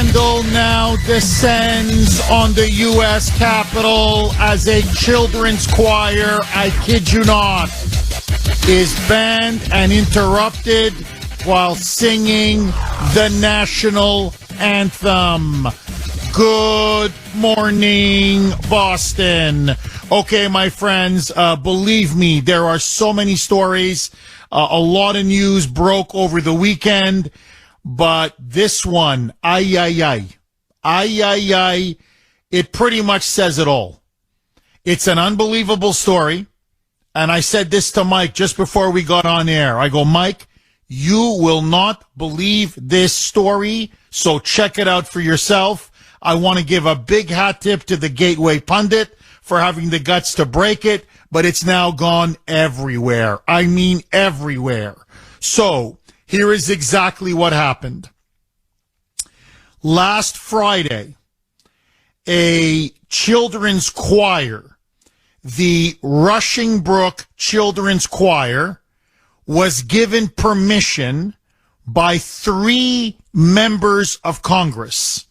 scandal now descends on the U.S. Capitol as a children's choir, I kid you not, is banned and interrupted while singing the national anthem. Good morning, Boston. Okay, my friends, believe me, there are so many stories. A lot of news broke over the weekend. But this one, it pretty much says it all. It's an unbelievable story. And I said this to Mike just before we got on air. I go, Mike, you will not believe this story, so check it out for yourself. I want to give a big hat tip to the Gateway Pundit for having the guts to break it, but it's now gone everywhere. I mean everywhere. So, here is exactly what happened. Last Friday, a children's choir, the Rushing Brook Children's Choir, was given permission by 3 members of Congress.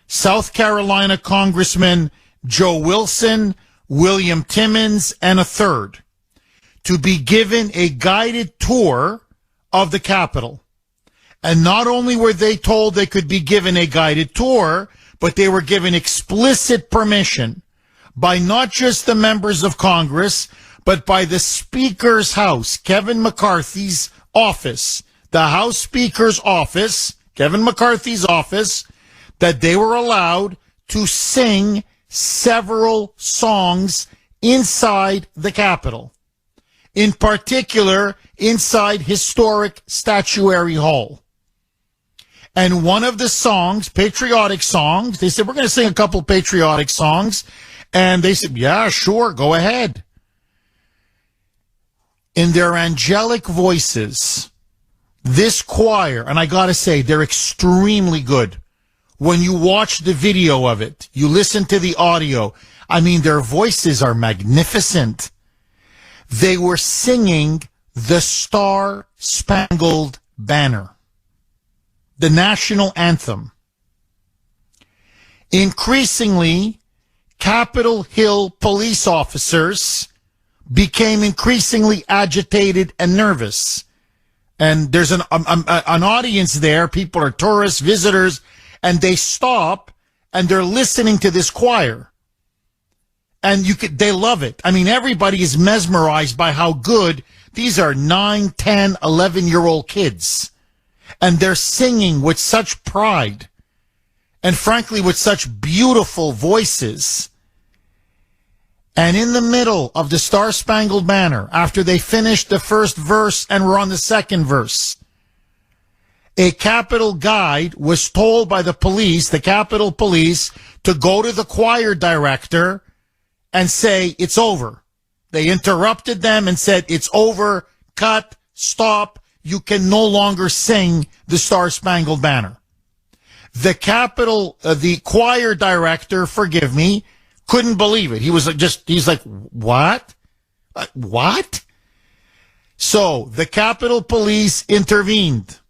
South Carolina Congressman Joe Wilson, William Timmons, and a third, to be given a guided tour of the Capitol. And not only were they told they could be given a guided tour, but they were given explicit permission by not just the members of Congress, but by the Speaker's house, Kevin McCarthy's office, the House Speaker's office, Kevin McCarthy's office, that they were allowed to sing several songs inside the Capitol. In particular, inside historic Statuary Hall. And one of the songs, patriotic songs, they said, we're going to sing a couple patriotic songs. And they said, yeah, sure, go ahead. In their angelic voices, this choir, and I got to say, they're extremely good. When you watch the video of it, you listen to the audio, I mean, their voices are magnificent. They were singing the Star-Spangled Banner, the national anthem. Increasingly, Capitol Hill police officers became increasingly agitated and nervous. And there's an audience there. People are tourists, visitors, and they stop and they're listening to this choir. And they love it. I mean, everybody is mesmerized by how good these are 9, 10, 11-year-old kids. And they're singing with such pride. And frankly, with such beautiful voices. And in the middle of the Star-Spangled Banner, after they finished the first verse and were on the second verse, a Capitol guide was told by the police, the Capitol Police, to go to the choir director and say, it's over. They interrupted them and said, it's over, cut, stop, you can no longer sing the Star-Spangled Banner. The the choir director, forgive me, couldn't believe it. He was he's like, what? What? So the Capitol Police intervened.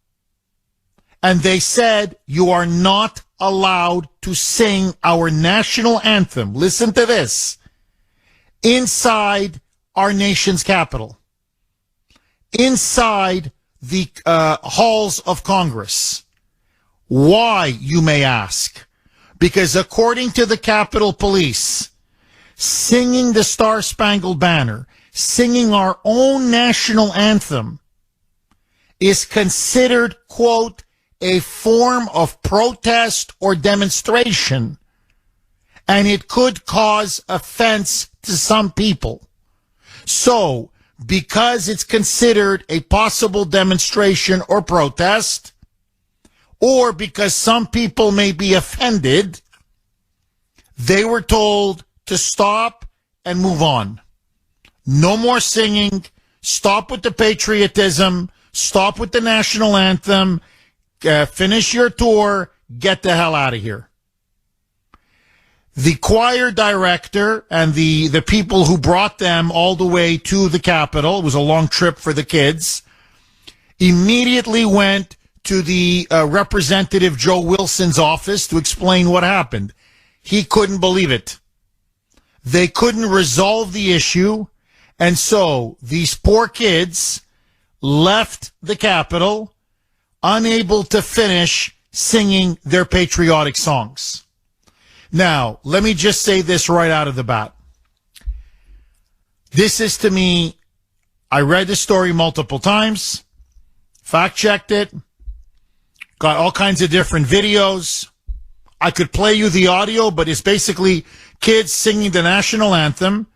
And they said, you are not allowed to sing our national anthem. Listen to this. Inside our nation's capital. Inside the halls of Congress. Why, you may ask? Because according to the Capitol Police, singing the Star-Spangled Banner, singing our own national anthem, is considered, quote, a form of protest or demonstration, and it could cause offense to some people. So, because it's considered a possible demonstration or protest, or because some people may be offended, they were told to stop and move on. No more singing. Stop with the patriotism. Stop with the national anthem. Finish your tour. Get the hell out of here. The choir director and the people who brought them all the way to the Capitol, it was a long trip for the kids, immediately went to the Representative Joe Wilson's office to explain what happened. He couldn't believe it. They couldn't resolve the issue, and so these poor kids left the Capitol unable to finish singing their patriotic songs. Now, let me just say this right out of the bat. This is, to me, I read the story multiple times, fact-checked it, got all kinds of different videos. I could play you the audio, but it's basically kids singing the national anthem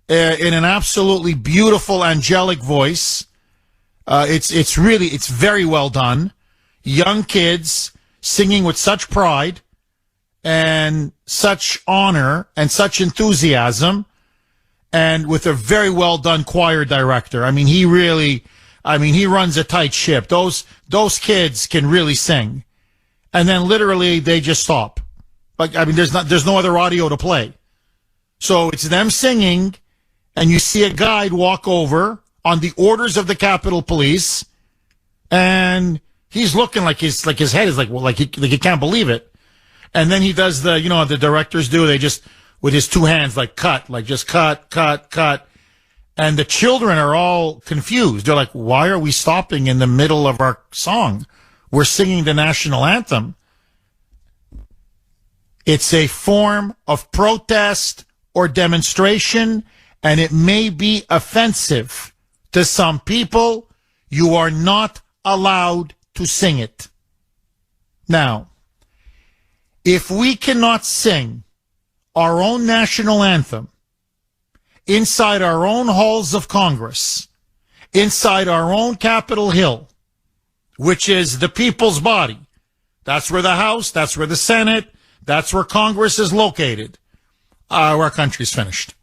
in an absolutely beautiful, angelic voice. It's very well done. Young kids singing with such pride and such honor and such enthusiasm, and with a very well done choir director. I mean, he runs a tight ship. Those kids can really sing. And then literally they just stop. Like, I mean, there's no other audio to play. So it's them singing, and you see a guide walk over on the orders of the Capitol Police, and he's looking like his head is like he can't believe it. And then he does the directors do, they just, with his two hands, cut. And the children are all confused. They're like, why are we stopping in the middle of our song? We're singing the national anthem. It's a form of protest or demonstration, and it may be offensive to some people. You are not allowed to sing it. Now, if we cannot sing our own national anthem inside our own halls of Congress, inside our own Capitol Hill, which is the people's body. That's where the House, that's where the Senate, that's where Congress is located. Our country's finished.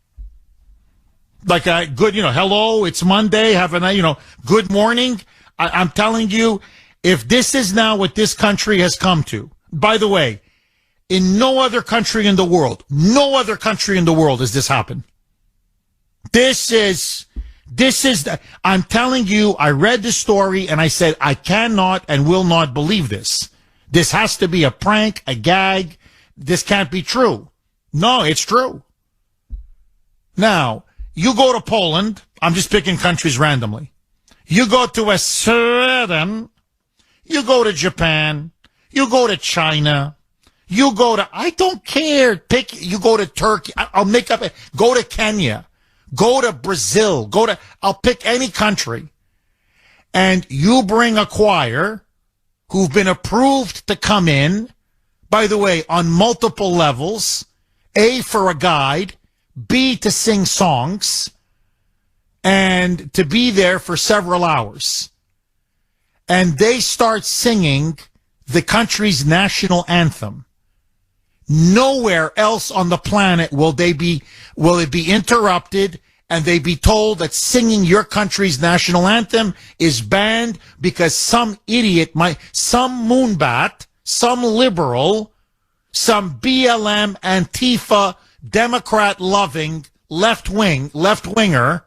Hello, it's Monday, have a night, good morning. I'm telling you, if this is now what this country has come to, by the way, in no other country in the world has this happened. I'm telling you, I read the story and I said, I cannot and will not believe this. This has to be a prank, a gag. This can't be true. No, it's true. Now, you go to Poland. I'm just picking countries randomly. You go to Sweden. You go to Japan. You go to China. You go to, I don't care. You go to Turkey. Go to Kenya. Go to Brazil. I'll pick any country. And you bring a choir who've been approved to come in, by the way, on multiple levels. A, for a guide. B, to sing songs. And to be there for several hours. And they start singing the country's national anthem. Nowhere else on the planet will it be interrupted and they be told that singing your country's national anthem is banned because some idiot, some moonbat, some liberal, some BLM, Antifa, Democrat-loving, left-winger,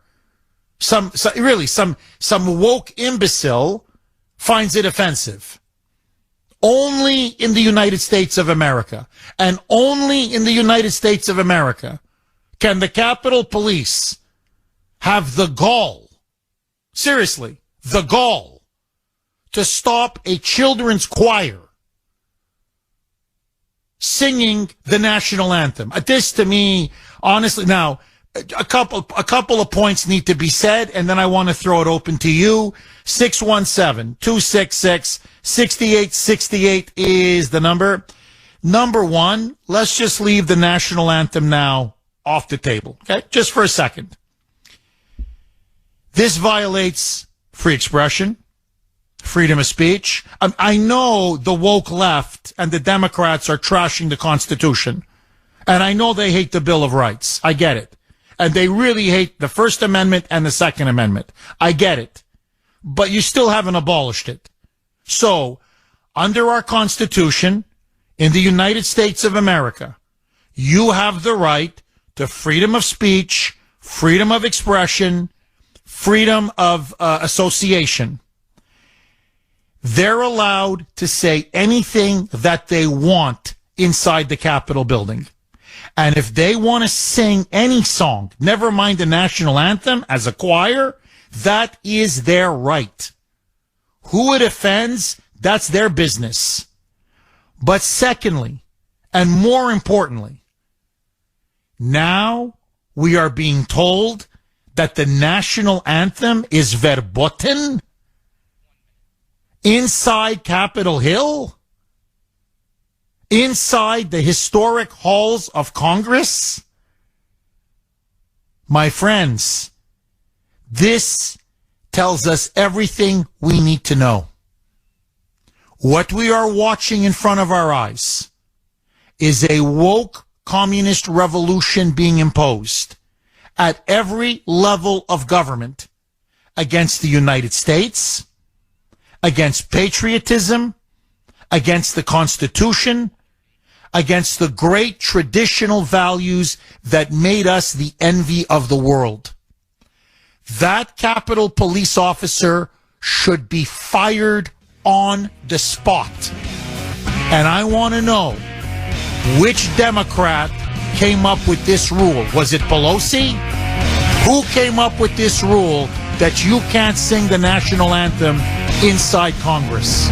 some woke imbecile finds it offensive. Only in the United States of America, and only in the United States of America, can the Capitol Police have the gall, seriously, the gall, to stop a children's choir singing the national anthem. This, to me, honestly, now, a couple of points need to be said, and then I want to throw it open to you. 617-266-6868 is the number. Number one, let's just leave the national anthem now off the table, okay? Just for a second. This violates free expression, freedom of speech. I know the woke left and the Democrats are trashing the Constitution, and I know they hate the Bill of Rights. I get it. And they really hate the First Amendment and the Second Amendment. I get it. But you still haven't abolished it. So, under our Constitution, in the United States of America, you have the right to freedom of speech, freedom of expression, freedom of association. they're allowed to say anything that they want inside the Capitol building. And if they want to sing any song, never mind the national anthem, as a choir, that is their right. Who it offends, that's their business. But secondly, and more importantly, now we are being told that the national anthem is verboten inside Capitol Hill, inside the historic halls of Congress. My friends, this tells us everything we need to know. What we are watching in front of our eyes is a woke communist revolution being imposed at every level of government against the United States, against patriotism, against the Constitution, against the great traditional values that made us the envy of the world. That Capitol Police officer should be fired on the spot. And I want to know which Democrat came up with this rule. Was it Pelosi? Who came up with this rule that you can't sing the national anthem inside Congress?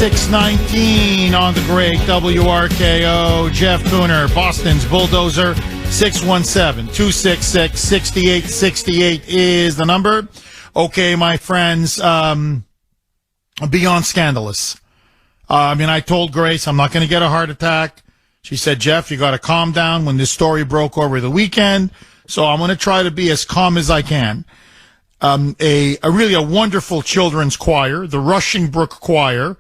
.619 on the great WRKO. Jeff Kuhner, Boston's Bulldozer. 617-266-6868 is the number. Okay, my friends, beyond scandalous. I told Grace I'm not going to get a heart attack. She said, Jeff, you got to calm down when this story broke over the weekend. So I'm going to try to be as calm as I can. A really wonderful children's choir, the Rushing Brook Choir,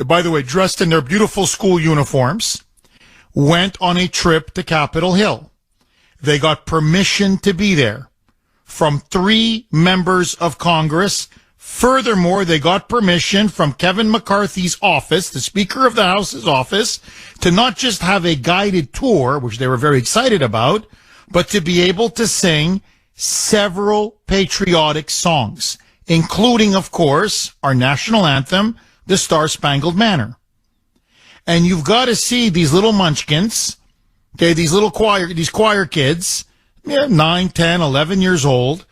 by the way, dressed in their beautiful school uniforms, went on a trip to Capitol Hill. They got permission to be there from 3 members of Congress. Furthermore, they got permission from Kevin McCarthy's office, the Speaker of the House's office, to not just have a guided tour, which they were very excited about, but to be able to sing several patriotic songs, including, of course, our national anthem, the Star-Spangled Banner. And you've got to see these little munchkins, okay, these choir kids, 9, 10, 11 years old,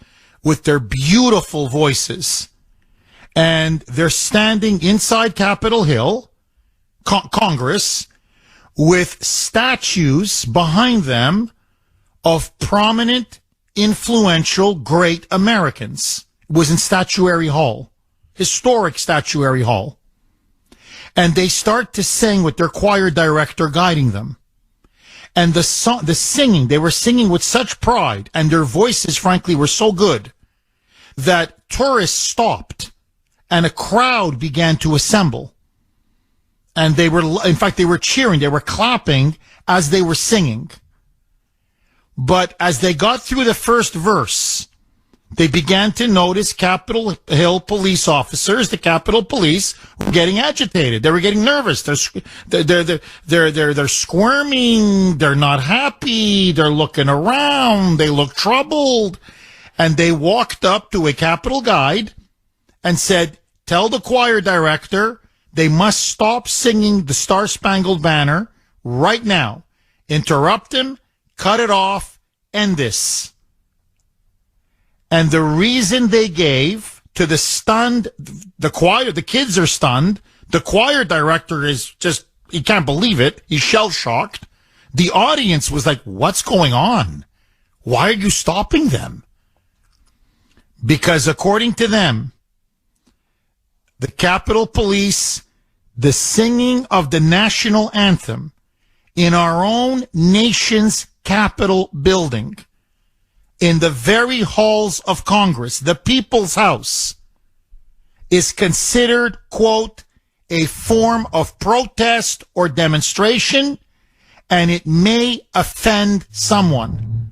with their beautiful voices. And they're standing inside Capitol Hill, Congress, with statues behind them of prominent, influential, great Americans. It was in Statuary Hall, historic Statuary Hall. And they start to sing with their choir director guiding them. And the singing, they were singing with such pride, and their voices, frankly, were so good that tourists stopped and a crowd began to assemble. And they were cheering, they were clapping as they were singing. But as they got through the first verse, they began to notice Capitol Hill police officers, the Capitol Police, were getting agitated. They were getting nervous. They're squirming. They're not happy. They're looking around. They look troubled. And they walked up to a Capitol guide and said, tell the choir director they must stop singing the Star-Spangled Banner right now. Interrupt him, cut it off, end this. And the reason they gave to the choir, the kids are stunned. The choir director is just, he can't believe it. He's shell-shocked. The audience was like, what's going on? Why are you stopping them? Because according to them, the Capitol Police, the singing of the national anthem in our own nation's Capitol building, in the very halls of Congress, the People's House, is considered, quote, a form of protest or demonstration, and it may offend someone.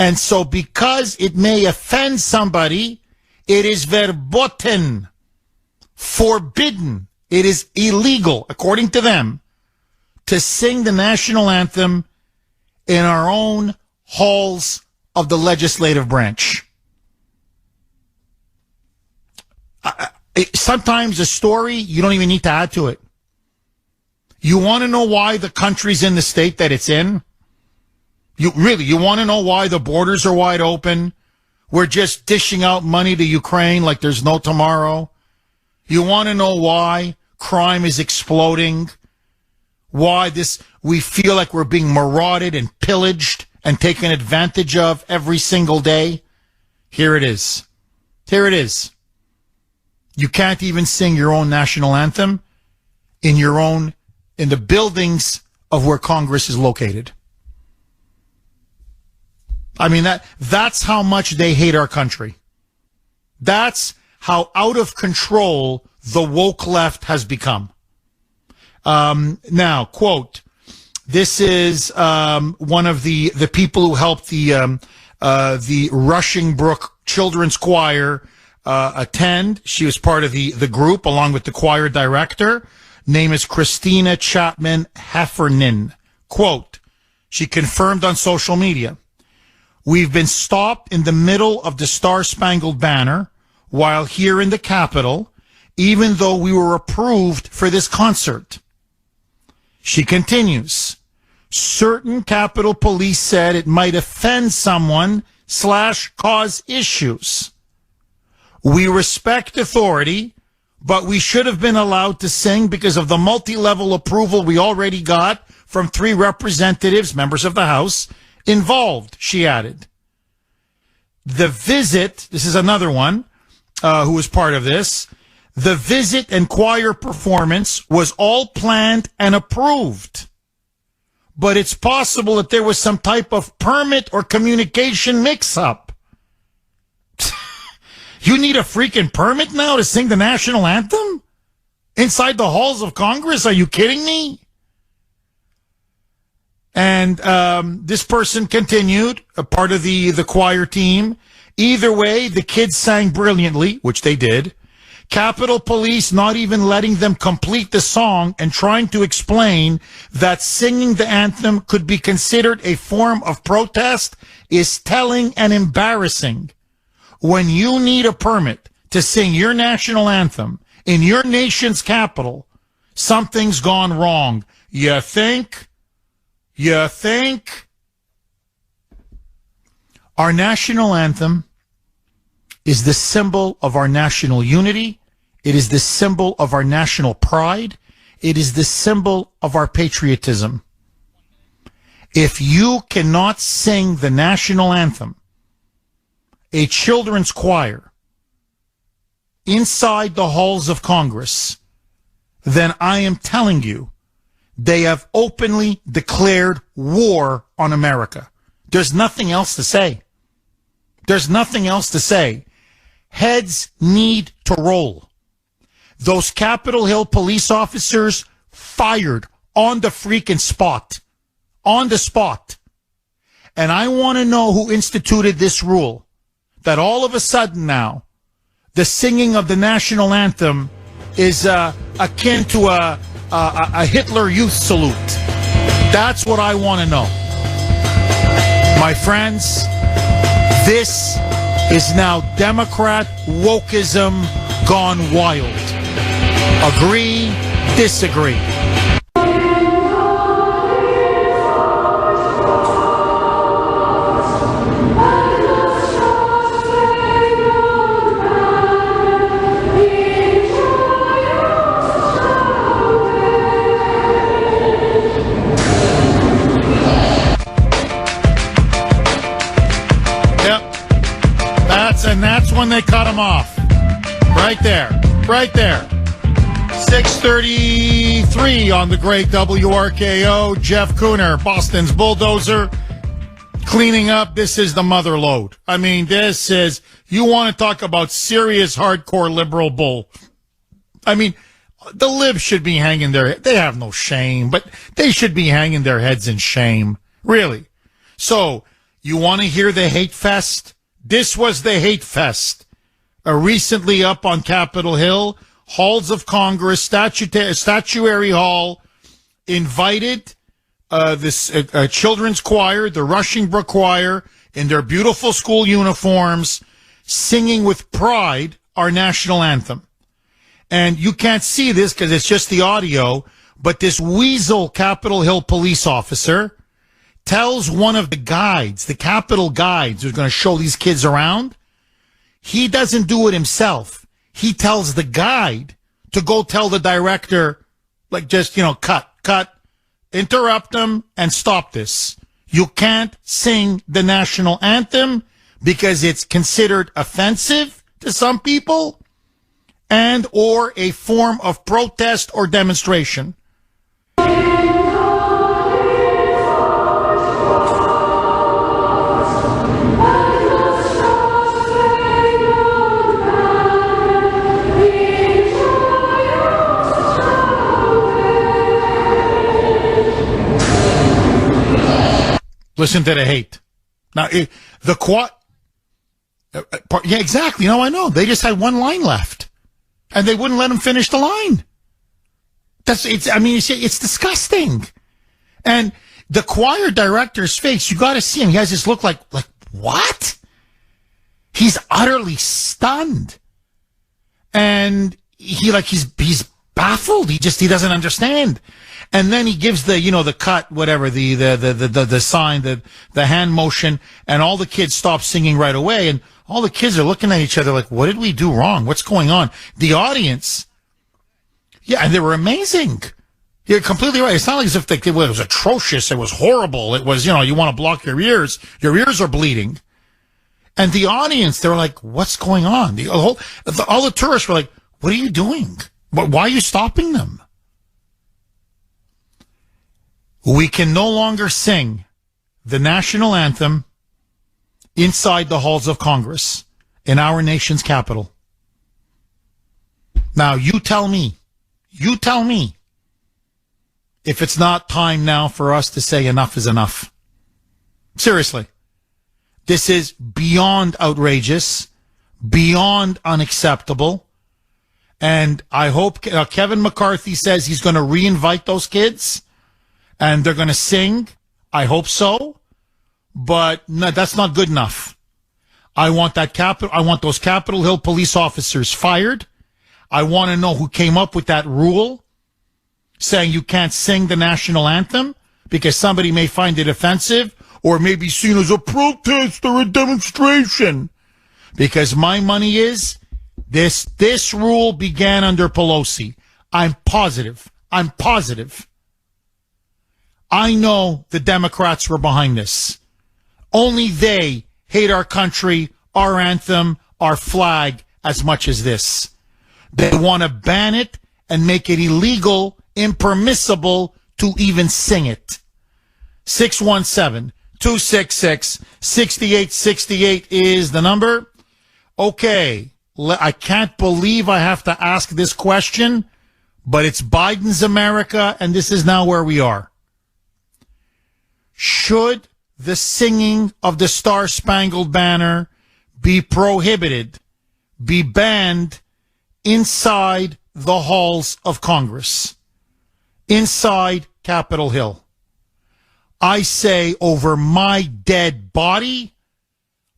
And so because it may offend somebody, it is verboten, forbidden It is illegal, according to them, to sing the national anthem in our own halls of the legislative branch. Sometimes a story, you don't even need to add to it. You want to know why the country's in the state that it's in? You want to know why the borders are wide open? We're just dishing out money to Ukraine like there's no tomorrow. You want to know why crime is exploding? Why we feel like we're being marauded and pillaged and taken advantage of every single day? Here it is. Here it is. You can't even sing your own national anthem in the buildings of where Congress is located. I mean, that's how much they hate our country. That's how out of control the woke left has become. Now, quote, this is one of the people who helped the Rushing Brook Children's Choir attend. She was part of the group along with the choir director. Name is Christina Chapman Heffernan. Quote, she confirmed on social media, "We've been stopped in the middle of the Star-Spangled Banner while here in the Capitol, even though we were approved for this concert." She continues, certain Capitol Police said it might offend someone / cause issues. We respect authority, but we should have been allowed to sing because of the multi-level approval we already got from 3 representatives, members of the House, involved, she added. The visit, this is another one who was part of this, the visit and choir performance was all planned and approved. But it's possible that there was some type of permit or communication mix-up. You need a freaking permit now to sing the national anthem? Inside the halls of Congress? Are you kidding me? And this person continued, a part of the choir team. Either way, the kids sang brilliantly, which they did. Capitol Police not even letting them complete the song and trying to explain that singing the anthem could be considered a form of protest is telling and embarrassing. When you need a permit to sing your national anthem in your nation's capital, something's gone wrong. You think? Our national anthem is the symbol of our national unity. It is the symbol of our national pride. It is the symbol of our patriotism. If you cannot sing the national anthem, a children's choir, inside the halls of Congress, then I am telling you, they have openly declared war on America. There's nothing else to say. There's nothing else to say. Heads need to roll. Those Capitol Hill police officers fired on the freaking spot. On the spot. And I want to know who instituted this rule. That all of a sudden now, the singing of the national anthem is akin to a Hitler Youth salute. That's what I want to know. My friends, this is now Democrat wokeism gone wild. Agree, disagree. And that's when they cut him off. Right there. Right there. 6:33 on the great WRKO. Jeff Kuhner, Boston's bulldozer, cleaning up. This is the mother lode. I mean, this is, you want to talk about serious hardcore liberal bull. I mean, the libs should be hanging they have no shame, but they should be hanging their heads in shame. Really. So, you want to hear the hate fest? This was the hate fest. Recently up on Capitol Hill, halls of Congress, statuary hall, invited this children's choir, the Rushing Brook Choir, in their beautiful school uniforms, singing with pride our national anthem. And you can't see this because it's just the audio, but this weasel Capitol Hill police officer tells one of the guides, the Capitol guides who's going to show these kids around, he doesn't do it himself. He tells the guide to go tell the director, like, just, cut, interrupt them and stop this. You can't sing the national anthem because it's considered offensive to some people and or a form of protest or demonstration. Listen to the hate. Now, yeah, exactly. No, I know. They just had one line left, and they wouldn't let him finish the line. It's disgusting. And the choir director's face, you got to see him. He has this look like what? He's utterly stunned, and he's baffled. He doesn't understand. And then he gives the cut, whatever, the sign, the hand motion, and all the kids stop singing right away. And all the kids are looking at each other like, what did we do wrong? What's going on? The audience, yeah, and they were amazing. You're completely right. It's not like as if it was atrocious. It was horrible. It was, you want to block your ears. Your ears are bleeding. And the audience, they were like, what's going on? All the tourists were like, what are you doing? Why are you stopping them? We can no longer sing the national anthem inside the halls of Congress in our nation's capital. Now, you tell me if it's not time now for us to say enough is enough. Seriously. This is beyond outrageous, beyond unacceptable. And I hope Kevin McCarthy says he's going to reinvite those kids. And they're going to sing. I hope so. But no, that's not good enough. I want those Capitol Hill police officers fired. I want to know who came up with that rule saying you can't sing the national anthem because somebody may find it offensive or may be seen as a protest or a demonstration. Because my money is this rule began under Pelosi. I'm positive. I know the Democrats were behind this. Only they hate our country, our anthem, our flag as much as this. They want to ban it and make it illegal, impermissible to even sing it. 617-266-6868 is the number. Okay, I can't believe I have to ask this question, but it's Biden's America, and this is now where we are. Should the singing of the Star-Spangled Banner be prohibited, be banned inside the halls of Congress, inside Capitol Hill? I say over my dead body,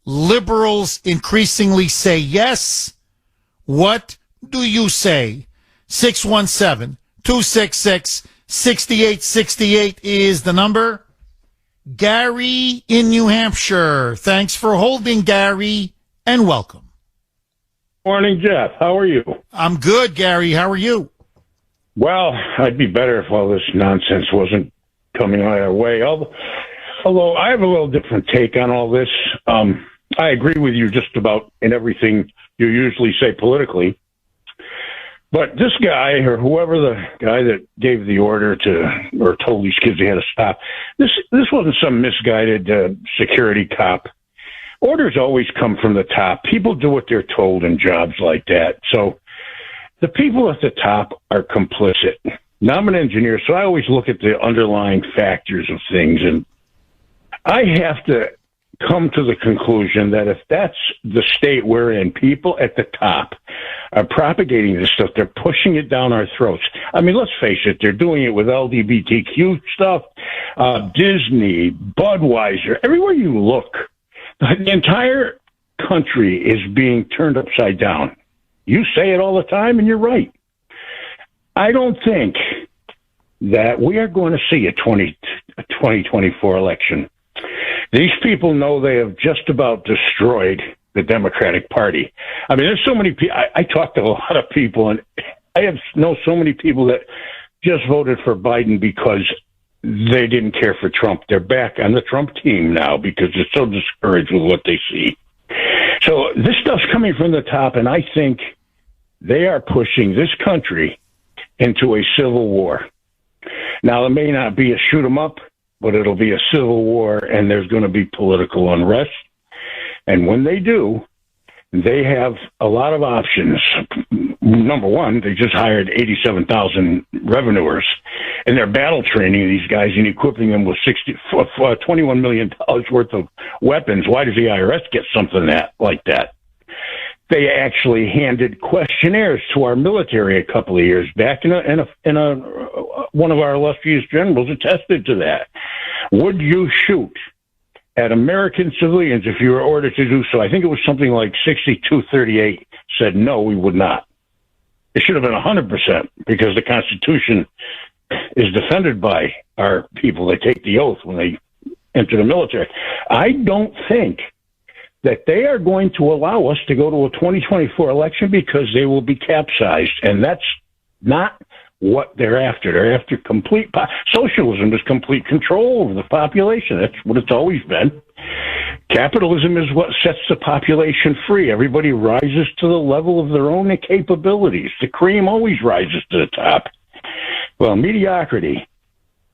liberals increasingly say yes. What do you say? 617-266-6868 is the number. Gary in New Hampshire. Thanks for holding, Gary, and welcome. Morning, Jeff. How are you? I'm good, Gary. How are you? Well, I'd be better if all this nonsense wasn't coming our way. Although I have a little different take on all this. I agree with you just about in everything you usually say politically. But this guy, or whoever the guy that gave the order or told these kids they had to stop, this wasn't some misguided security cop. Orders always come from the top. People do what they're told in jobs like that. So the people at the top are complicit. Now, I'm an engineer, so I always look at the underlying factors of things. And I have to come to the conclusion that if that's the state we're in, people at the top are propagating this stuff. They're pushing it down our throats. I mean, let's face it, they're doing it with LGBTQ stuff, Disney, Budweiser, everywhere you look. The entire country is being turned upside down. You say it all the time, and you're right. I don't think that we are going to see a 2024 election. These people know they have just about destroyed the Democratic Party. I mean, there's so many people. I talk to a lot of people, and I know so many people that just voted for Biden because they didn't care for Trump. They're back on the Trump team now because they're so discouraged with what they see. So this stuff's coming from the top, and I think they are pushing this country into a civil war. Now, it may not be a shoot 'em up, but it'll be a civil war, and there's going to be political unrest. And when they do, they have a lot of options. Number one, they just hired 87,000 revenuers, and they're battle training these guys and equipping them with $21 million worth of weapons. Why does the IRS get something like that? They actually handed questionnaires to our military a couple of years back, and one of our illustrious generals attested to that. Would you shoot at American civilians if you were ordered to do so? I think it was something like 62-38 said no, we would not. It should have been 100% because the Constitution is defended by our people. They take the oath when they enter the military. I don't think that they are going to allow us to go to a 2024 election because they will be capsized, and that's not what they're after. They're after complete socialism is complete control over the population. That's what it's always been. Capitalism is what sets the population free. Everybody rises to the level of their own capabilities. The cream always rises to the top. Well, mediocrity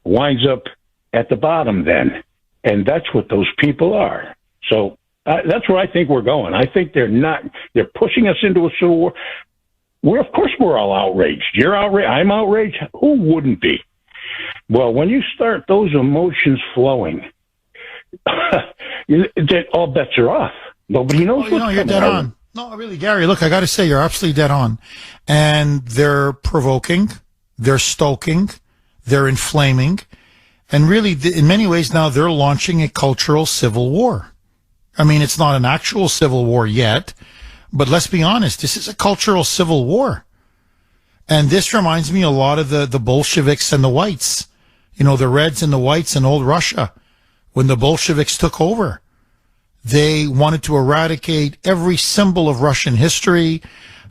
winds up at the bottom then, and that's what those people are. So that's where I think we're going. I think they're pushing us into a civil war. Of course we're all outraged. You're outraged. I'm outraged. Who wouldn't be? Well, when you start those emotions flowing, all bets are off. Nobody knows what's you're dead on. No, really, Gary, look, I got to say, you're absolutely dead on. And they're provoking, they're stoking, they're inflaming, and really, in many ways now, they're launching a cultural civil war. I mean, it's not an actual civil war yet, but let's be honest, this is a cultural civil war. And this reminds me a lot of the Bolsheviks and the whites, the Reds and the whites in old Russia. When the Bolsheviks took over, they wanted to eradicate every symbol of Russian history.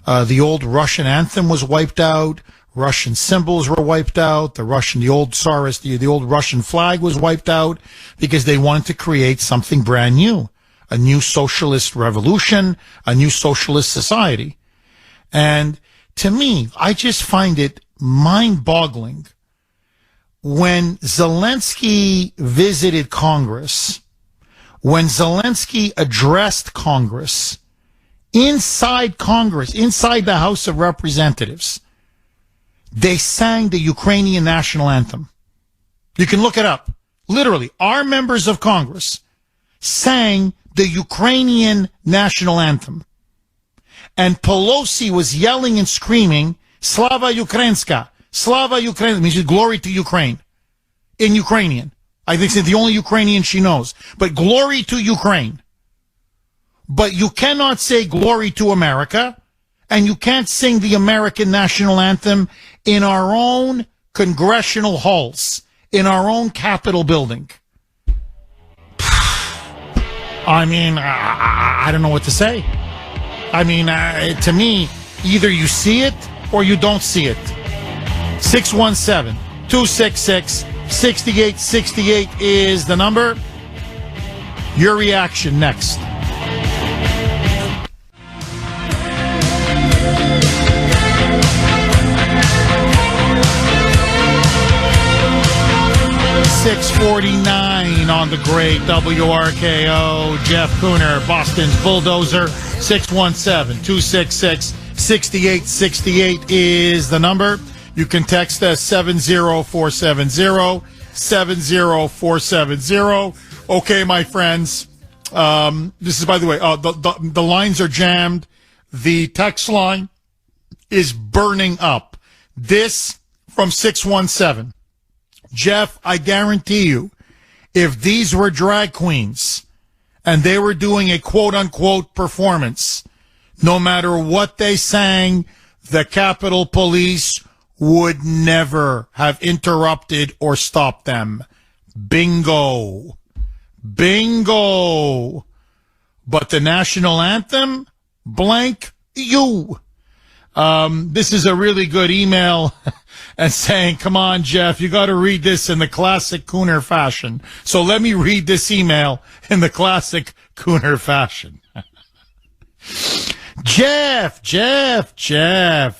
The old Russian anthem was wiped out. Russian symbols were wiped out. The old Tsarist, the old Russian flag was wiped out because they wanted to create something brand new. A new socialist revolution, a new socialist society. And to me, I just find it mind-boggling when Zelensky visited Congress, when Zelensky addressed Congress, inside the House of Representatives, they sang the Ukrainian national anthem. You can look it up. Literally, our members of Congress sang the Ukrainian national anthem. And Pelosi was yelling and screaming, Slava Ukrainska, Slava Ukrainska, means glory to Ukraine, in Ukrainian. I think it's the only Ukrainian she knows. But glory to Ukraine. But you cannot say glory to America, and you can't sing the American national anthem in our own congressional halls, in our own Capitol building. I mean, I don't know what to say. I mean, to me, either you see it or you don't see it. 617-266-6868 is the number. Your reaction next. .649 on the great WRKO. Jeff Kuhner, Boston's Bulldozer. 617-266-6868 is the number. You can text us 70470, 70470. Okay, my friends. This is, by the way, the lines are jammed. The text line is burning up. This from 617. Jeff, I guarantee you, if these were drag queens and they were doing a quote-unquote performance, no matter what they sang, the Capitol Police would never have interrupted or stopped them. Bingo. Bingo. But the national anthem, blank you. This is a really good email and saying, come on, Jeff, you got to read this in the classic Kuhner fashion. So let me read this email in the classic Kuhner fashion. Jeff,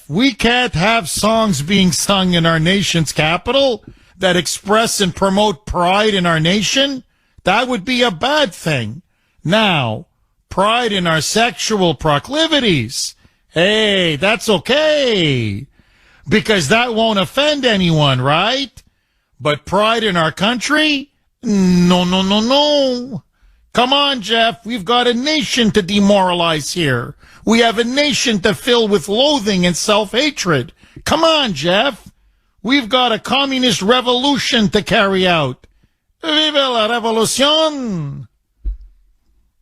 we can't have songs being sung in our nation's capital that express and promote pride in our nation. That would be a bad thing. Now, pride in our sexual proclivities. Hey, that's okay. Because that won't offend anyone, right? But pride in our country? No. Come on, Jeff. We've got a nation to demoralize here. We have a nation to fill with loathing and self-hatred. Come on, Jeff. We've got a communist revolution to carry out. Vive la revolution.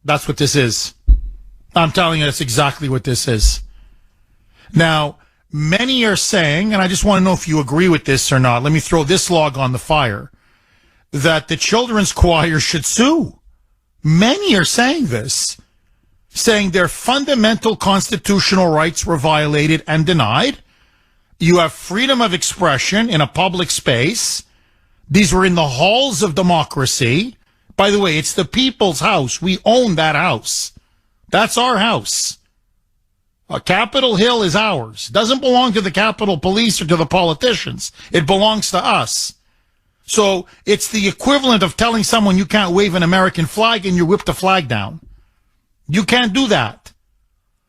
That's what this is. I'm telling you, that's exactly what this is. Now, many are saying, and I just want to know if you agree with this or not, let me throw this log on the fire, that the children's choir should sue. Many are saying this, saying their fundamental constitutional rights were violated and denied. You have freedom of expression in a public space. These were in the halls of democracy. By the way, it's the people's house. We own that house. That's our house. Capitol Hill is ours. It doesn't belong to the Capitol Police or to the politicians. It belongs to us. So it's the equivalent of telling someone you can't wave an American flag and you whip the flag down. You can't do that.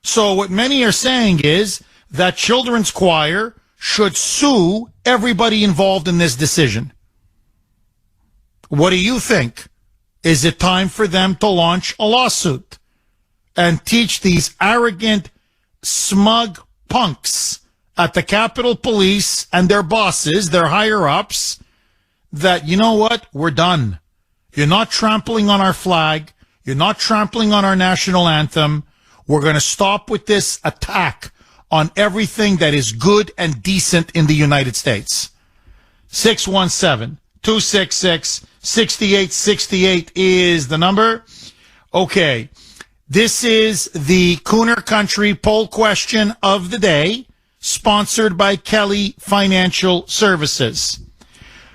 So what many are saying is that children's choir should sue everybody involved in this decision. What do you think? Is it time for them to launch a lawsuit and teach these arrogant, smug punks at the Capitol Police and their bosses, their higher-ups, that, you know what, we're done. You're not trampling on our flag. You're not trampling on our national anthem. We're going to stop with this attack on everything that is good and decent in the United States. 617-266-6868 is the number. Okay. This is the Kuhner Country poll question of the day, sponsored by Kelly Financial Services.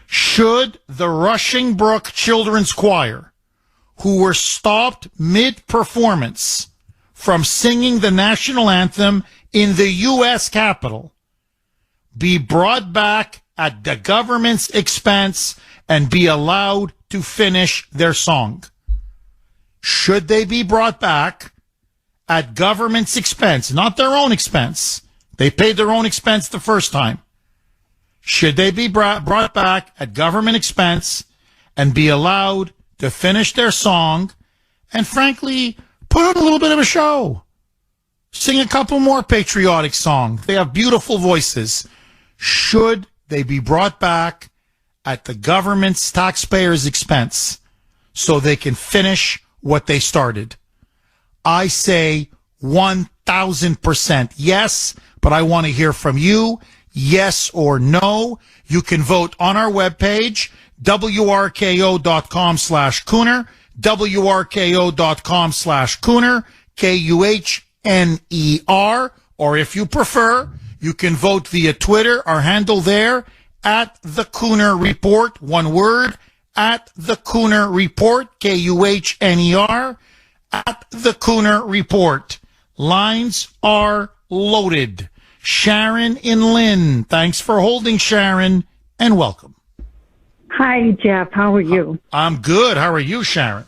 Should the Rushing Brook Children's Choir, who were stopped mid-performance from singing the national anthem in the U.S. Capitol, be brought back at the government's expense and be allowed to finish their song? Should they be brought back at government's expense, not their own expense? They paid their own expense the first time. Should they be brought back at government expense and be allowed to finish their song and, frankly, put on a little bit of a show? Sing a couple more patriotic songs. They have beautiful voices. Should they be brought back at the government's taxpayers' expense so they can finish what they started? I say 1,000% yes, but I want to hear from you. Yes or no. You can vote on our webpage, wrko.com/Kuhner, wrko.com/Kuhner, Kuhner, or if you prefer, you can vote via Twitter. Our handle there, at the Kuhner Report, one word, at the Kuhner Report, Kuhner, at the Kuhner Report. Lines are loaded. Sharon in Lynn. Thanks for holding, Sharon, and welcome. Hi, Jeff. How are you? I'm good. How are you, Sharon?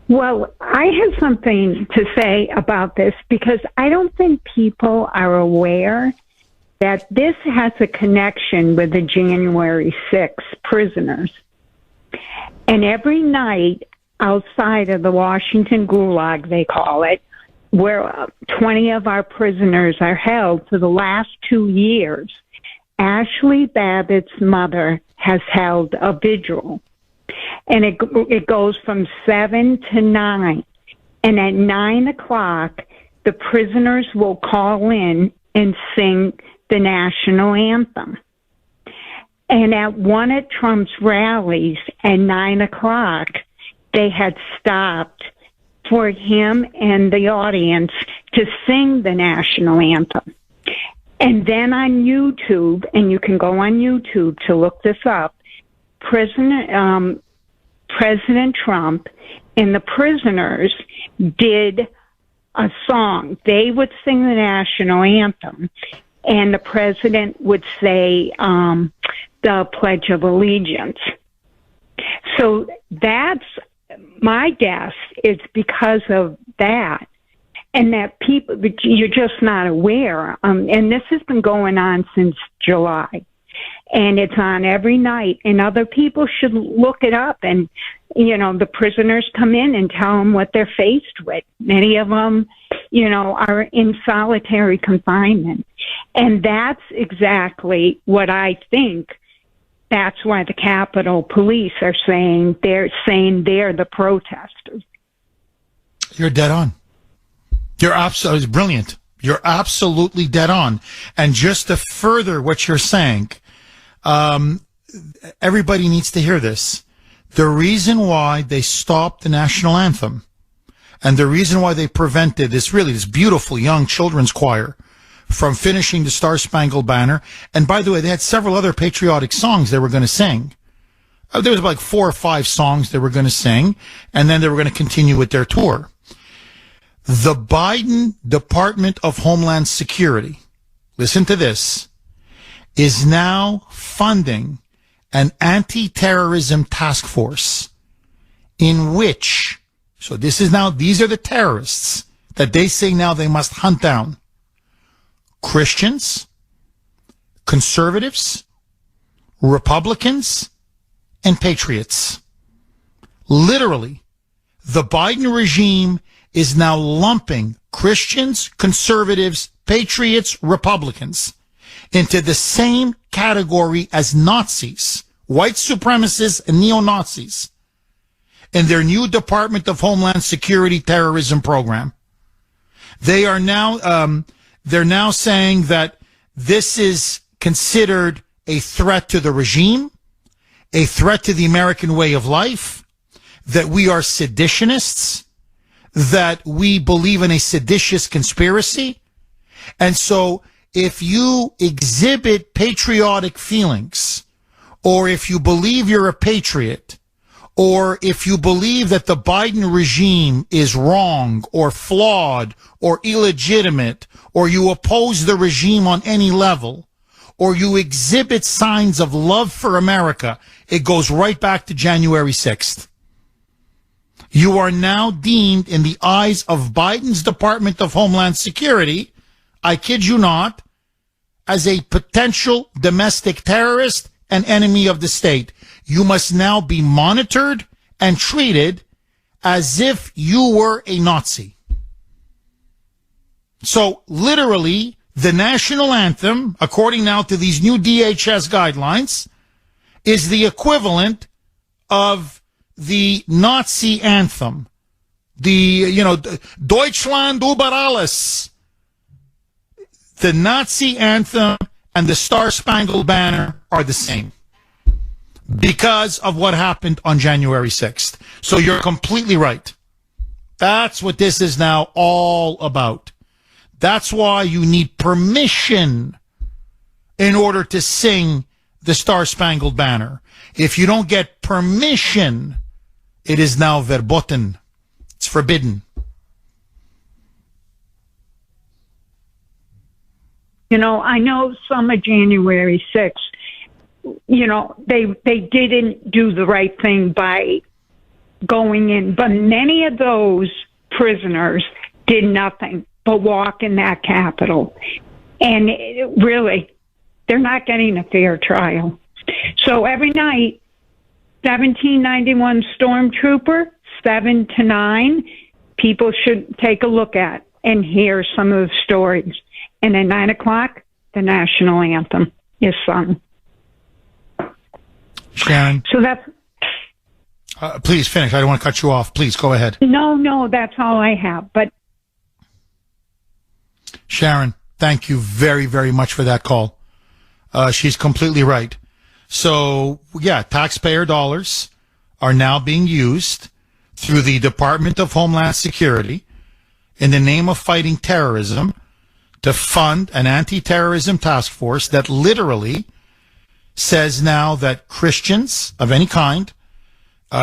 Well, I have something to say about this because I don't think people are aware that this has a connection with the January 6th prisoners. And every night outside of the Washington Gulag, they call it, where 20 of our prisoners are held for the last 2 years, Ashley Babbitt's mother has held a vigil. And it goes from 7 to 9. And at 9 o'clock, the prisoners will call in and sing the national anthem. And at one of Trump's rallies at 9 o'clock, they had stopped for him and the audience to sing the national anthem. And then on YouTube, and you can go on YouTube to look this up, President Trump and the prisoners did a song. They would sing the national anthem, and the president would say the Pledge of Allegiance. So that's my guess. It's because of that. And that people, you're just not aware. And this has been going on since July. And it's on every night. And other people should look it up. And, the prisoners come in and tell them what they're faced with. Many of them, are in solitary confinement. And that's exactly what I think. That's why the Capitol Police are saying they're the protesters. You're dead on. You're absolutely brilliant. You're absolutely dead on. And just to further what you're saying, everybody needs to hear this. The reason why they stopped the national anthem and the reason why they prevented this beautiful young children's choir from finishing the Star Spangled Banner. And by the way, they had several other patriotic songs they were going to sing. There was like 4 or 5 songs they were going to sing, and then they were going to continue with their tour. The Biden Department of Homeland Security, listen to this, is now funding an anti-terrorism task force in which, so these are the terrorists that they say now they must hunt down. Christians, conservatives, Republicans, and patriots. Literally, the Biden regime is now lumping Christians, conservatives, patriots, Republicans into the same category as Nazis, white supremacists, and neo-Nazis in their new Department of Homeland Security terrorism program. They are now, they're now saying that this is considered a threat to the regime, a threat to the American way of life, that we are seditionists, that we believe in a seditious conspiracy. And so if you exhibit patriotic feelings, or if you believe you're a patriot, or if you believe that the Biden regime is wrong or flawed or illegitimate, or you oppose the regime on any level, or you exhibit signs of love for America, it goes right back to January 6th. You are now deemed, in the eyes of Biden's Department of Homeland Security, I kid you not, as a potential domestic terrorist and enemy of the state. You must now be monitored and treated as if you were a Nazi. So literally, the national anthem, according now to these new DHS guidelines, is the equivalent of the Nazi anthem. Deutschland über alles. The Nazi anthem and the Star Spangled Banner are the same because of what happened on January 6th. So you're completely right. That's what this is now all about. That's why you need permission in order to sing the Star Spangled Banner. If you don't get permission, it is now verboten. It's forbidden. I know some of January 6th, they didn't do the right thing by going in, but many of those prisoners did nothing but walk in that Capitol. And really, they're not getting a fair trial. So every night, 1791 Stormtrooper, 7 to 9, people should take a look at. and hear some of the stories. And at 9 o'clock, the national anthem is sung. Sharon, So that's please finish. I don't want to cut you off. Please go ahead. no, that's all I have. But Sharon, thank you very, very much for that call. She's completely right. So, yeah, taxpayer dollars are now being used through the Department of Homeland Security in the name of fighting terrorism to fund an anti-terrorism task force that literally says now that Christians of any kind,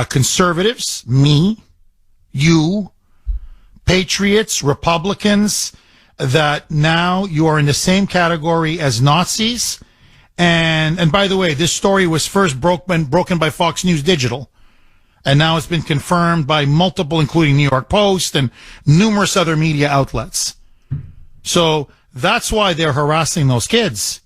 conservatives, me, you, patriots, Republicans, that now you are in the same category as Nazis. And by the way, this story was first broken by Fox News Digital. And now it's been confirmed by multiple, including New York Post and numerous other media outlets. So that's why they're harassing those kids.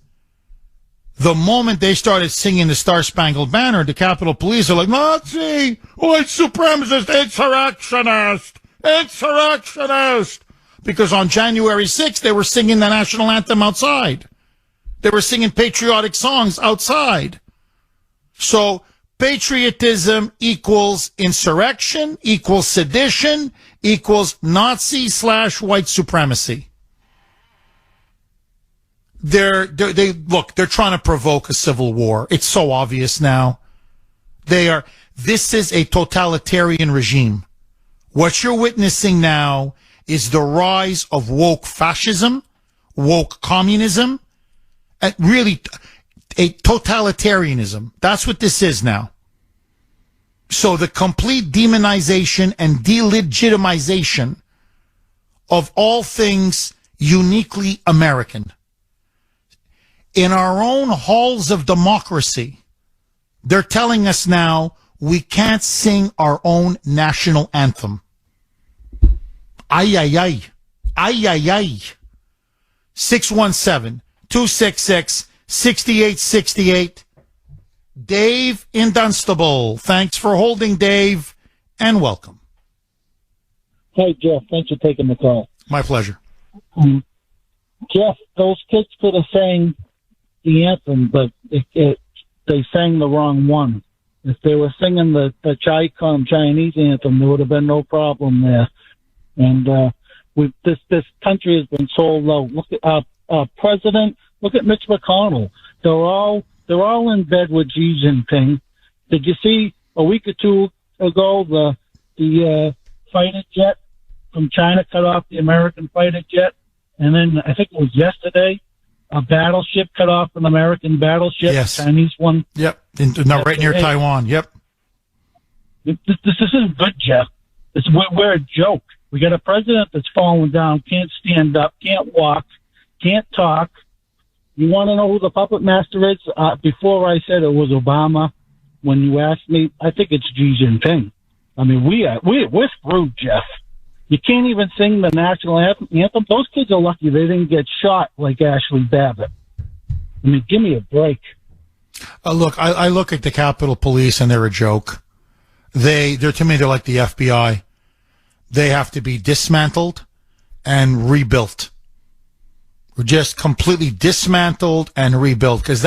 The moment they started singing the Star Spangled Banner, the Capitol Police are like, Nazi, white supremacist, insurrectionist. Because on January 6th, they were singing the national anthem outside. They were singing patriotic songs outside. So patriotism equals insurrection, equals sedition, equals Nazi/white supremacy. They're trying to provoke a civil war. It's so obvious now. This is a totalitarian regime. What you're witnessing now is the rise of woke fascism, woke communism, and really a totalitarianism. That's what this is now. So the complete demonization and delegitimization of all things uniquely American. In our own halls of democracy, they're telling us now we can't sing our own national anthem. Ay, ay, ay. Ay, ay, ay. 617-266-6868. Dave in Dunstable. Thanks for holding, Dave, and welcome. Hey, Jeff. Thanks for taking the call. My pleasure. Jeff, those kids could have sang the anthem, but they sang the wrong one. If they were singing the Chinese anthem, there would have been no problem there. And this country has been so low. Look at our president. Look at Mitch McConnell. They're all in bed with Xi Jinping. Did you see a week or two ago the fighter jet from China cut off the American fighter jet, and then I think it was yesterday a battleship cut off an American battleship, yes. Chinese one. Yep, right near Taiwan. Yep. This isn't good, Jeff. We're a joke. We got a president that's falling down, can't stand up, can't walk, can't talk. You want to know who the puppet master is? Before I said it was Obama. When you asked me, I think it's Xi Jinping. I mean, we're screwed, Jeff. You can't even sing the national anthem. Those kids are lucky they didn't get shot like Ashley Babbitt. I mean, give me a break. Look, I look at the Capitol Police and they're a joke. They're to me, they're like the FBI. They have to be dismantled and rebuilt. Just completely dismantled and rebuilt, because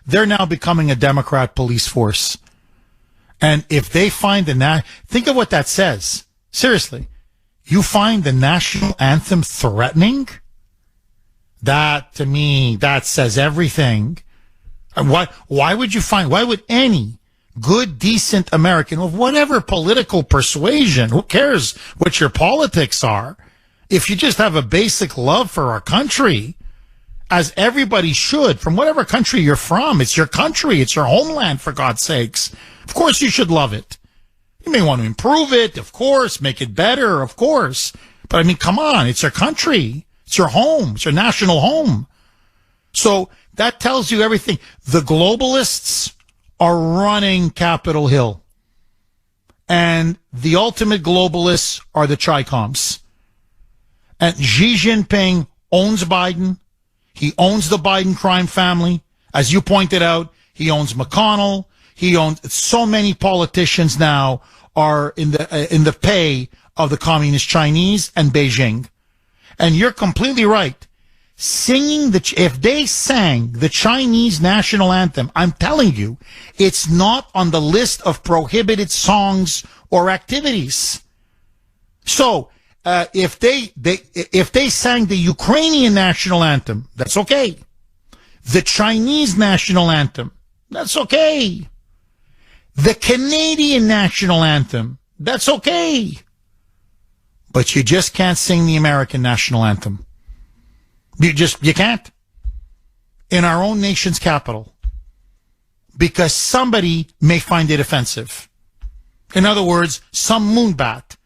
they're now becoming a Democrat police force. And if they find think of what that says. Seriously, you find the national anthem threatening? That, to me, that says everything. Why would any good, decent American of whatever political persuasion, who cares what your politics are, if you just have a basic love for our country, as everybody should, from whatever country you're from, it's your country, it's your homeland, for God's sakes. Of course you should love it. You may want to improve it, of course, make it better, of course. But I mean, come on, it's your country. It's your home. It's your national home. So that tells you everything. The globalists are running Capitol Hill. And the ultimate globalists are the Chi-Coms. And Xi Jinping owns Biden. He owns the Biden crime family. As you pointed out, he owns McConnell. He owns so many politicians now are in the pay of the communist Chinese and Beijing. And you're completely right. If they sang the Chinese national anthem, I'm telling you, it's not on the list of prohibited songs or activities. So, if they sang the Ukrainian national anthem, that's okay. The Chinese national anthem, that's okay. The Canadian national anthem, that's okay. But you just can't sing the American national anthem. You can't. In our own nation's capital. Because somebody may find it offensive. In other words, some moonbat,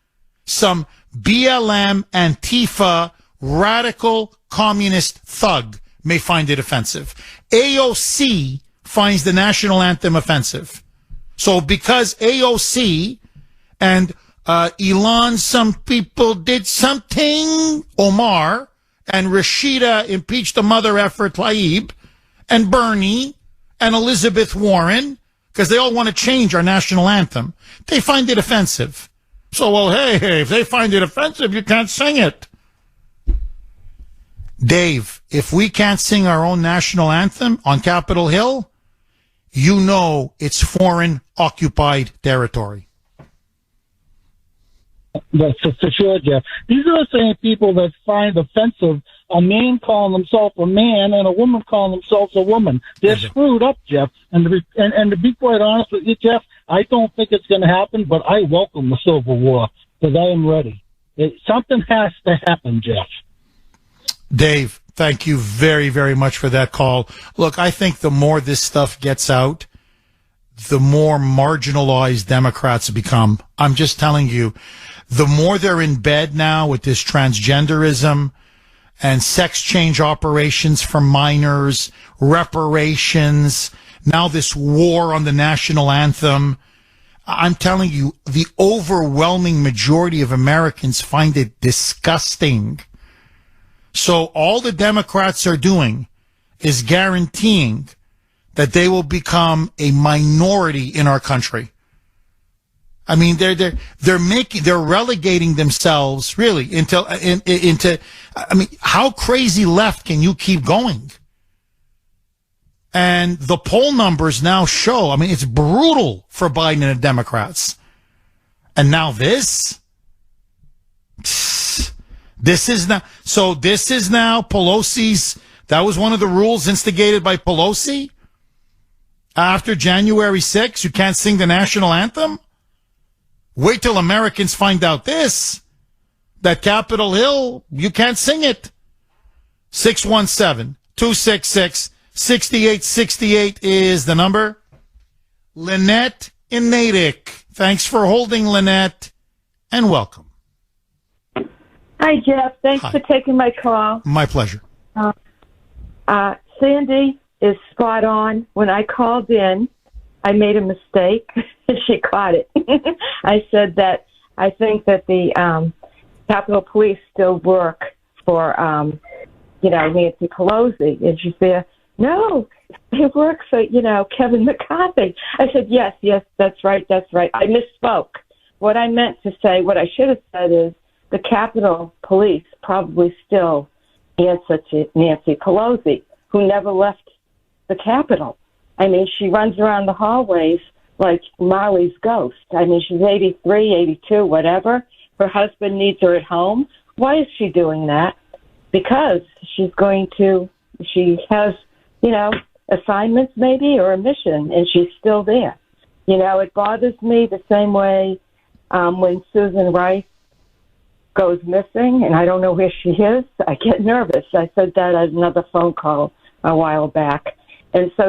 some BLM, Antifa, radical communist thug may find it offensive. AOC finds the national anthem offensive. So because AOC and Elon, some people did something, Omar, and Rashida impeached the mother effer Tlaib, and Bernie, and Elizabeth Warren, because they all want to change our national anthem, they find it offensive. So, well, hey, if they find it offensive, you can't sing it. Dave, if we can't sing our own national anthem on Capitol Hill, you know it's foreign occupied territory. That's for sure, Jeff. These are the same people that find offensive a man calling himself a man and a woman calling themselves a woman. They're screwed up, Jeff. And to be quite honest with you, Jeff, I don't think it's going to happen, but I welcome the Civil War because I am ready. Something has to happen, Jeff. Dave, thank you very, very much for that call. Look, I think the more this stuff gets out, the more marginalized Democrats become. I'm just telling you, the more they're in bed now with this transgenderism and sex change operations for minors, reparations, now this war on the national anthem, I'm telling you, the overwhelming majority of Americans find it disgusting. So all the Democrats are doing is guaranteeing that they will become a minority in our country. I mean, they're relegating themselves really into, I mean, how crazy left can you keep going? And the poll numbers now show, I mean, it's brutal for Biden and the Democrats. And now this is now Pelosi's, that was one of the rules instigated by Pelosi. After January 6th, you can't sing the national anthem? Wait till Americans find out this, that Capitol Hill, you can't sing it. 617-266-6868 is the number. Lynette in Natick. Thanks for holding, Lynette, and welcome. Hi, Jeff. Thanks for taking my call. My pleasure. Sandy is spot on. When I called in, I made a mistake. She caught it. I said that I think that the Capitol Police still work for, Nancy Pelosi. And she said, no, they work for, Kevin McCarthy. I said, yes, that's right. I misspoke. What I meant to say, what I should have said is the Capitol Police probably still answer to Nancy Pelosi, who never left the Capitol. I mean, she runs around the hallways like Marley's ghost. I mean, she's 83, 82, whatever. Her husband needs her at home. Why is she doing that? Because she has, assignments maybe or a mission, and she's still there. It bothers me the same way when Susan Rice goes missing, and I don't know where she is. I get nervous. I said that at another phone call a while back. And so,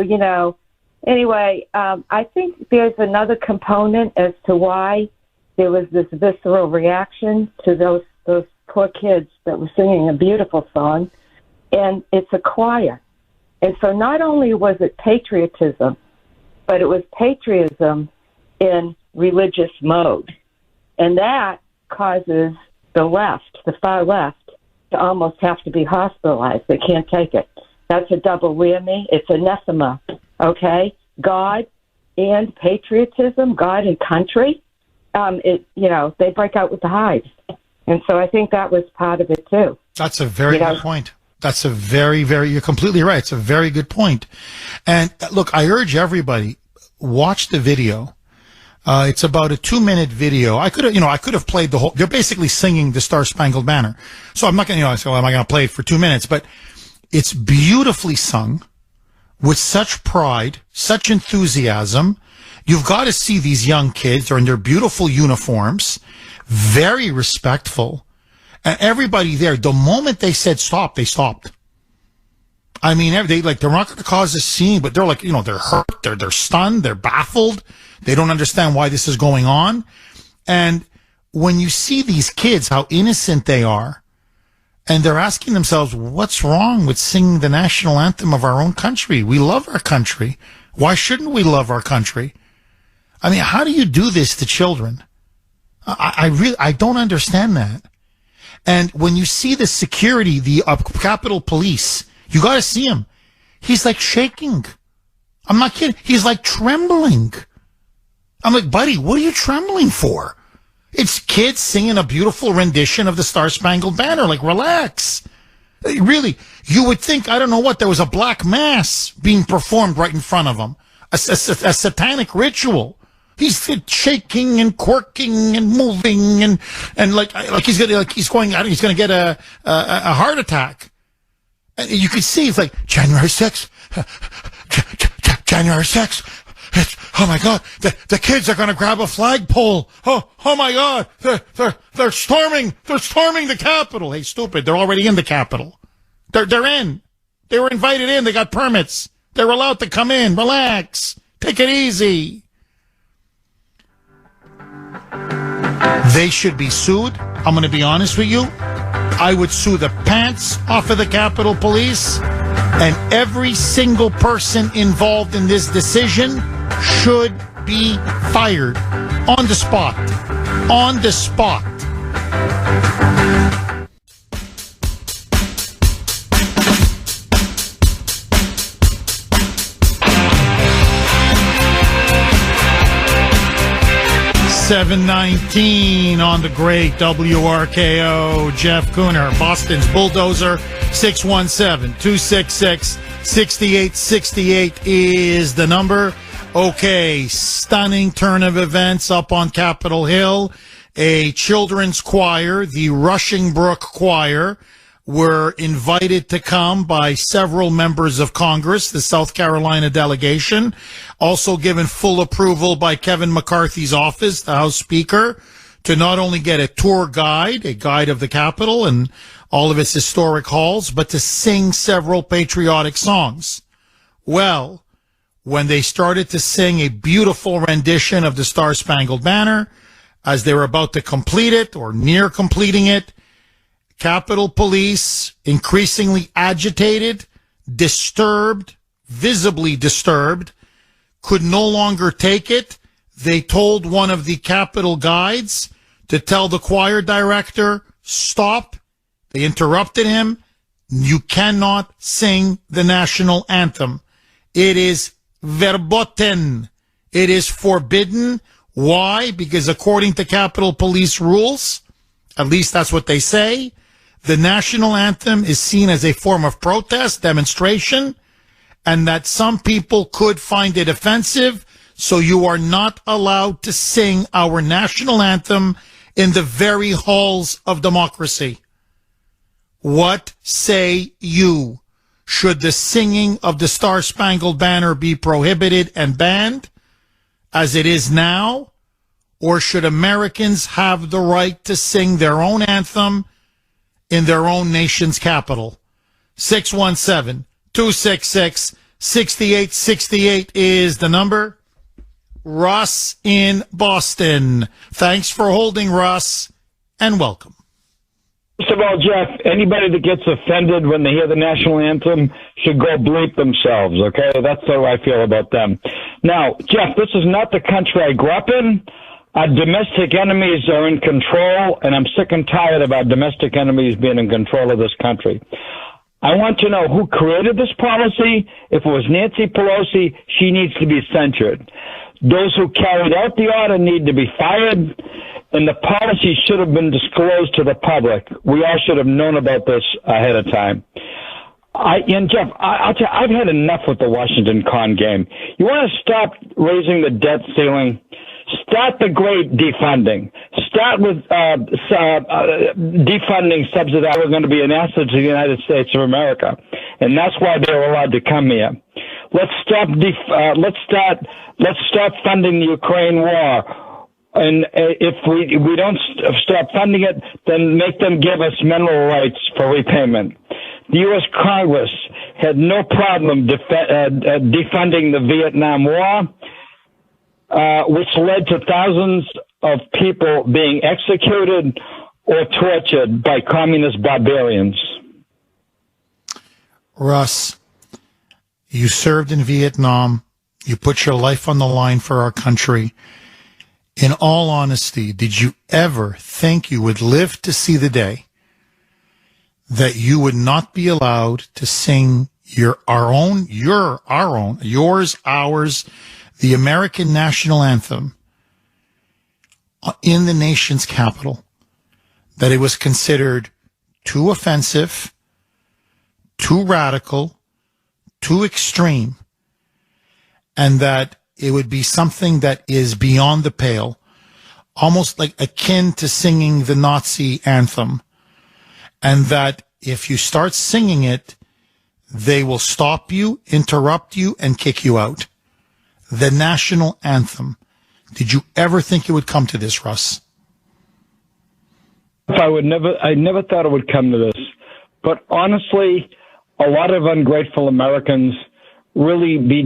anyway, I think there's another component as to why there was this visceral reaction to those poor kids that were singing a beautiful song, and it's a choir. And so not only was it patriotism, but it was patriotism in religious mode. And that causes the left, the far left, to almost have to be hospitalized. They can't take it. That's a double whammy. It's anathema, okay? God and patriotism, God and country, they break out with the hives. And so I think that was part of it, too. That's a very good point. That's a very, you're completely right. It's a very good point. And look, I urge everybody, watch the video. It's about a 2-minute video. I could have played the whole, they're basically singing the Star Spangled Banner. So I'm not going to, I say, well, am I going to play it for 2 minutes? But it's beautifully sung with such pride, such enthusiasm. You've got to see these young kids. They're in their beautiful uniforms, very respectful. And everybody there, the moment they said stop, they stopped. I mean, they're not going to cause a scene, but they're like, they're hurt, they're stunned, they're baffled. They don't understand why this is going on. And when you see these kids, how innocent they are, and they're asking themselves, what's wrong with singing the national anthem of our own country? We love our country. Why shouldn't we love our country? I mean, how do you do this to children? I don't understand that. And when you see the security, the Capitol Police, you got to see him. He's like shaking. I'm not kidding. He's like trembling. I'm like, buddy, what are you trembling for? It's kids singing a beautiful rendition of the Star Spangled Banner. Like, relax. Really, you would think, I don't know what, there was a black mass being performed right in front of him. A satanic ritual. He's shaking and quirking and moving and like he's going to get a heart attack. And you could see it's like January 6th, January 6th. Oh my God, the kids are going to grab a flagpole. Oh my God, they're storming the Capitol. Hey, stupid, they're already in the Capitol. They're in. They were invited in. They got permits. They're allowed to come in. Relax. Take it easy. They should be sued. I'm going to be honest with you. I would sue the pants off of the Capitol Police, and every single person involved in this decision should be fired on the spot. On the spot. $7:19 on the great WRKO. Jeff Kuhner, Boston's Bulldozer. 617-266-6868 is the number. Okay, stunning turn of events up on Capitol Hill. A children's choir, the Rushing Brook Choir, were invited to come by several members of Congress, the South Carolina delegation, also given full approval by Kevin McCarthy's office, the House Speaker, to not only get a tour guide, a guide of the Capitol and all of its historic halls, but to sing several patriotic songs. Well, when they started to sing a beautiful rendition of the Star Spangled Banner, as they were about to complete it or near completing it, Capitol Police, increasingly agitated, disturbed, visibly disturbed, could no longer take it. They told one of the Capitol guides to tell the choir director, stop. They interrupted him. You cannot sing the national anthem. It is verboten. It is forbidden. Why? Because according to Capitol Police rules, at least that's what they say, the national anthem is seen as a form of protest, demonstration, and that some people could find it offensive, so you are not allowed to sing our national anthem in the very halls of democracy. What say you? Should the singing of the Star Spangled Banner be prohibited and banned, as it is now, or should Americans have the right to sing their own anthem in their own nation's capital? 617-266-6868 is the number. Russ in Boston. Thanks for holding, Russ, and welcome. First of all, Jeff, anybody that gets offended when they hear the national anthem should go bleep themselves, okay? That's how I feel about them. Now, Jeff, this is not the country I grew up in. Our domestic enemies are in control, and I'm sick and tired of our domestic enemies being in control of this country. I want to know who created this policy. If it was Nancy Pelosi, she needs to be censured. Those who carried out the order need to be fired. and the policy should have been disclosed to the public. We all should have known about this ahead of time. Jeff, I'll tell you, I've had enough with the Washington con game. You want to stop raising the debt ceiling? Start the great defunding. Start with defunding subsidies that are going to be an asset to the United States of America, and that's why they're allowed to come here. Let's stop funding the Ukraine war. And if we don't stop funding it, then make them give us mineral rights for repayment. The U.S. Congress had no problem defunding the Vietnam War, which led to thousands of people being executed or tortured by communist barbarians. Russ, you served in Vietnam. You put your life on the line for our country. In all honesty, did you ever think you would live to see the day that you would not be allowed to sing ours, the American national anthem in the nation's capital? That it was considered too offensive, too radical, too extreme, and that it would be something that is beyond the pale, almost like akin to singing the Nazi anthem, and that if you start singing it, they will stop you, interrupt you, and kick you out. The national anthem. Did you ever think it would come to this, Russ? I never thought it would come to this. But honestly, a lot of ungrateful Americans really be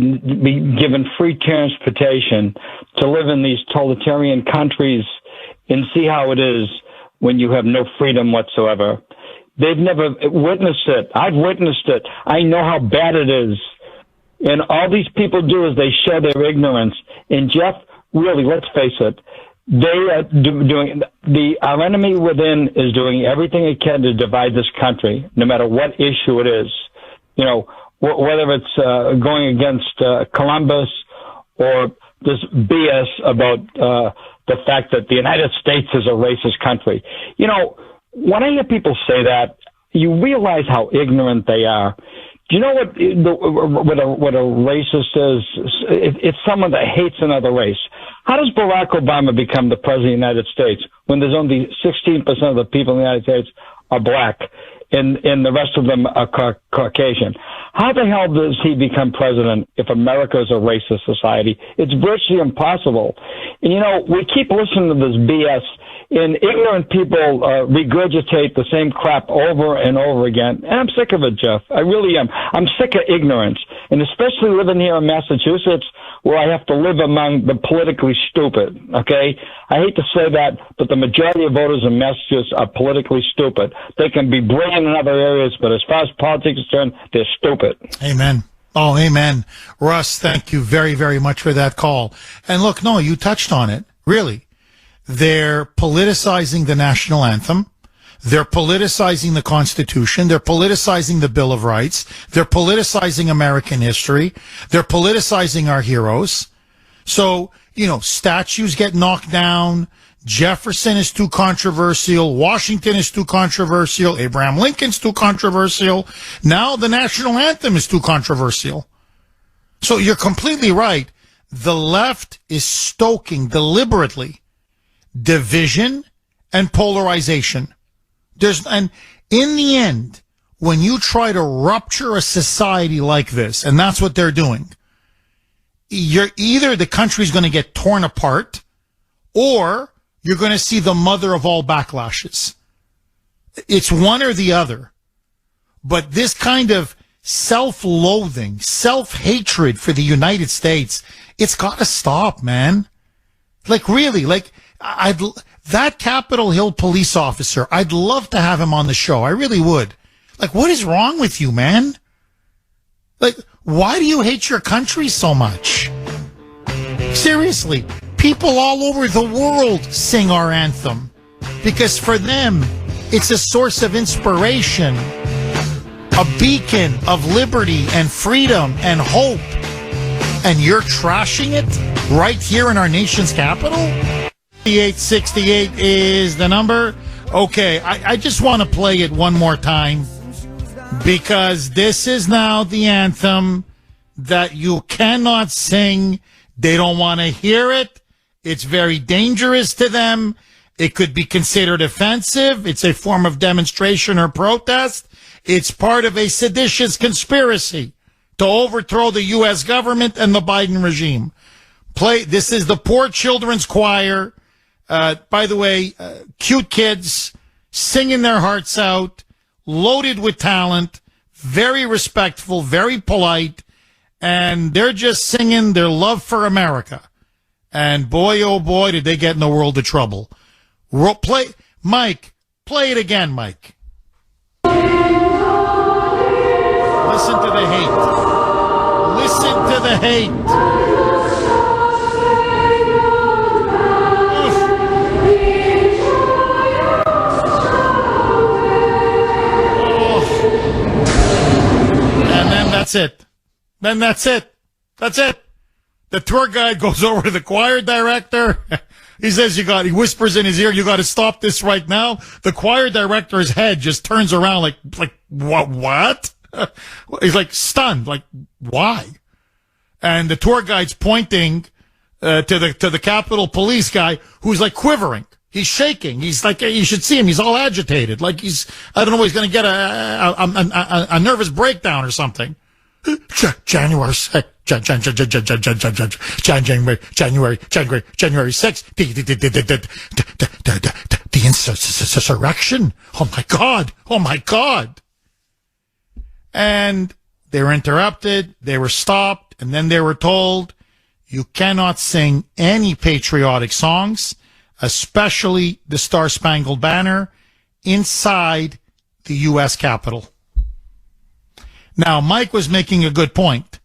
given free transportation to live in these totalitarian countries and see how it is when you have no freedom whatsoever. They've never witnessed it. I've witnessed it. I know how bad it is. And all these people do is they show their ignorance. And Jeff, really, let's face it, they are our enemy within is doing everything it can to divide this country, no matter what issue it is. You know, whether it's going against Columbus or this BS about the fact that the United States is a racist country. You know, when I hear people say that, you realize how ignorant they are. Do you know what a racist is? It's someone that hates another race. How does Barack Obama become the president of the United States when there's only 16% of the people in the United States are black and the rest of them are Caucasian? How the hell does he become president if America is a racist society? It's virtually impossible. And, you know, we keep listening to this BS, and ignorant people regurgitate the same crap over and over again. And I'm sick of it, Jeff. I really am. I'm sick of ignorance, and especially living here in Massachusetts, where I have to live among the politically stupid, okay? I hate to say that, but the majority of voters in Massachusetts are politically stupid. They can be brilliant in other areas, but as far as politics is concerned, they're stupid. Amen. Oh, amen. Russ, thank you very, very much for that call. And look, no, you touched on it, really. They're politicizing the national anthem. They're politicizing the Constitution. They're politicizing the Bill of Rights. They're politicizing American history. They're politicizing our heroes. So, you know, statues get knocked down. Jefferson is too controversial. Washington is too controversial. Abraham Lincoln's too controversial. Now the national anthem is too controversial. So you're completely right. The left is stoking deliberately division and polarization. And in the end, when you try to rupture a society like this, and that's what they're doing, you're either the country's going to get torn apart, or you're going to see the mother of all backlashes. It's one or the other. But this kind of self-loathing, self-hatred for the United States, it's got to stop, man. Like, really, like, that Capitol Hill police officer, I'd love to have him on the show. I really would. Like, what is wrong with you, man? Like, why do you hate your country so much? Seriously, people all over the world sing our anthem because for them, it's a source of inspiration, a beacon of liberty and freedom and hope. And you're trashing it right here in our nation's capital? 6868 is the number. Okay, I just want to play it one more time because this is now the anthem that you cannot sing. They don't want to hear it. It's very dangerous to them. It could be considered offensive. It's a form of demonstration or protest. It's part of a seditious conspiracy to overthrow the U.S. government and the Biden regime. This is the Poor Children's Choir. By the way, cute kids singing their hearts out, loaded with talent, very respectful, very polite, and they're just singing their love for America. And boy, oh boy, did they get in a world of trouble. Mike, play it again, Mike. Listen to the hate. Listen to the hate. And then that's it. That's it. The tour guide goes over to the choir director. He says, he whispers in his ear, you got to stop this right now. The choir director's head just turns around like, what? He's like stunned, like, why? And the tour guide's pointing, to the Capitol Police guy who's like quivering. He's shaking. He's like, you should see him. He's all agitated. Like I don't know, he's going to get a nervous breakdown or something. January 6th. January 6th. The insurrection. Oh my God. And they were interrupted. They were stopped. And then they were told, you cannot sing any patriotic songs, especially the Star Spangled Banner, inside the U.S. Capitol. Now, Mike was making a good point.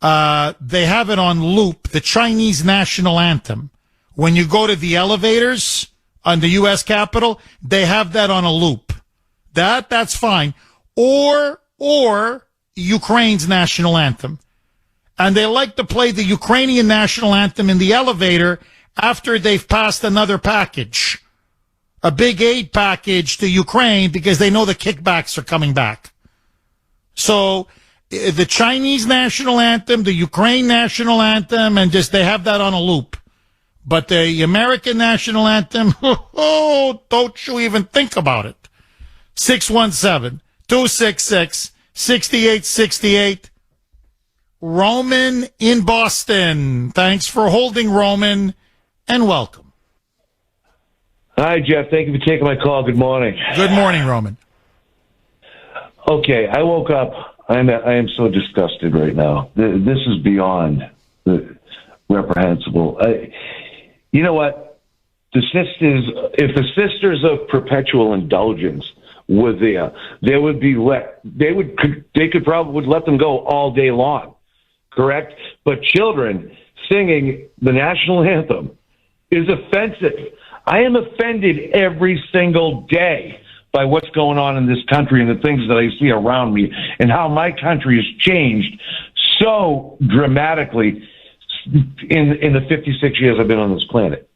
They have it on loop, the Chinese national anthem. When you go to the elevators on the U.S. Capitol, they have that on a loop. That's fine. Or Ukraine's national anthem. And they like to play the Ukrainian national anthem in the elevator after they've passed another package, a big aid package to Ukraine, because they know the kickbacks are coming back. So the Chinese national anthem, the Ukraine national anthem, and just they have that on a loop. But the American national anthem, don't you even think about it. 617-266-6868. Roman in Boston. Thanks for holding, Roman, and welcome. Hi, Jeff. Thank you for taking my call. Good morning. Good morning, Roman. Okay, I woke up. I am so disgusted right now. This is beyond reprehensible. You know what? If the Sisters of Perpetual Indulgence were there, they would probably let them go all day long. Correct? But children singing the national anthem is offensive. I am offended every single day by what's going on in this country and the things that I see around me and how my country has changed so dramatically in the 56 years I've been on this planet.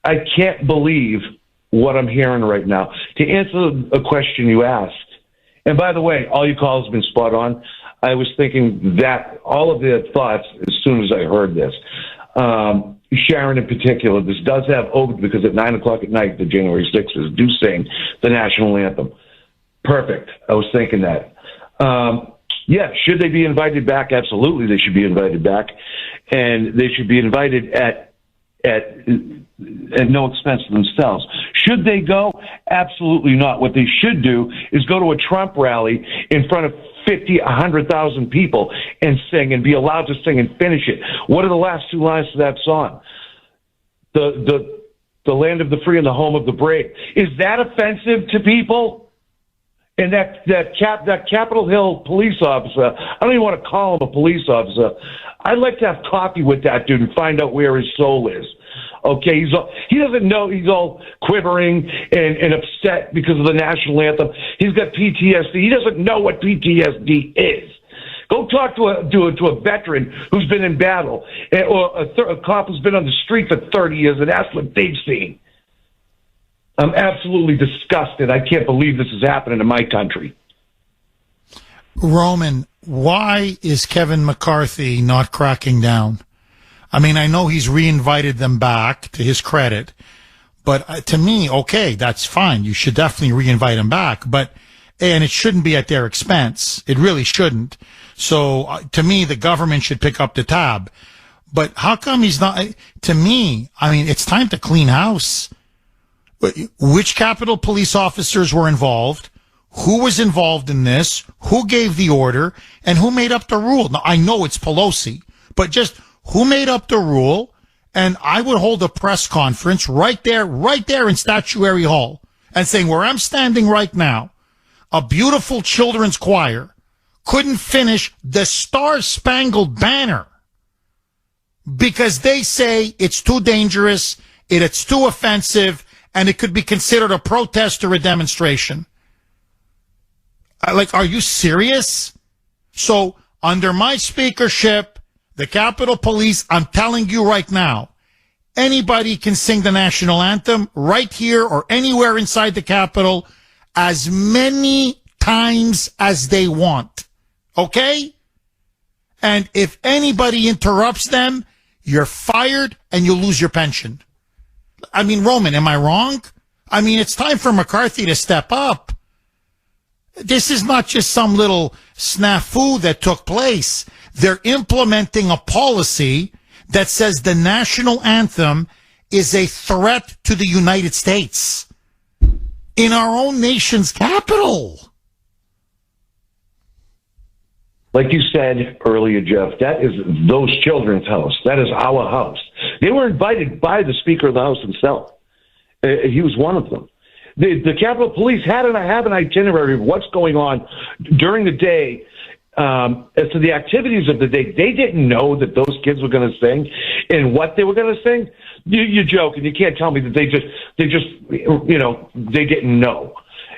I can't believe what I'm hearing right now. To answer a question you asked, and by the way, all your calls have been spot on. I was thinking that all of their thoughts as soon as I heard this. Sharon in particular, this does have over, because at 9 o'clock at night, the January 6th do sing the national anthem. Perfect. I was thinking that. Yeah, should they be invited back? Absolutely, they should be invited back. And they should be invited at no expense to themselves. Should they go? Absolutely not. What they should do is go to a Trump rally in front of 50, 100,000 people and sing and be allowed to sing and finish it. What are the last two lines to that song? The land of the free and the home of the brave. Is that offensive to people? And that Capitol Hill police officer, I don't even want to call him a police officer. I'd like to have coffee with that dude and find out where his soul is. Okay, he doesn't know. He's all quivering and upset because of the national anthem. He's got PTSD. He doesn't know what PTSD is. Go talk to a veteran who's been in battle, or a cop who's been on the street for 30 years, and ask what they've seen. I'm absolutely disgusted. I can't believe this is happening in my country. Roman, why is Kevin McCarthy not cracking down? I mean, I know he's reinvited them back, to his credit, but to me, okay, that's fine. You should definitely reinvite them back, and it shouldn't be at their expense. It really shouldn't. So to me, the government should pick up the tab. But how come he's not? To me, I mean, it's time to clean house. Which Capitol Police officers were involved? Who was involved in this? Who gave the order? And who made up the rule? Now, I know it's Pelosi, but just who made up the rule? And I would hold a press conference right there in Statuary Hall, and saying, where I'm standing right now, a beautiful children's choir couldn't finish the Star-Spangled Banner because they say it's too dangerous, it's too offensive, and it could be considered a protest or a demonstration. Like, are you serious? So, under my speakership, the Capitol Police, I'm telling you right now, anybody can sing the national anthem right here or anywhere inside the Capitol as many times as they want. Okay? And if anybody interrupts them, you're fired and you lose your pension. I mean, Roman, am I wrong? I mean, it's time for McCarthy to step up. This is not just some little snafu that took place. They're implementing a policy that says the national anthem is a threat to the United States in our own nation's capital. Like you said earlier, Jeff, that is those children's house. That is our house. They were invited by the Speaker of the House himself. He was one of them. The Capitol Police have an itinerary of what's going on during the day. As to the activities of the day, they didn't know that those kids were going to sing and what they were going to sing. You joke, and you can't tell me that they didn't know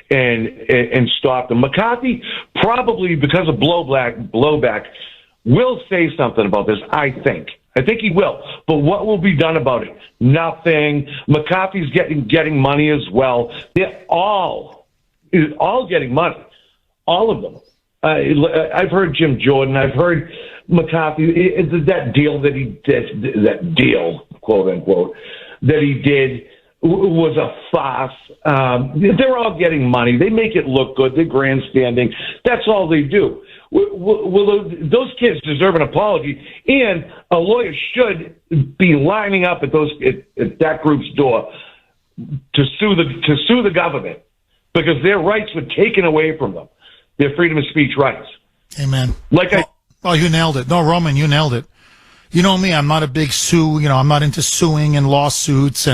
and stopped them. McCarthy, probably because of blowback, will say something about this. I think he will. But what will be done about it? Nothing. McCarthy's getting money as well. They're all getting money. All of them. I've heard Jim Jordan. I've heard McCarthy. That deal that he did, that deal, quote unquote, that he did was a farce. They're all getting money. They make it look good. They're grandstanding. That's all they do. Well, those kids deserve an apology, and a lawyer should be lining up at that group's door to sue the government because their rights were taken away from them. Their freedom of speech rights. Amen. You nailed it. No, Roman, you nailed it. You know me, I'm not a big I'm not into suing and lawsuits,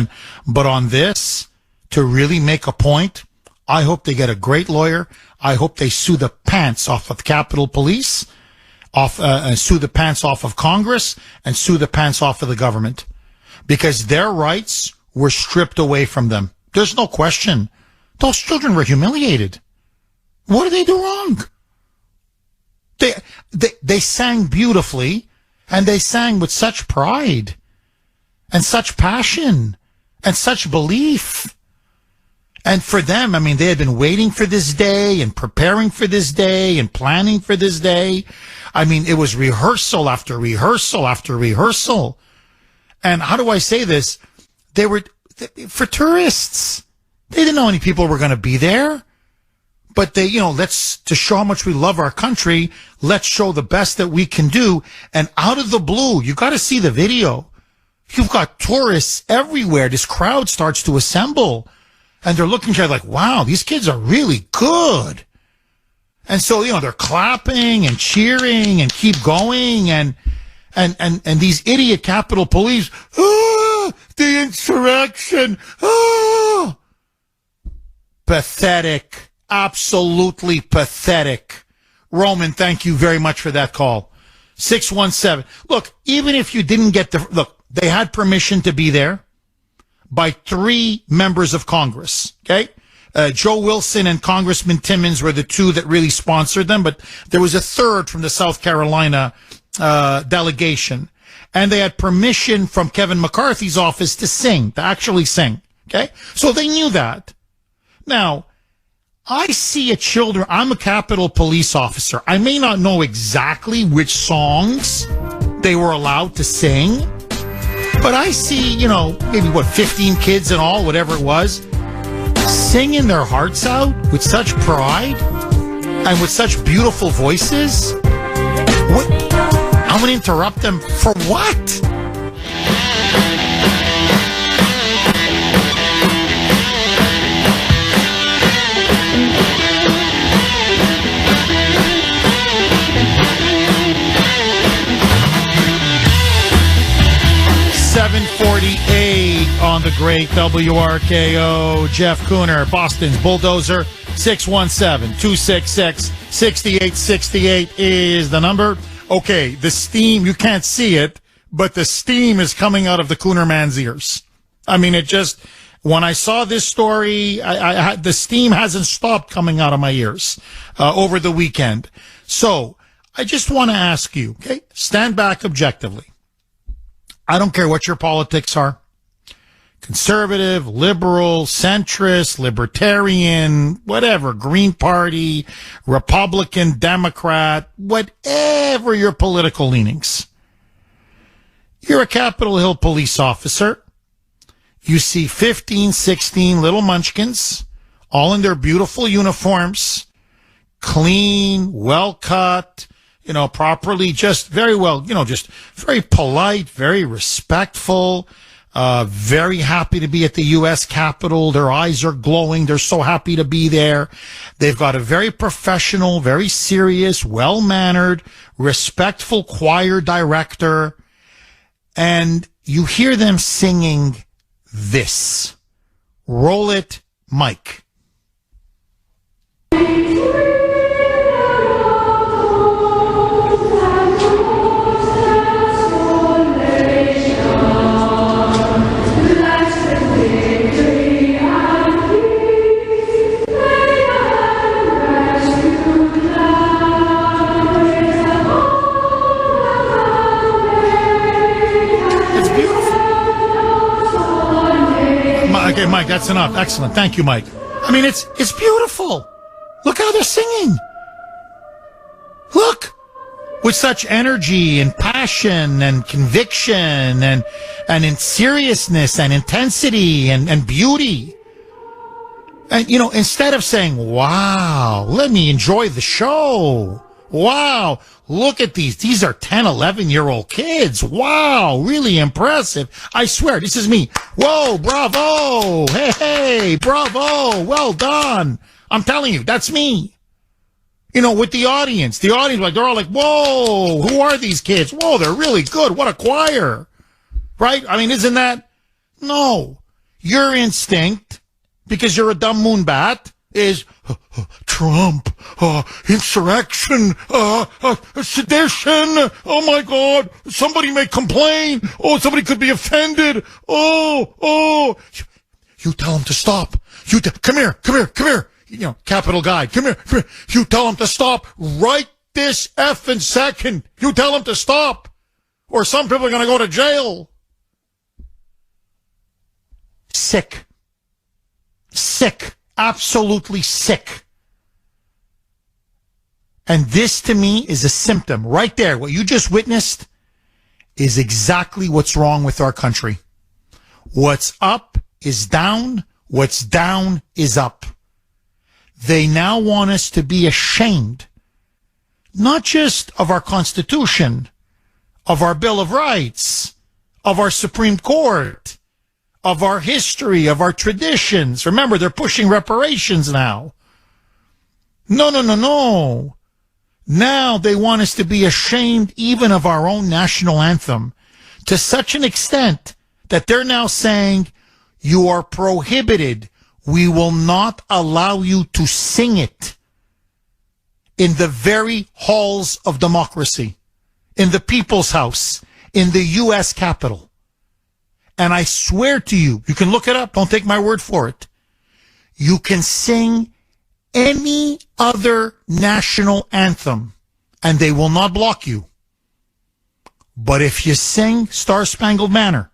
but on this, to really make a point, I hope they get a great lawyer. I hope they sue the pants off of Capitol Police, sue the pants off of Congress, and sue the pants off of the government. Because their rights were stripped away from them. There's no question. Those children were humiliated. What did they do wrong? They sang beautifully, and they sang with such pride and such passion and such belief. And for them, I mean, they had been waiting for this day and preparing for this day and planning for this day. I mean, it was rehearsal after rehearsal after rehearsal. And how do I say this? They were for tourists. They didn't know any people were going to be there. But to show how much we love our country, let's show the best that we can do. And out of the blue, you got to see the video. You've got tourists everywhere. This crowd starts to assemble. And they're looking at you like, wow, these kids are really good. And so, they're clapping and cheering and keep going. And these idiot Capitol Police, the insurrection, pathetic. Absolutely pathetic. Roman, thank you very much for that call. 617. Look, even if you didn't get they had permission to be there by 3 members of Congress, okay? Joe Wilson and Congressman Timmons were the two that really sponsored them, but there was a third from the South Carolina delegation. And they had permission from Kevin McCarthy's office to actually sing. Okay? So they knew that. Now, I see I'm a Capitol Police officer. I may not know exactly which songs they were allowed to sing, but I see, maybe 15 kids in all, whatever it was, singing their hearts out with such pride and with such beautiful voices. I'm going to interrupt them for what? .48 on the great WRKO. Jeff Kuhner, Boston's Bulldozer. 617-266-6868 is the number. Okay, the steam, you can't see it, but the steam is coming out of the Kuhner man's ears. I mean, when I saw this story, the steam hasn't stopped coming out of my ears over the weekend. So I just want to ask you, okay, stand back objectively. I don't care what your politics are. Conservative, liberal, centrist, libertarian, whatever, Green Party, Republican, Democrat, whatever your political leanings. You're a Capitol Hill police officer. You see 15, 16 little munchkins, all in their beautiful uniforms, clean, well cut, properly, just very well, just very polite, very respectful, very happy to be at the U.S. Capitol. Their eyes are glowing. They're so happy to be there. They've got a very professional, very serious, well-mannered, respectful choir director. And you hear them singing this. Roll it, Mike. Okay, Mike, that's enough. Excellent. Thank you, Mike. I mean, it's beautiful. Look how they're singing. Look. With such energy and passion and conviction and in seriousness and intensity and beauty. And, instead of saying, wow, let me enjoy the show. Wow, look at these. These are 10, 11-year-old kids. Wow, really impressive. I swear, this is me. Whoa, bravo. Hey, bravo. Well done. I'm telling you, that's me. With the audience. The audience, they're all like, whoa, who are these kids? Whoa, they're really good. What a choir. Right? I mean, isn't that? No. Your instinct, because you're a dumb moonbat, is Trump, insurrection, sedition. Oh my God, somebody may complain. Oh, somebody could be offended. Oh, you tell him to stop. Come here. Capitol guy, come here. You tell him to stop right this effing second. You tell him to stop, or some people are going to go to jail. Sick. Absolutely sick. And this, to me, is a symptom right there. What you just witnessed is exactly what's wrong with our country. What's up is down. What's down is up. They now want us to be ashamed, not just of our Constitution, of our Bill of Rights, of our Supreme Court, of our history, of our traditions. Remember, they're pushing reparations now. No. Now they want us to be ashamed even of our own national anthem, to such an extent that they're now saying, you are prohibited. We will not allow you to sing it in the very halls of democracy, in the People's House, in the U.S. Capitol. And I swear to you, you can look it up, don't take my word for it. You can sing any other national anthem, and they will not block you. But if you sing Star Spangled Banner,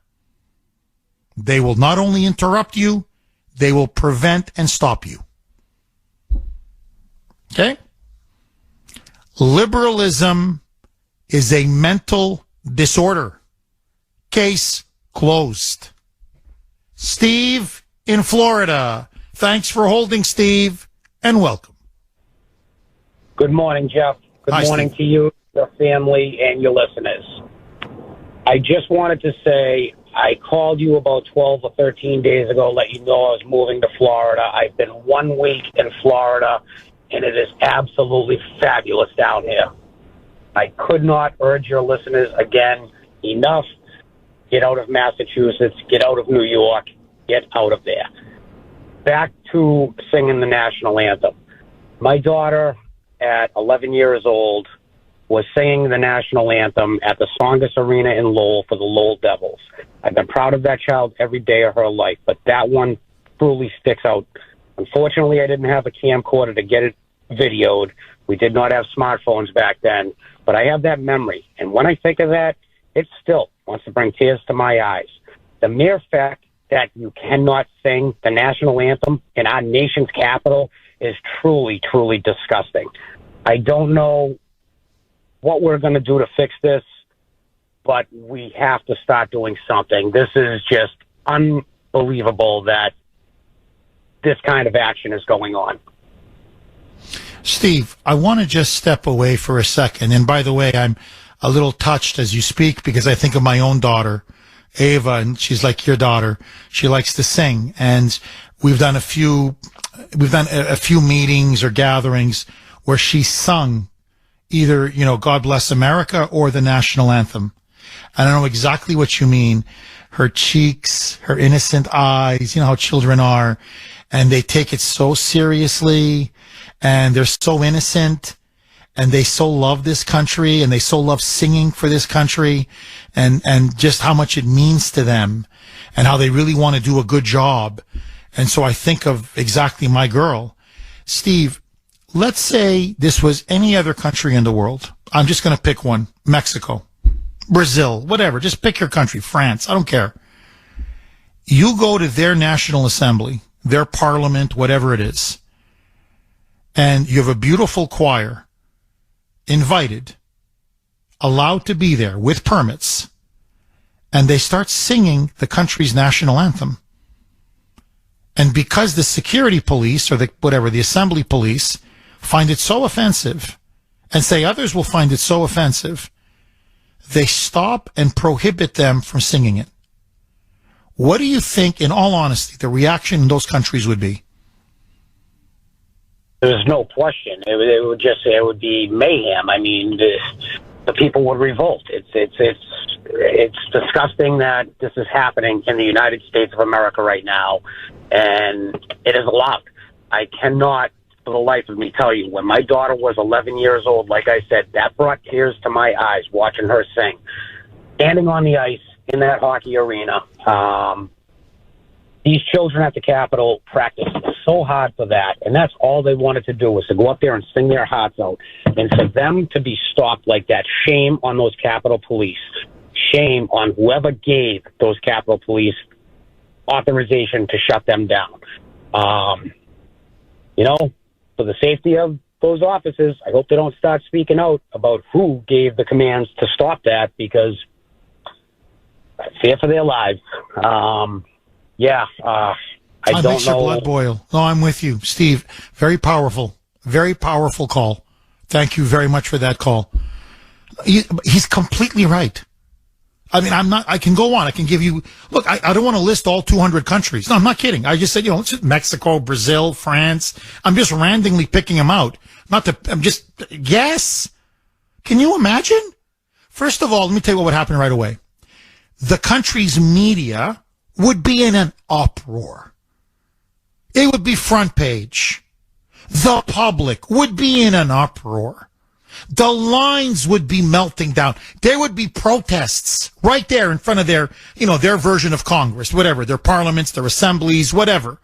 they will not only interrupt you, they will prevent and stop you. Okay? Liberalism is a mental disorder. Case closed. Steve in Florida. Thanks for holding, Steve, and welcome. Good morning, Jeff. Good morning to you, your family, and your listeners. I just wanted to say I called you about 12 or 13 days ago, let you know I was moving to Florida. I've been 1 week in Florida, and it is absolutely fabulous down here. I could not urge your listeners again enough. Get out of Massachusetts. Get out of New York. Get out of there. Back to singing the national anthem. My daughter, at 11 years old, was singing the national anthem at the Songus Arena in Lowell for the Lowell Devils. I've been proud of that child every day of her life, but that one truly sticks out. Unfortunately, I didn't have a camcorder to get it videoed. We did not have smartphones back then, but I have that memory. And when I think of that, it still wants to bring tears to my eyes. The mere fact that you cannot sing the national anthem in our nation's capital is truly, truly disgusting. I don't know what we're going to do to fix this, but we have to start doing something. This is just unbelievable that this kind of action is going on. Steve, I want to just step away for a second. And by the way, I'm a little touched as you speak because I think of my own daughter, Ava, and she's like your daughter. She likes to sing. And we've done a few meetings or gatherings where she sung either, God Bless America or the national anthem. And I know exactly what you mean. Her cheeks, her innocent eyes, how children are, and they take it so seriously, and they're so innocent, and they so love this country, and they so love singing for this country, and just how much it means to them, and how they really want to do a good job. And so I think of exactly my girl. Steve, let's say this was any other country in the world. I'm just going to pick one. Mexico, Brazil, whatever. Just pick your country. France. I don't care. You go to their National Assembly, their parliament, whatever it is, and you have a beautiful choir invited, allowed to be there with permits, and they start singing the country's national anthem. And because the security police or the assembly police find it so offensive and say others will find it so offensive, they stop and prohibit them from singing it. What do you think, in all honesty, the reaction in those countries would be? There's no question. It would be mayhem. I mean, the people would revolt. It's disgusting that this is happening in the United States of America right now, and it is allowed. I cannot, for the life of me, tell you, when my daughter was 11 years old, like I said, that brought tears to my eyes watching her sing. Standing on the ice in that hockey arena, these children at the Capitol practiced so hard for that, and that's all they wanted to do was to go up there and sing their hearts out. And for them to be stopped like that, shame on those Capitol Police. Shame on whoever gave those Capitol Police authorization to shut them down. For the safety of those officers, I hope they don't start speaking out about who gave the commands to stop that, because I fear for their lives. I don't makes know. Your blood boil. No, I'm with you, Steve. Very powerful call. Thank you very much for that call. He's completely right. I mean, I can go on. I can give you, look, I don't want to list all 200 countries. No, I'm not kidding. I just said, it's just Mexico, Brazil, France. I'm just randomly picking them out. Yes. Can you imagine? First of all, let me tell you what would happen right away. The country's media would be in an uproar. It would be front page. The public would be in an uproar. The lines would be melting down. There would be protests right there in front of their version of Congress, whatever, their parliaments, their assemblies, whatever.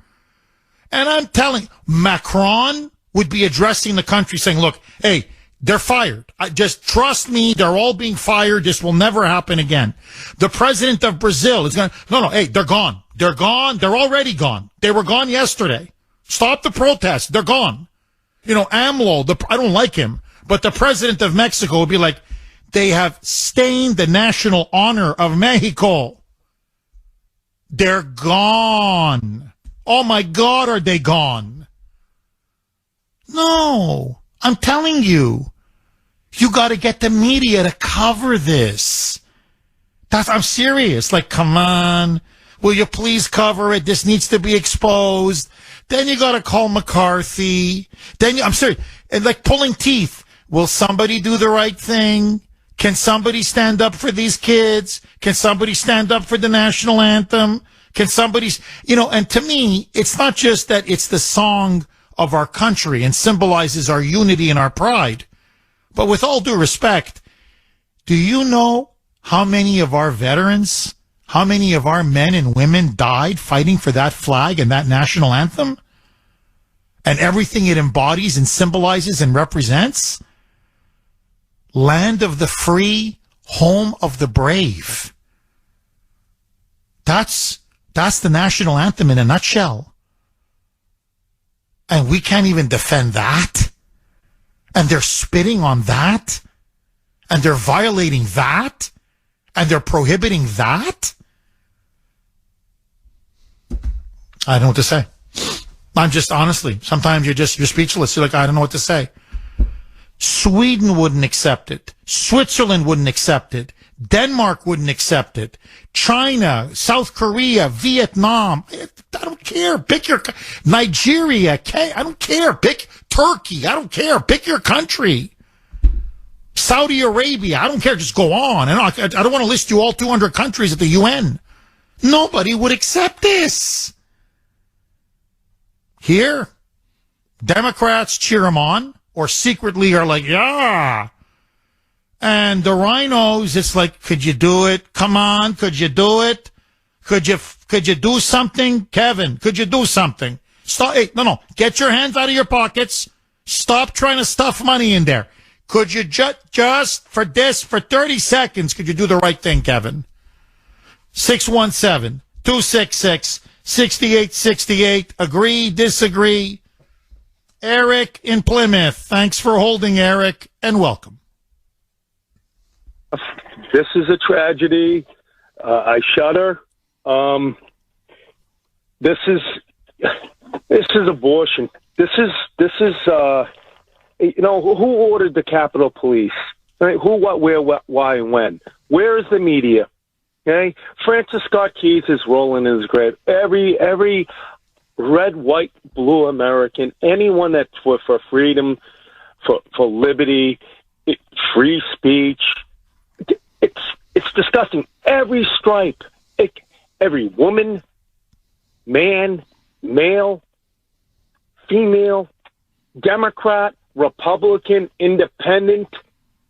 And I'm telling, Macron would be addressing the country saying, look, hey, they're fired. Just trust me, they're all being fired. This will never happen again. The president of Brazil is going to, no, hey, they're gone. They're gone. They're already gone. They were gone yesterday. Stop the protests. They're gone. AMLO, I don't like him, but the president of Mexico would be like, they have stained the national honor of Mexico. They're gone. Oh my God, are they gone? No, I'm telling you. You got to get the media to cover this. I'm serious. Like, come on. Will you please cover it? This needs to be exposed. Then you got to call McCarthy. I'm serious. And like pulling teeth. Will somebody do the right thing? Can somebody stand up for these kids? Can somebody stand up for the national anthem? Can somebody, and to me, it's not just that it's the song of our country and symbolizes our unity and our pride. But with all due respect, do you know how many of our veterans, how many of our men and women died fighting for that flag and that national anthem? And everything it embodies and symbolizes and represents? Land of the free, home of the brave. That's the national anthem in a nutshell. And we can't even defend that. And they're spitting on that. And they're violating that. And they're prohibiting that. I don't know what to say. I'm just, honestly, sometimes you're speechless. You're like, I don't know what to say. Sweden wouldn't accept it. Switzerland wouldn't accept it. Denmark wouldn't accept it. China, South Korea, Vietnam. I don't care. Pick your Nigeria. I don't care. Pick Turkey. I don't care. Pick your country. Saudi Arabia. I don't care. Just go on. And I don't want to list you all 200 countries at the UN. Nobody would accept this. Here, Democrats cheer them on or secretly are like, yeah. And the rhinos, it's like, could you do it? Come on, could you do it? Could you do something? Kevin, could you do something? Stop. Hey, no. Get your hands out of your pockets. Stop trying to stuff money in there. Could you just for 30 seconds, could you do the right thing, Kevin? 617-266-6868. Agree, disagree. Eric in Plymouth. Thanks for holding, Eric, and welcome. This is a tragedy. I shudder. This is abortion. This is who ordered the Capitol Police? Right? Who, what, where, what, why, and when? Where is the media? Okay, Francis Scott Keys is rolling in his grave. Every red, white, blue American, anyone that's for freedom, for liberty, free speech. It's disgusting. Every stripe, every woman, man, male, female, Democrat, Republican, Independent,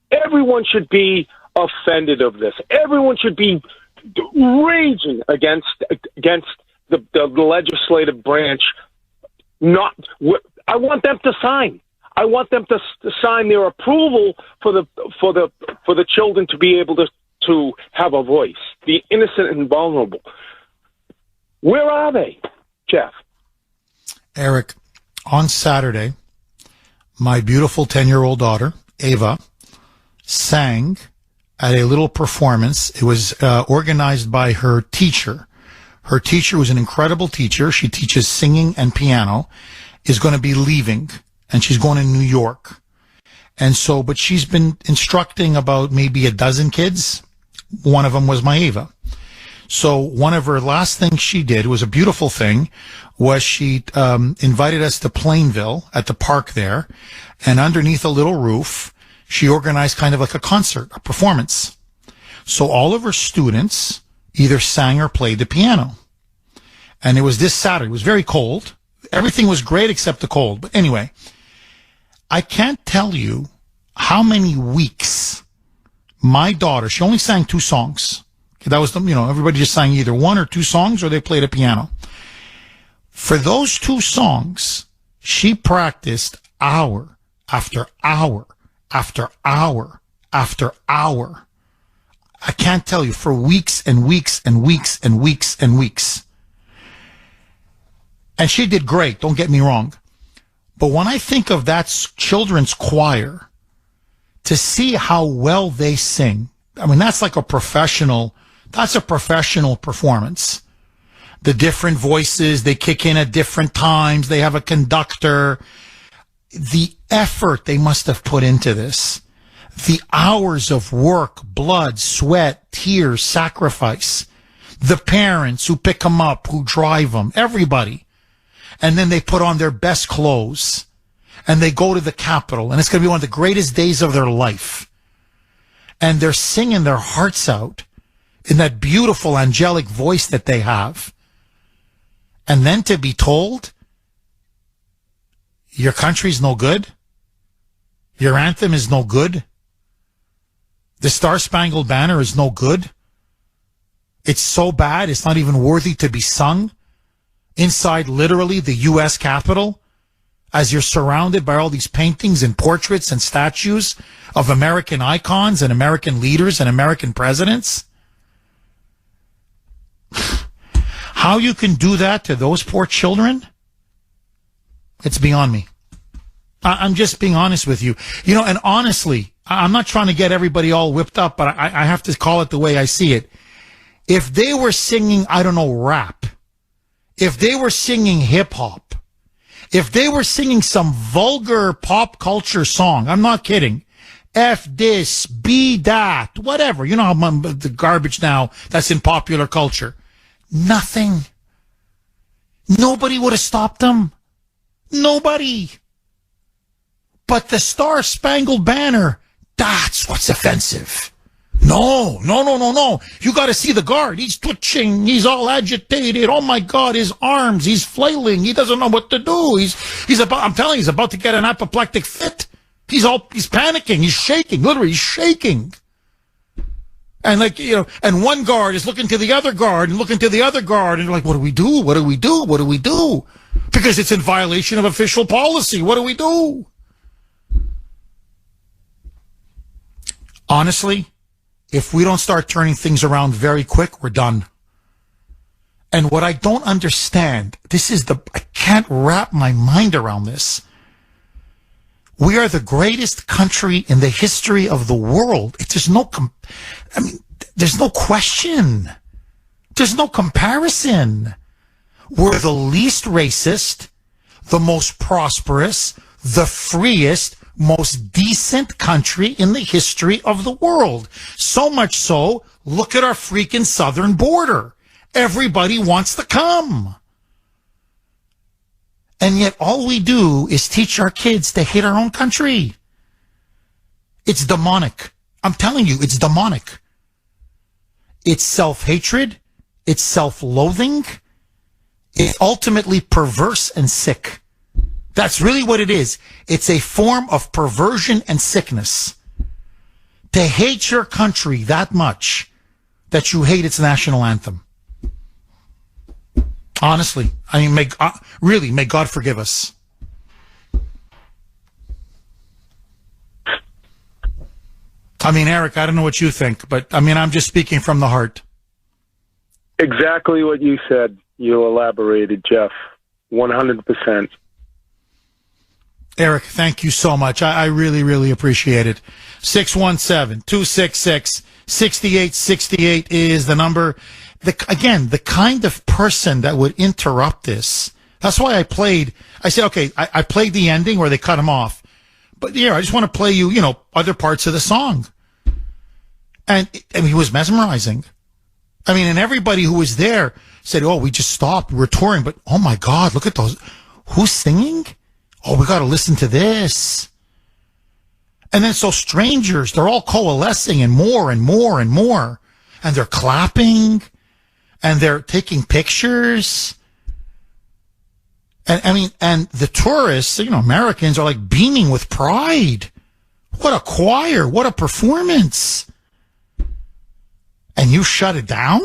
everyone should be offended of this. Everyone should be raging against the legislative branch. I want them to sign. I want them to sign their approval for the children to be able to have a voice, the innocent and vulnerable. Where are they, Jeff? Eric, on Saturday, my beautiful 10-year-old daughter, Ava, sang at a little performance. It was organized by her teacher. Her teacher was an incredible teacher. She teaches singing and piano, is going to be leaving, and she's going to New York. And so, but she's been instructing about maybe a dozen kids. One of them was my Ava. So one of her last things she did was a beautiful thing, was she invited us to Plainville at the park there, and underneath a little roof, she organized kind of like a concert, a performance. So all of her students either sang or played the piano. And it was this Saturday. It was very cold. Everything was great except the cold. But anyway, I can't tell you how many weeks my daughter, she only sang 2 songs. That was everybody just sang either 1 or 2 songs or they played a piano. For those two songs, she practiced hour after hour after hour after hour. I can't tell you, for weeks and weeks and weeks and weeks and weeks. And she did great, don't get me wrong. But when I think of that children's choir, to see how well they sing, I mean, that's a professional performance. The different voices, they kick in at different times, they have a conductor. The effort they must have put into this, the hours of work, blood, sweat, tears, sacrifice, the parents who pick them up, who drive them, everybody. And then they put on their best clothes and they go to the Capitol, and it's going to be one of the greatest days of their life. And they're singing their hearts out in that beautiful angelic voice that they have. And then to be told, your country's no good, your anthem is no good, the Star-Spangled Banner is no good, it's so bad it's not even worthy to be sung inside literally the U.S. Capitol, as you're surrounded by all these paintings and portraits and statues of American icons and American leaders and American presidents. How you can do that to those poor children, it's beyond me. I'm just being honest with you. You know, and honestly, I'm not trying to get everybody all whipped up, but I have to call it the way I see it. If they were singing, I don't know, rap, if they were singing hip-hop, if they were singing some vulgar pop culture song, I'm not kidding, F this, B that, whatever, you know how the garbage now that's in popular culture, nothing. Nobody would have stopped them. Nobody. But the Star-Spangled Banner, that's what's offensive. No. You got to see the guard. He's twitching. He's all agitated. Oh my God, his arms. He's flailing. He doesn't know what to do. I'm telling you, he's about to get an apoplectic fit. He's panicking. He's shaking. Literally, he's shaking. And and one guard is looking to the other guard and looking to the other guard. And they're like, what do we do? What do we do? What do we do? Because it's in violation of official policy. What do we do? Honestly, if we don't start turning things around very quick, we're done. And what I don't understand, I can't wrap my mind around this. We are the greatest country in the history of the world. There's no question. There's no comparison. We're the least racist, the most prosperous, the freest, most decent country in the history of the world. So much so, look at our freaking southern border. Everybody wants to come. And yet all we do is teach our kids to hate our own country. It's demonic. I'm telling you, it's demonic. It's self-hatred. It's self-loathing. It's ultimately perverse and sick. That's really what it is. It's a form of perversion and sickness. To hate your country that much that you hate its national anthem. Honestly, I mean, may God forgive us. I mean, Eric, I don't know what you think, but I mean, I'm just speaking from the heart. Exactly what you said. You elaborated, Jeff. 100%. Eric, thank you so much. I really, really appreciate it. 617-266-6868 is the number. Again, the kind of person that would interrupt this. That's why I said, okay, I played the ending where they cut him off. But yeah, I just want to play you, other parts of the song. And he was mesmerizing. I mean, and everybody who was there said, oh, we just stopped. We're touring. But, oh, my God, look at those. Who's singing? Oh, we got to listen to this. And then so strangers, they're all coalescing and more and more and more. And they're clapping. And they're taking pictures. And the tourists, Americans are like beaming with pride. What a choir. What a performance. And you shut it down?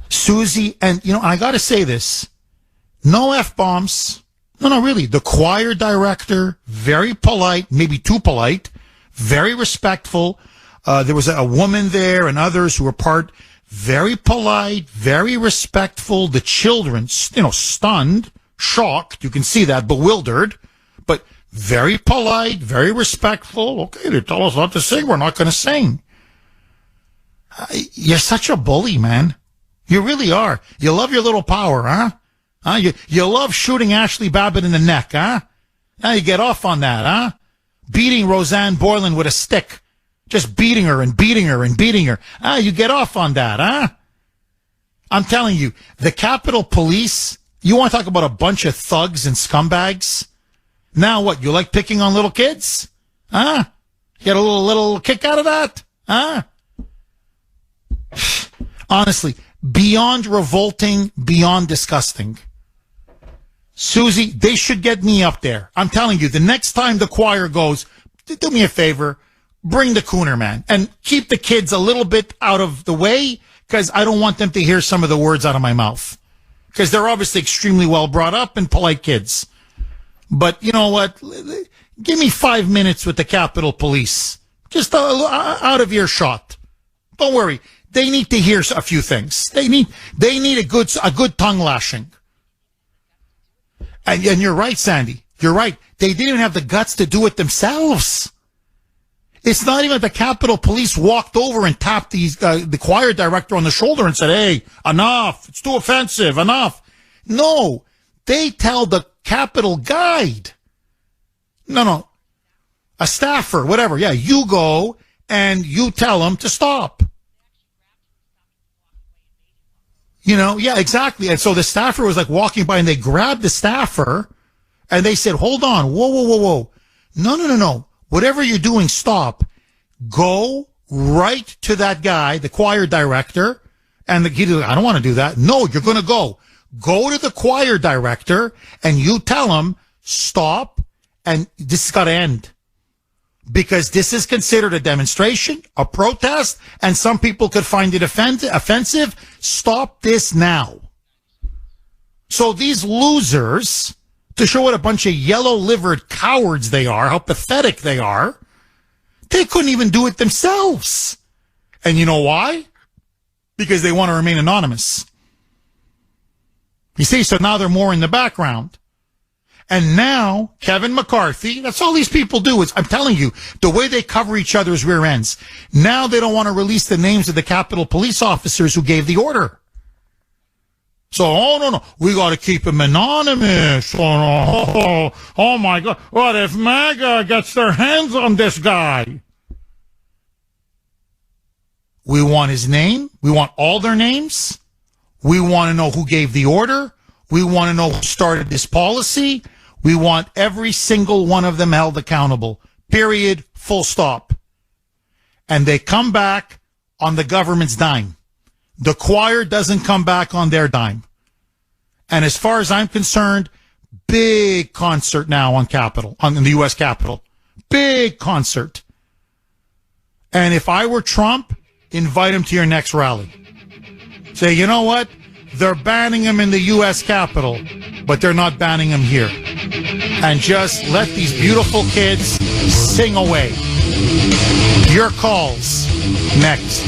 Susie, and, I got to say this. No F-bombs. No, really. The choir director, very polite, maybe too polite, very respectful. There was a woman there and others who were part, very polite, very respectful. The children, stunned, shocked. You can see that, bewildered, but very polite, very respectful. Okay, they tell us not to sing. We're not going to sing. You're such a bully, man. You really are. You love your little power, huh? You love shooting Ashley Babbitt in the neck, huh? Now you get off on that, huh? Beating Roseanne Boylan with a stick. Just beating her and beating her and beating her. You get off on that, huh? I'm telling you, the Capitol Police, you want to talk about a bunch of thugs and scumbags? Now what, you like picking on little kids? Huh? Get a little kick out of that? Huh? Honestly, beyond revolting, beyond disgusting. Susie, they should get me up there. I'm telling you, the next time the choir goes, do me a favor, bring the Kuhner man and keep the kids a little bit out of the way, because I don't want them to hear some of the words out of my mouth, because they're obviously extremely well brought up and polite kids. But you know what? Give me 5 minutes with the Capitol Police, just out of earshot. Don't worry. They need to hear a few things. They need a good tongue lashing. And you're right, Sandy. You're right. They didn't even have the guts to do it themselves. It's not even the Capitol Police walked over and tapped the choir director on the shoulder and said, "Hey, enough. It's too offensive. Enough." No, they tell the Capitol guide. No. A staffer, whatever. Yeah, you go and you tell them to stop. Yeah, exactly. And so the staffer was like walking by and they grabbed the staffer and they said, "Hold on. Whoa. No. Whatever you're doing, stop. Go right to that guy, the choir director." And he was like, "I don't want to do that." "No, you're going to go. Go to the choir director and you tell him, stop, and this has got to end. Because this is considered a demonstration, a protest, and some people could find it offensive. Stop this now." So these losers, to show what a bunch of yellow-livered cowards they are, how pathetic they are, they couldn't even do it themselves. And you know why? Because they want to remain anonymous. You see, so now they're more in the background. And now, Kevin McCarthy, that's all these people do is, I'm telling you, the way they cover each other's rear ends. Now they don't want to release the names of the Capitol Police officers who gave the order. So, no, we got to keep him anonymous. Oh, my God. What if MAGA gets their hands on this guy? We want his name. We want all their names. We want to know who gave the order. We want to know who started this policy. We want every single one of them held accountable. Period. Full stop. And they come back on the government's dime. The choir doesn't come back on their dime. And as far as I'm concerned, big concert now on the U.S. Capitol. Big concert. And if I were Trump, invite him to your next rally. Say, you know what? They're banning him in the U.S. Capitol, but they're not banning him here. And just let these beautiful kids sing away. Your calls next.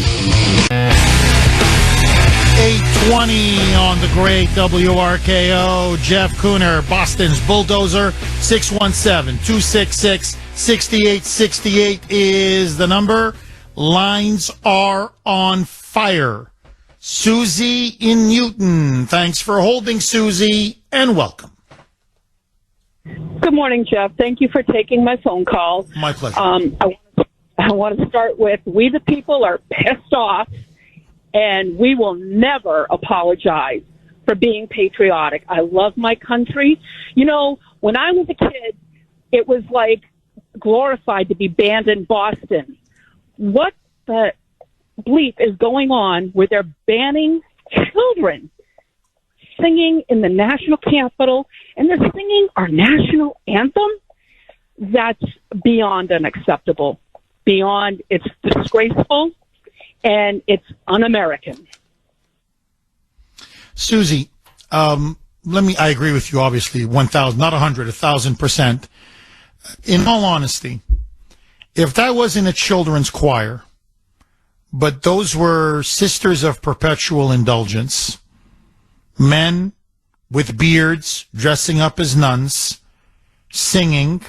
8:20 on the great WRKO. Jeff Kuhner, Boston's Bulldozer. 617-266-6868 is the number. Lines are on fire. Susie in Newton. Thanks for holding, Susie, and welcome. Good morning, Jeff. Thank you for taking my phone call. My pleasure. I want to start with, we the people are pissed off, and we will never apologize for being patriotic. I love my country. When I was a kid, it was like glorified to be banned in Boston. What the bleep is going on where they're banning children singing in the national capitol and they're singing our national anthem? That's beyond unacceptable. It's disgraceful and it's un-American. Susie, I agree with you, obviously, 1,000, not 100, 1,000%. In all honesty, if that wasn't a children's choir, but those were Sisters of Perpetual Indulgence, men with beards dressing up as nuns, singing,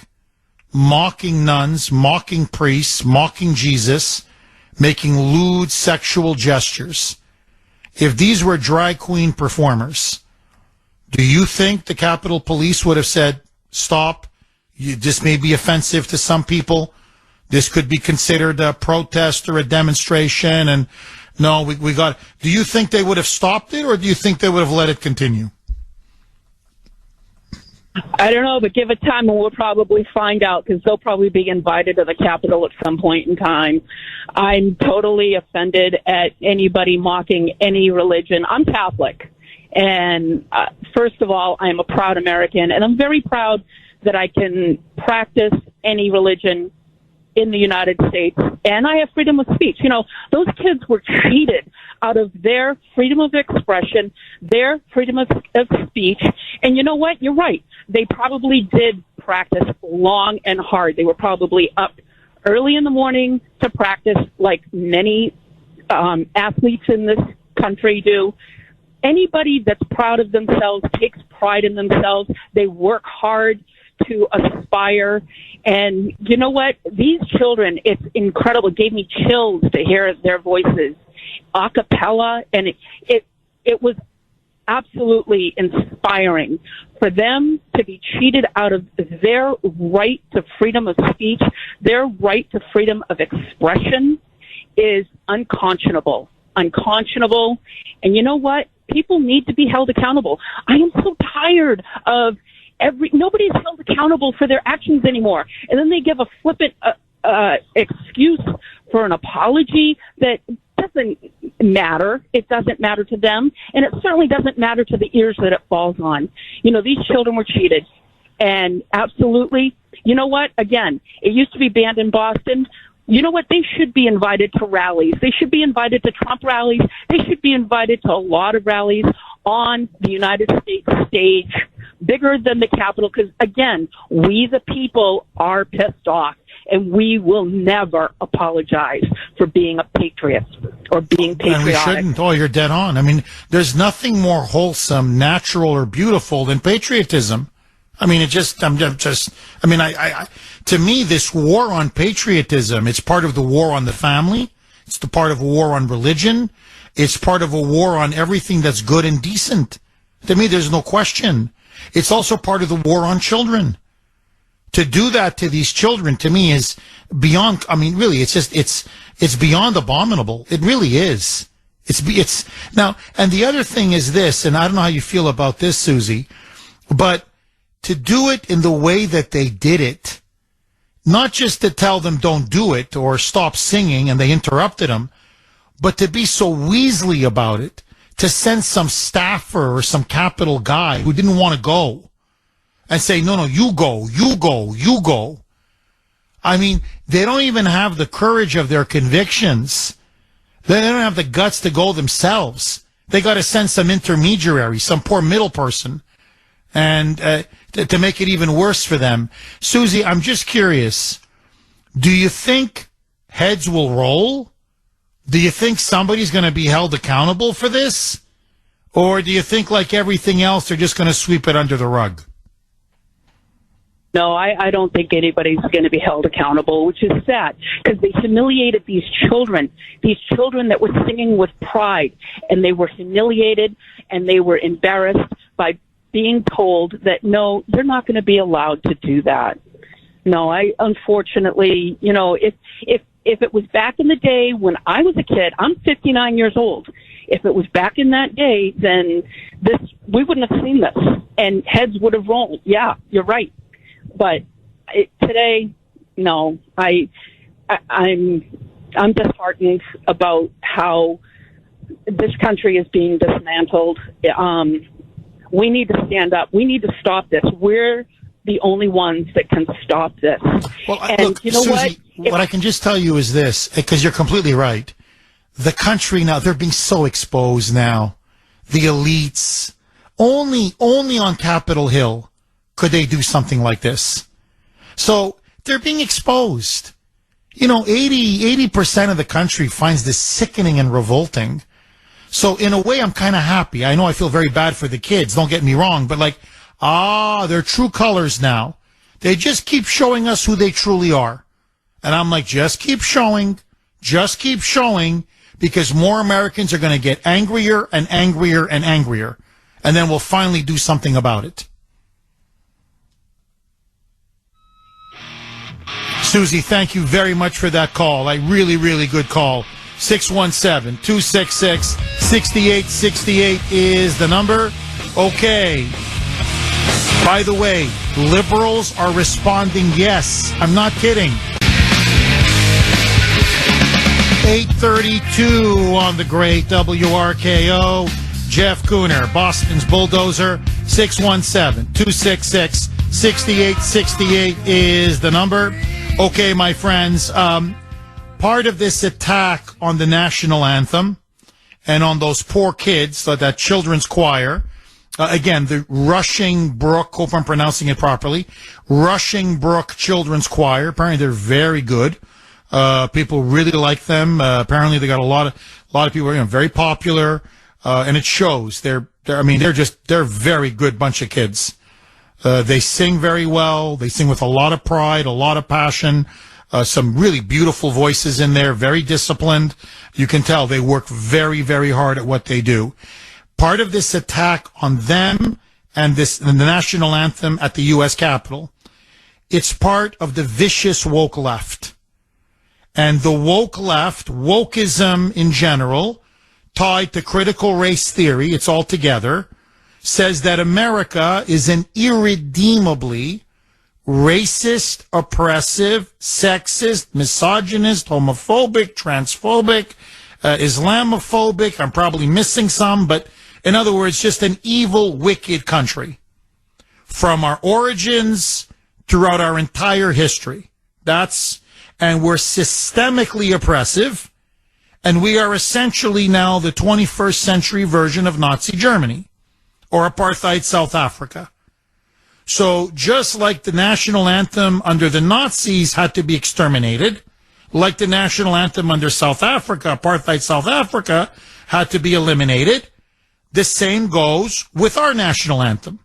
mocking nuns, mocking priests, mocking Jesus, making lewd sexual gestures. If these were drag queen performers, do you think the Capitol Police would have said, stop, this may be offensive to some people, this could be considered a protest or a demonstration, and no, we got... Do you think they would have stopped it, or do you think they would have let it continue? I don't know, but give it time and we'll probably find out, because they'll probably be invited to the Capitol at some point in time. I'm totally offended at anybody mocking any religion. I'm Catholic. And first of all, I'm a proud American, and I'm very proud that I can practice any religion in the United States, and I have freedom of speech. You know, those kids were cheated out of their freedom of expression, their freedom of speech, and you know what? You're right. They probably did practice long and hard. They were probably up early in the morning to practice, like many athletes in this country do. Anybody that's proud of themselves, takes pride in themselves, they work hard to aspire. And you know what? These children, it's incredible. It gave me chills to hear their voices a cappella, and it was absolutely inspiring for them to be cheated out of their right to freedom of speech. Their right to freedom of expression is unconscionable. And you know what? People need to be held accountable. I am so tired of nobody's held accountable for their actions anymore. And then they give a flippant excuse for an apology that doesn't matter. It doesn't matter to them. And it certainly doesn't matter to the ears that it falls on. You know, these children were cheated. And absolutely, you know what? Again, it used to be banned in Boston. You know what? They should be invited to rallies. They should be invited to Trump rallies. They should be invited to a lot of rallies on the United States stage, bigger than the Capitol, because, again, we the people are pissed off, and we will never apologize for being a patriot or being patriotic. And we shouldn't. Oh, you're dead on. I mean, there's nothing more wholesome, natural, or beautiful than patriotism. I mean, to me, this war on patriotism, it's part of the war on the family. It's the part of a war on religion. It's part of a war on everything that's good and decent. To me, there's no question. It's also part of the war on children. To do that to these children, to me, is beyond, I mean, really, it's beyond abominable. It really is. It's now, and the other thing is this, and I don't know how you feel about this, Susie, but to do it in the way that they did it, not just to tell them don't do it or stop singing and they interrupted them, but to be so weaselly about it, to send some staffer or some Capitol guy who didn't want to go and say, no, you go. I mean, they don't even have the courage of their convictions. They don't have the guts to go themselves. They got to send some intermediary, some poor middle person, and to make it even worse for them. Susie, I'm just curious. Do you think heads will roll? Do you think somebody's going to be held accountable for this? Or do you think, like everything else, they're just going to sweep it under the rug? No, I don't think anybody's going to be held accountable, which is sad, because they humiliated these children that were singing with pride, and they were humiliated and they were embarrassed by being told that, no, they're not going to be allowed to do that. No, unfortunately, you know, if it was back in the day when I was a kid, I'm 59 years old. If it was back in that day, then we wouldn't have seen this, and heads would have rolled. Yeah, you're right. But today, no, I'm disheartened about how this country is being dismantled. We need to stand up. We need to stop this. We're the only ones that can stop this. Well, and look, you know Susie, what I can just tell you is this, because you're completely right. The country now, they're being so exposed now. the elites. Only on Capitol Hill could they do something like this. So they're being exposed. 80% of the country finds this sickening and revolting. So in a way, I'm kind of happy. I know I feel very bad for the kids. Don't get me wrong. But their true colors now. They just keep showing us who they truly are. And I'm like, just keep showing, because more Americans are going to get angrier and angrier and angrier. And then we'll finally do something about it. Susie, thank you very much for that call. Really, really good call. 617-266-6868 is the number. Okay. By the way, liberals are responding yes. I'm not kidding. 8:32 on the great WRKO. Jeff Kuhner, Boston's bulldozer. 617-266-6868 is the number. Okay, my friends, part of this attack on the national anthem and on those poor kids, that children's choir, again, the Rushing Brook, hope I'm pronouncing it properly, Rushing Brook Children's Choir, apparently they're very good. People really like them. Apparently they got a lot of people, very popular, and it shows. They're very good bunch of kids. They sing very well. They sing with a lot of pride, a lot of passion, some really beautiful voices in there, very disciplined. You can tell they work very, very hard at what they do. Part of this attack on them and the national anthem at the U.S. Capitol, it's part of the vicious woke left. And the woke left, wokeism in general, tied to critical race theory, it's all together, says that America is an irredeemably racist, oppressive, sexist, misogynist, homophobic, transphobic, Islamophobic. I'm probably missing some, but in other words, just an evil, wicked country. From our origins throughout our entire history. And we're systemically oppressive, and we are essentially now the 21st century version of Nazi Germany or apartheid South Africa. So just like the national anthem under the Nazis had to be exterminated, like the national anthem under South Africa, apartheid South Africa, had to be eliminated, the same goes with our national anthem.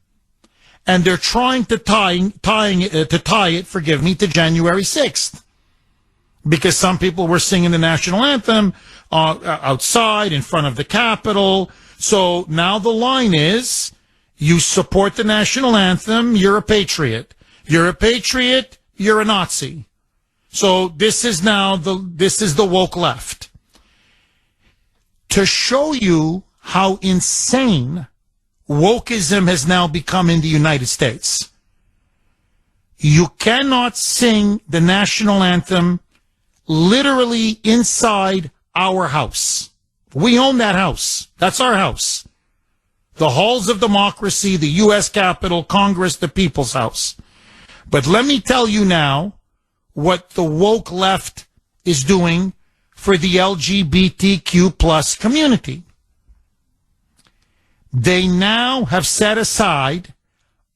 And they're trying to tie it, to January 6th. Because some people were singing the national anthem outside in front of the Capitol. So now the line is, you support the national anthem, you're a patriot. You're a patriot, you're a Nazi. So this is the woke left. To show you how insane wokeism has now become in the United States, you cannot sing the national anthem literally inside our house. We own that house. That's our house. The halls of democracy, the U.S. Capitol, Congress, the People's House. But let me tell you now what the woke left is doing for the LGBTQ plus community. They now have set aside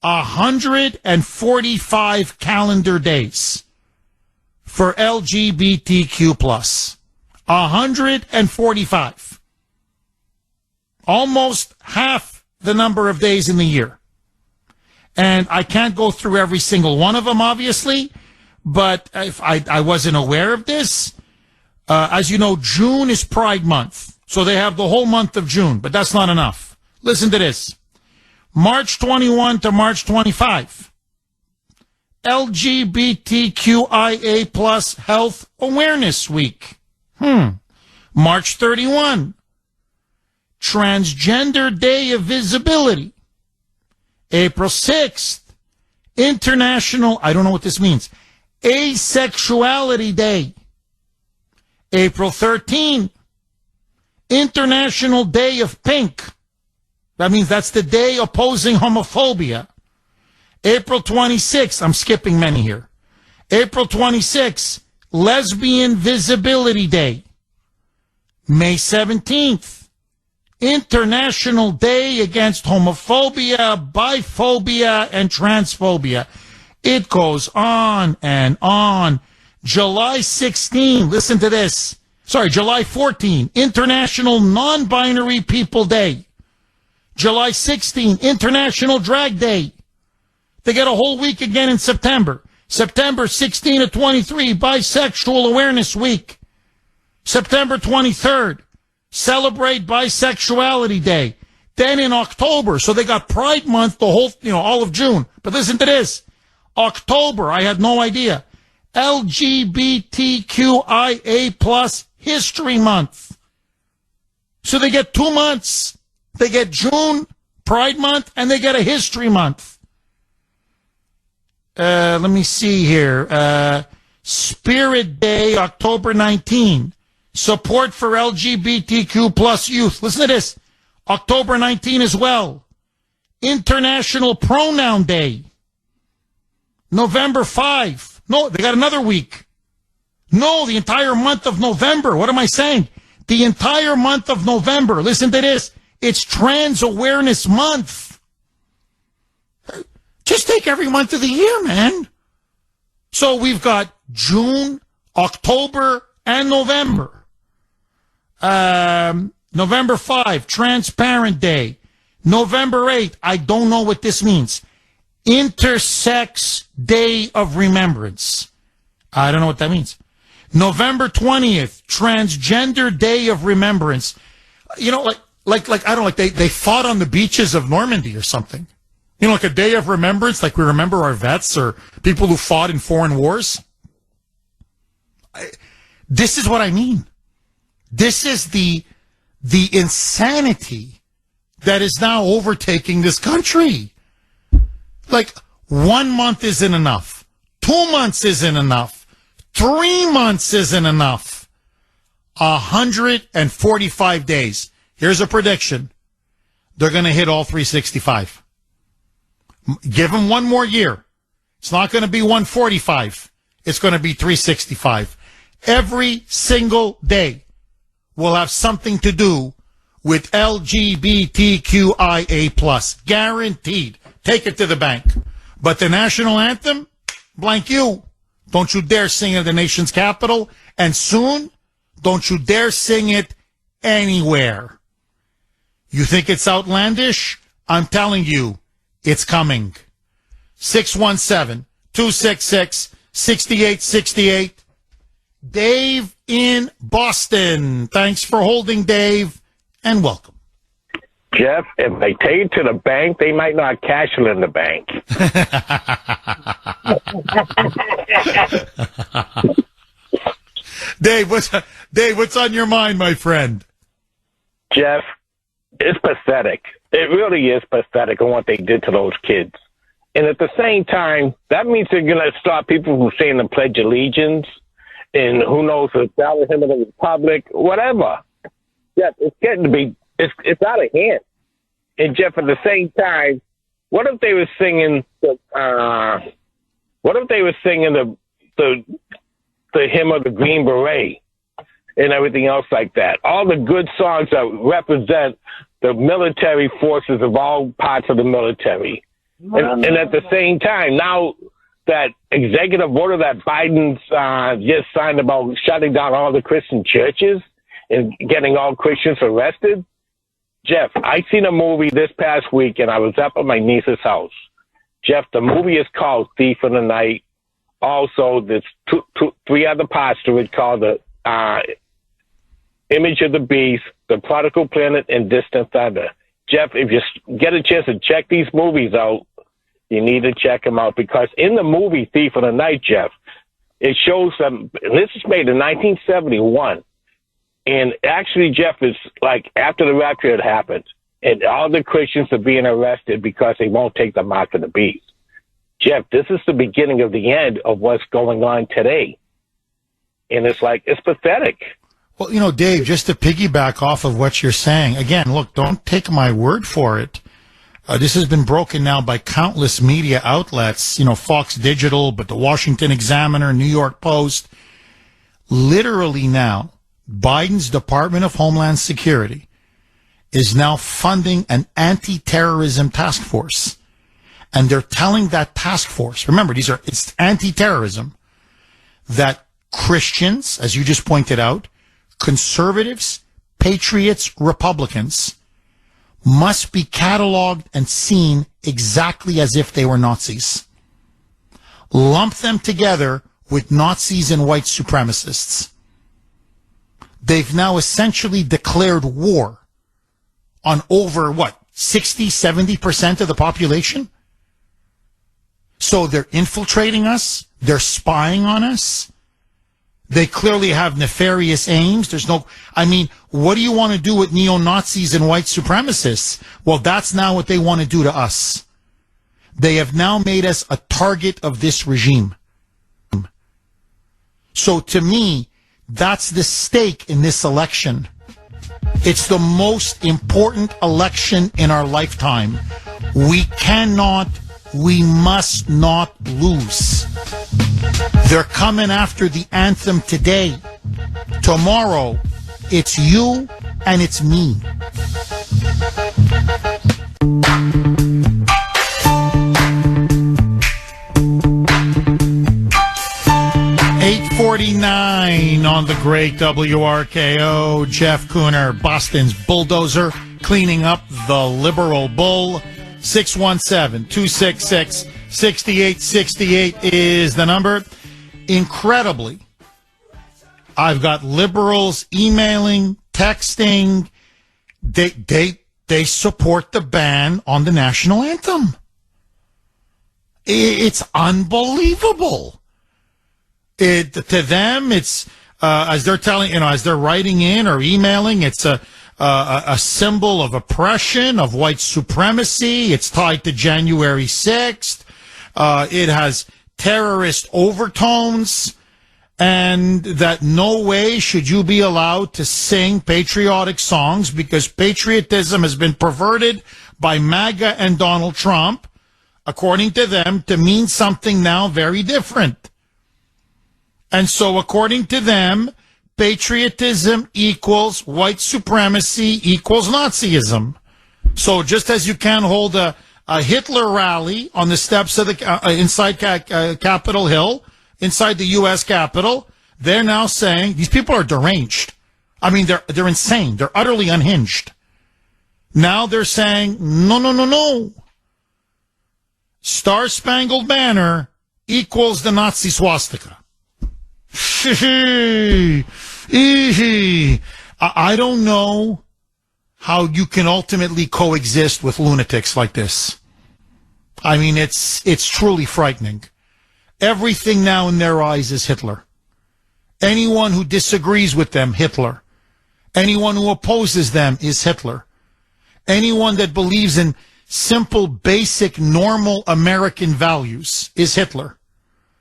145 calendar days for LGBTQ plus. 145. Almost half the number of days in the year. And I can't go through every single one of them, obviously, but if I wasn't aware of this. As you know, June is Pride Month, so they have the whole month of June, but that's not enough. Listen to this. March 21 to March 25. LGBTQIA plus Health Awareness Week. March 31. Transgender Day of Visibility. April 6th. International, I don't know what this means, Asexuality Day. April 13th. International Day of Pink. That means that's the day opposing homophobia. April 26th, I'm skipping many here. April 26th, Lesbian Visibility Day. May 17th, International Day Against Homophobia, Biphobia, and Transphobia. It goes on and on. July 16, listen to this. July 14, International Non-Binary People Day. July 16, International Drag Day. They get a whole week again in September. September 16 to 23, Bisexual Awareness Week. September 23rd, celebrate Bisexuality Day. Then in October, so they got Pride Month the whole, all of June. But listen to this. October, I had no idea. LGBTQIA plus History Month. So they get 2 months. They get June, Pride Month, and they get a History Month. Let me see here. Spirit Day, October 19. Support for LGBTQ plus youth. Listen to this. October 19 as well. International Pronoun Day. November 5. No, they got another week. No, the entire month of November. What am I saying? The entire month of November. Listen to this. It's Trans Awareness Month. Just take every month of the year, man. So we've got June, October, and November. November 5, Transparent Day. November 8, I don't know what this means. Intersex Day of Remembrance. I don't know what that means. November 20th, Transgender Day of Remembrance. I don't know, they fought on the beaches of Normandy or something. Like a day of remembrance, like we remember our vets or people who fought in foreign wars. This is what I mean. This is the insanity that is now overtaking this country. Like, 1 month isn't enough. 2 months isn't enough. 3 months isn't enough. 145 days. Here's a prediction. They're going to hit all 365. Give them 1 more year. It's not going to be 145. It's going to be 365. Every single day will have something to do with LGBTQIA+. Guaranteed. Take it to the bank. But the national anthem, blank you. Don't you dare sing it at the nation's capital. And soon, don't you dare sing it anywhere. You think it's outlandish? I'm telling you, it's coming. 617-266-6868. Dave in Boston. Thanks for holding, Dave, and welcome. Jeff, if they take it to the bank, they might not cash it in the bank. Dave, what's on your mind, my friend? Jeff, it's pathetic. It really is pathetic on what they did to those kids. And at the same time, that means they're going to stop people from saying the Pledge of Allegiance and who knows, the hymn of the Republic, whatever. Jeff, it's getting to be, it's out of hand. And Jeff, at the same time, what if they were singing the hymn of the Green Beret and everything else like that? All the good songs that represent the military forces of all parts of the military. And at the same time, now that executive order that Biden's just signed about shutting down all the Christian churches and getting all Christians arrested. Jeff, I seen a movie this past week, and I was up at my niece's house. Jeff, the movie is called Thief in the Night. Also, there's three other parts to it called the Image of the Beast, The Prodigal Planet, and Distant Thunder. Jeff, if you get a chance to check these movies out, you need to check them out, because in the movie Thief in the Night, Jeff, it shows them, and this is made in 1971, and actually, Jeff, is like after the rapture had happened, and all the Christians are being arrested because they won't take the mark of the beast. Jeff, this is the beginning of the end of what's going on today. And it's like, it's pathetic. Well, Dave, just to piggyback off of what you're saying, again, look, don't take my word for it. This has been broken now by countless media outlets, Fox Digital, but the Washington Examiner, New York Post. Literally now, Biden's Department of Homeland Security is now funding an anti-terrorism task force. And they're telling that task force, remember, it's anti-terrorism, that Christians, as you just pointed out, conservatives, patriots, Republicans, must be cataloged and seen exactly as if they were Nazis. Lump them together with Nazis and white supremacists. They've now essentially declared war on over, 60-70% of the population? So they're infiltrating us. They're spying on us. They clearly have nefarious aims. What do you want to do with neo-Nazis and white supremacists? Well, that's now what they want to do to us. They have now made us a target of this regime. So to me, that's the stake in this election. It's the most important election in our lifetime. We must not lose. They're coming after the anthem today. Tomorrow, it's you and it's me. .49 on the great WRKO. Jeff Kuhner, Boston's bulldozer, cleaning up the liberal bull. 617-266-6868 is the number. Incredibly, I've got liberals emailing, texting. They support the ban on the national anthem. It's unbelievable. To them, it's as they're telling, as they're writing in or emailing, it's a symbol of oppression, of white supremacy. It's tied to January 6th. It has terrorist overtones, and that no way should you be allowed to sing patriotic songs because patriotism has been perverted by MAGA and Donald Trump, according to them, to mean something now very different. And so, according to them, patriotism equals white supremacy equals Nazism. So just as you can't hold a Hitler rally on the steps of the inside Capitol Hill, inside the U.S. Capitol, they're now saying these people are deranged. I mean, they're insane. They're utterly unhinged. Now they're saying, no. Star-Spangled Banner equals the Nazi swastika. I don't know how you can ultimately coexist with lunatics like this. I mean, it's truly frightening. Everything now in their eyes is Hitler. Anyone who disagrees with them, Hitler. Anyone who opposes them is Hitler. Anyone that believes in simple, basic, normal American values is Hitler.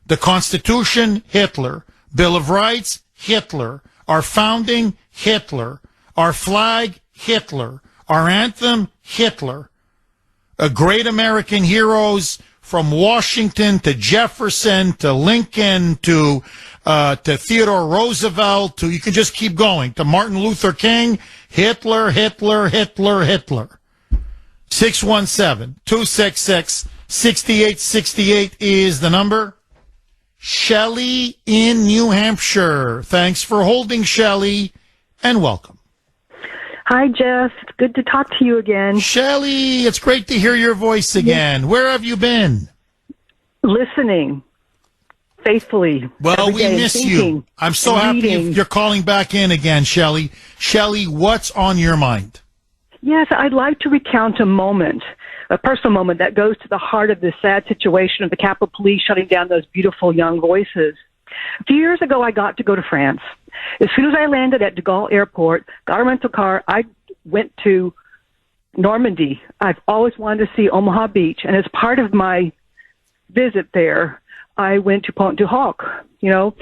The Constitution, Hitler. Bill of Rights, Hitler. Our founding, Hitler. Our flag, Hitler. Our anthem, Hitler. Great American heroes from Washington to Jefferson to Lincoln to Theodore Roosevelt to, you can just keep going, to Martin Luther King, Hitler. 617-266-6868 is the number. Shelley in New Hampshire. Thanks for holding, Shelley, and welcome. Hi, Jeff. Good to talk to you again. Shelley, it's great to hear your voice again. Yes. Where have you been? Listening faithfully. Well, we miss you. I'm so happy you're calling back in again, Shelley. Shelley, what's on your mind? Yes, I'd like to recount a moment, a personal moment that goes to the heart of the sad situation of the Capitol Police shutting down those beautiful young voices. A few years ago, I got to go to France. As soon as I landed at de Gaulle Airport, got a rental car, I went to Normandy. I've always wanted to see Omaha Beach, and as part of my visit there, I went to Pont du Hoc. You know,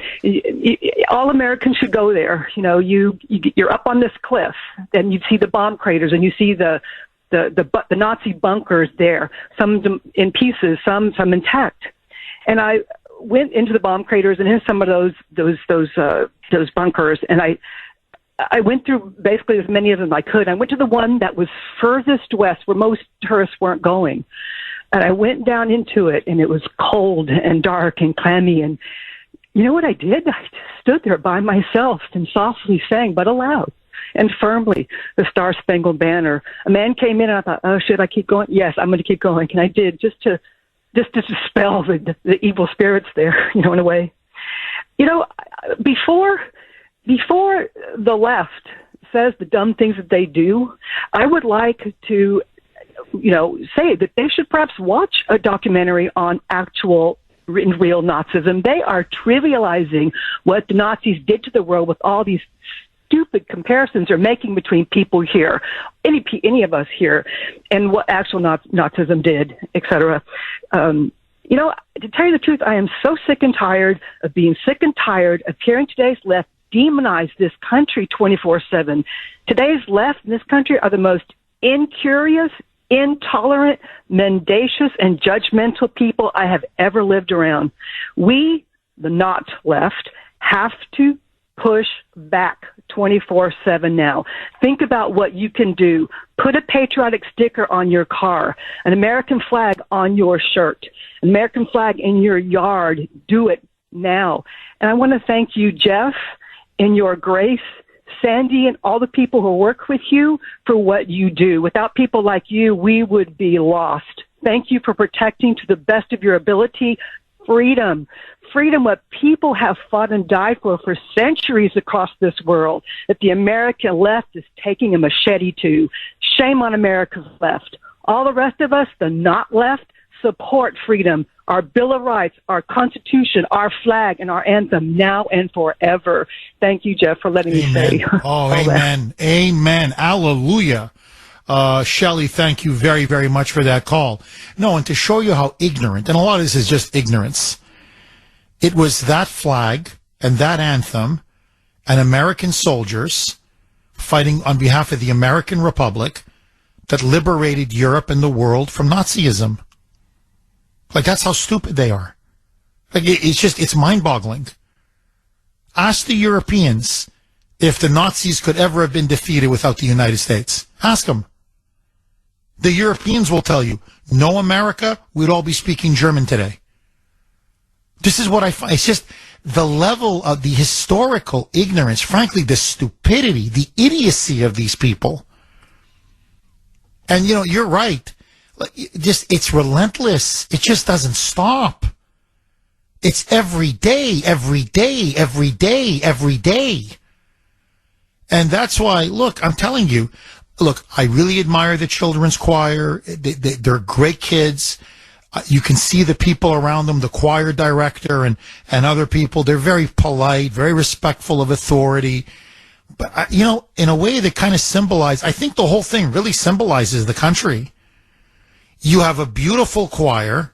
all Americans should go there. You know, you're up on this cliff, and you see the bomb craters, and you see the Nazi bunkers there, some in pieces, some intact. And I went into the bomb craters and in some of those bunkers, and I went through basically as many of them as I could. I went to the one that was furthest west where most tourists weren't going. And I went down into it, and it was cold and dark and clammy. And you know what I did? I just stood there by myself and softly sang, but aloud and firmly, the Star-Spangled Banner. A man came in, and I thought, oh, should I keep going? Yes, I'm going to keep going. And I did, just to dispel the evil spirits there, you know, in a way. You know, before the left says the dumb things that they do, I would like to, you know, say that they should perhaps watch a documentary on actual real Nazism. They are trivializing what the Nazis did to the world with all these stupid comparisons they're making between people here, any of us here, and what actual Nazism did, etc. You know, to tell you the truth, I am so sick and tired of being sick and tired of hearing today's left demonize this country 24/7. Today's left in this country are the most incurious, intolerant, mendacious, and judgmental people I have ever lived around. We, the not left, have to push back 24/7 now. Think about what you can do. Put a patriotic sticker on your car, an American flag on your shirt, an American flag in your yard. Do it now. And I want to thank you, Jeff, and your Grace, Sandy, and all the people who work with you for what you do. Without people like you, we would be lost. Thank you for protecting to the best of your ability freedom. Freedom, what people have fought and died for centuries across this world, that the American left is taking a machete to. Shame on America's left. All the rest of us, the not left, support freedom, our Bill of Rights, our Constitution, our flag, and our anthem now and forever. Thank you, Jeff, for letting me say. Oh, amen. That. Amen. Hallelujah. Shelley, thank you very, very much for that call. No, and to show you how ignorant, and a lot of this is just ignorance, it was that flag and that anthem and American soldiers fighting on behalf of the American Republic that liberated Europe and the world from Nazism. Like, that's how stupid they are. Like, it's mind-boggling. Ask the Europeans if the Nazis could ever have been defeated without the United States. Ask them. The Europeans will tell you, no America, we'd all be speaking German today. This is what I find. It's just the level of the historical ignorance, frankly, the stupidity, the idiocy of these people. And, you know, you're right. It's relentless. It just doesn't stop. It's every day, every day, every day, every day. And that's why, look, I'm telling you, look, I really admire the children's choir. They're great kids. You can see the people around them, the choir director and other people. They're very polite, very respectful of authority. But, you know, in a way that kind of I think the whole thing really symbolizes the country. You have a beautiful choir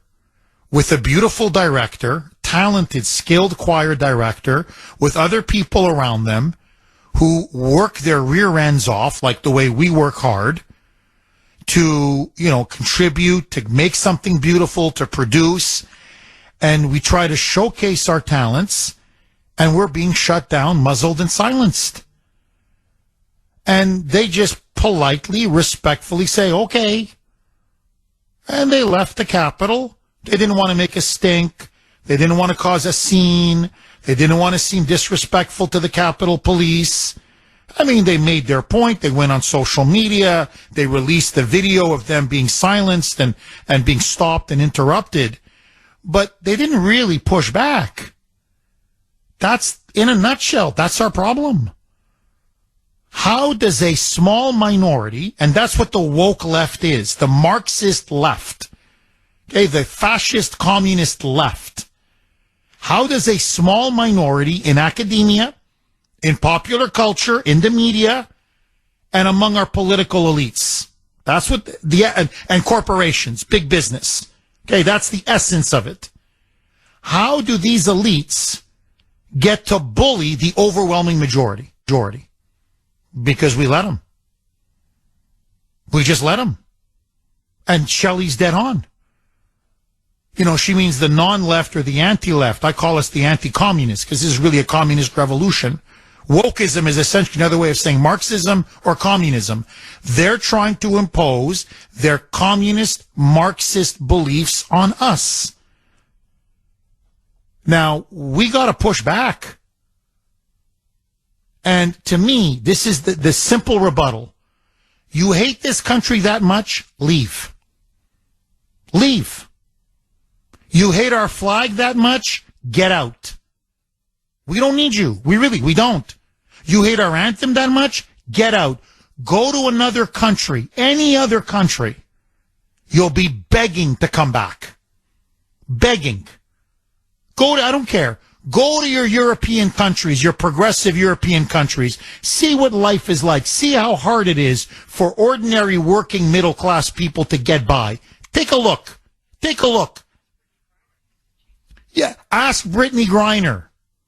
with a beautiful director, talented, skilled choir director with other people around them who work their rear ends off like the way we work hard to, you know, contribute, to make something beautiful, to produce. And we try to showcase our talents, and we're being shut down, muzzled, and silenced. And they just politely, respectfully say, okay. And they left the Capitol. They didn't want to make a stink. They didn't want to cause a scene. They didn't want to seem disrespectful to the Capitol Police. I mean, they made their point. They went on social media. They released the video of them being silenced and being stopped and interrupted. But they didn't really push back. That's, in a nutshell, that's our problem. How does a small minority, and that's what the woke left is, the Marxist left, okay, the fascist communist left, how does a small minority in academia, in popular culture, in the media, and among our political elites, that's what and corporations, big business, okay, that's the essence of it. How do these elites get to bully the overwhelming majority? Because we let them. We just let them. And Shelley's dead on. You know, she means the non-left or the anti-left. I call us the anti-communists because this is really a communist revolution Wokeism is essentially another way of saying Marxism or communism. They're trying to impose their communist Marxist beliefs on us. Now, we got to push back. And to me, this is the simple rebuttal. You hate this country that much? Leave. Leave. You hate our flag that much? Get out. We don't need you. We don't. You hate our anthem that much? Get out. Go to another country, any other country. You'll be begging to come back. Begging. I don't care. Go to your European countries, your progressive European countries. See what life is like. See how hard it is for ordinary working middle class people to get by. Take a look. Take a look. Yeah, ask Brittany Griner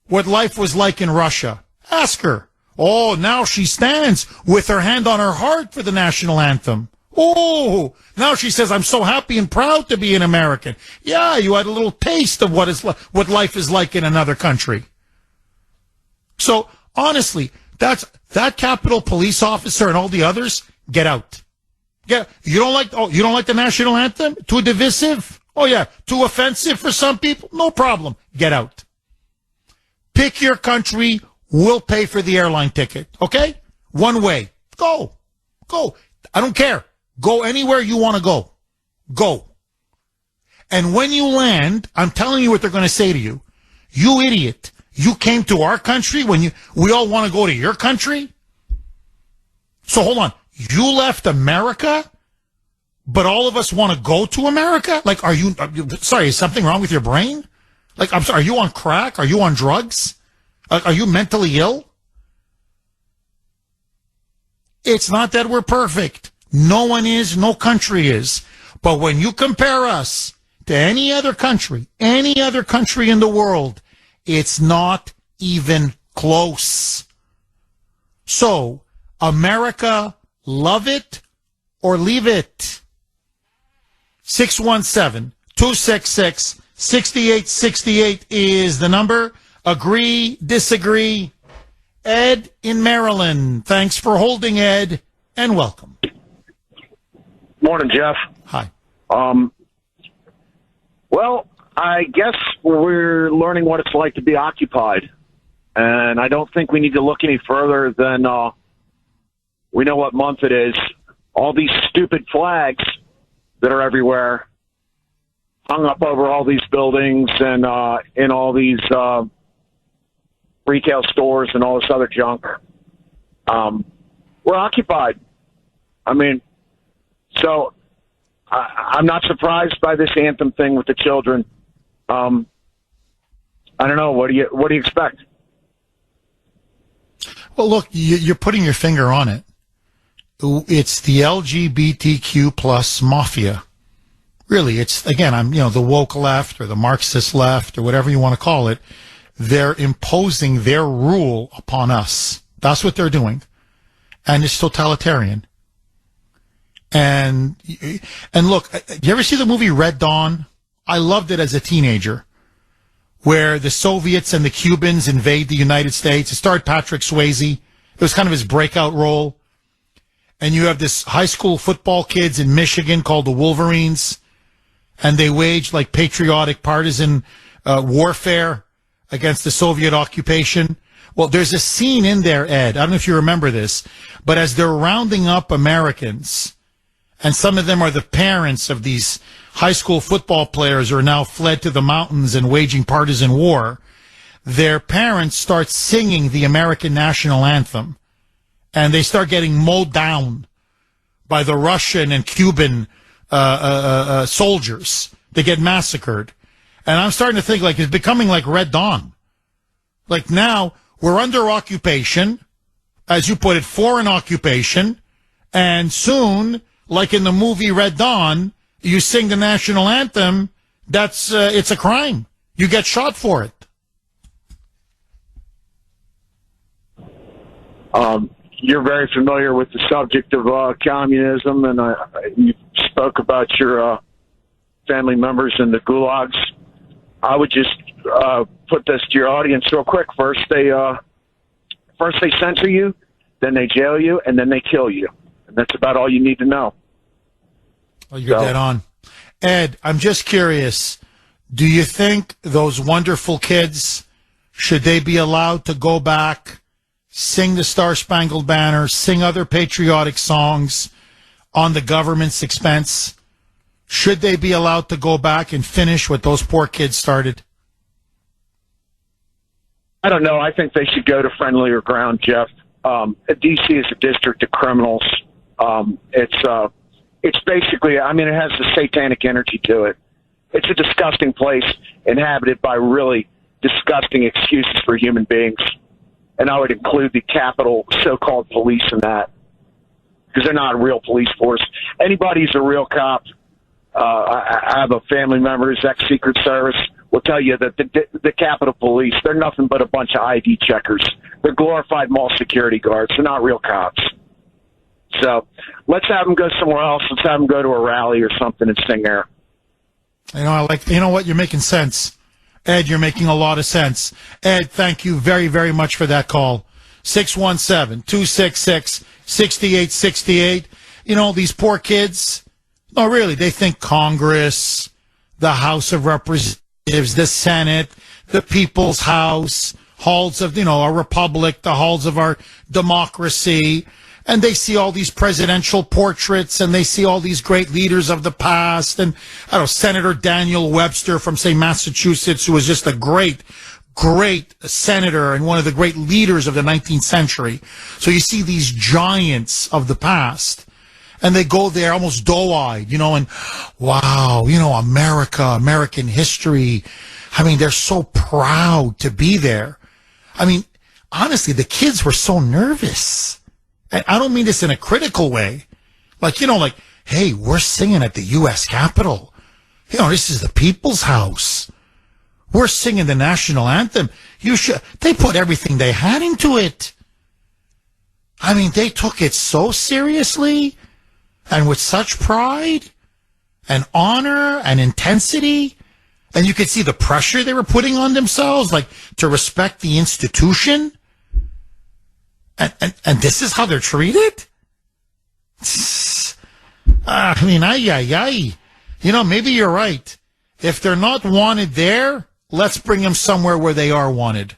what life was like in Russia. Ask her. Oh, now she stands with her hand on her heart for the national anthem. Oh, now she says, I'm so happy and proud to be an American. Yeah, you had a little taste of what life is like in another country. So, honestly, that Capitol Police officer and all the others, get out. You don't like the national anthem? Too divisive? Oh yeah, too offensive for some people? No problem. Get out. Pick your country. We'll pay for the airline ticket. Okay? One way. Go. I don't care. Go anywhere you want to go. Go. And when you land, I'm telling you what they're going to say to you. You idiot. You came to our country when we all want to go to your country? So hold on. You left America, but all of us want to go to America? Like, sorry, is something wrong with your brain? Like, I'm sorry, are you on crack? Are you on drugs? Are you mentally ill? It's not that we're perfect. No one is, no country is. But when you compare us to any other country in the world, it's not even close. So, America, love it or leave it. 617-266-6868 is the number. Agree, disagree. Ed in Maryland. Thanks for holding, Ed, and welcome. Morning, Jeff. Hi. Well, I guess we're learning what it's like to be occupied. And I don't think we need to look any further than we know what month it is. All these stupid flags that are everywhere, hung up over all these buildings and in all these retail stores and all this other junk. We're occupied. I mean, so I'm not surprised by this anthem thing with the children. I don't know. What do you expect? Well, look, you're putting your finger on it. It's the LGBTQ plus mafia. Really, it's, again, the woke left or the Marxist left or whatever you want to call it. They're imposing their rule upon us. That's what they're doing. And it's totalitarian. And look, you ever see the movie Red Dawn? I loved it as a teenager, where the Soviets and the Cubans invade the United States. It starred Patrick Swayze. It was kind of his breakout role. And you have this high school football kids in Michigan called the Wolverines, and they wage like patriotic partisan warfare against the Soviet occupation. Well, there's a scene in there, Ed, I don't know if you remember this, but as they're rounding up Americans, and some of them are the parents of these high school football players who are now fled to the mountains and waging partisan war, their parents start singing the American national anthem, and they start getting mowed down by the Russian and Cuban soldiers. They get massacred. And I'm starting to think like it's becoming like Red Dawn. Like now we're under occupation, as you put it, foreign occupation, and soon, like in the movie Red Dawn, you sing the national anthem, that's it's a crime. You get shot for it. You're very familiar with the subject of communism, and you spoke about your family members in the gulags. I would just put this to your audience real quick. First, they First they censor you, then they jail you, and then they kill you. And that's about all you need to know. Oh, you're dead on. Ed, I'm just curious. Do you think those wonderful kids, should they be allowed to go back, sing the Star-Spangled Banner, sing other patriotic songs on the government's expense? Should they be allowed to go back and finish what those poor kids started? I don't know. I think they should go to friendlier ground, Jeff. D.C. is a district of criminals. It's basically, I mean, it has the satanic energy to it. It's a disgusting place inhabited by really disgusting excuses for human beings. And I would include the Capitol so-called police in that, because they're not a real police force. Anybody who's a real cop, I have a family member who's ex-Secret Service, will tell you that the Capitol Police, they're nothing but a bunch of ID checkers. They're glorified mall security guards. They're not real cops. So let's have them go somewhere else. Let's have them go to a rally or something and sing there. You know what? You're making sense. Ed, you're making a lot of sense. Ed, thank you very, very much for that call. 617-266-6868. You know, these poor kids, no, really, they think Congress, the House of Representatives, the Senate, the People's House, halls of, a republic, the halls of our democracy, and they see all these presidential portraits, and they see all these great leaders of the past, and, Senator Daniel Webster from, say, Massachusetts, who was just a great senator and one of the great leaders of the 19th century. So you see these giants of the past, and they go there almost doe-eyed, and wow, America, American history. I mean, they're so proud to be there. I mean, honestly, the kids were so nervous. And I don't mean this in a critical way. Like, hey, we're singing at the U.S. Capitol. This is the People's House. We're singing the national anthem. They put everything they had into it. I mean, they took it so seriously and with such pride and honor and intensity. And you could see the pressure they were putting on themselves, like to respect the institution. And this is how they're treated? I mean, maybe you're right. If they're not wanted there, let's bring them somewhere where they are wanted.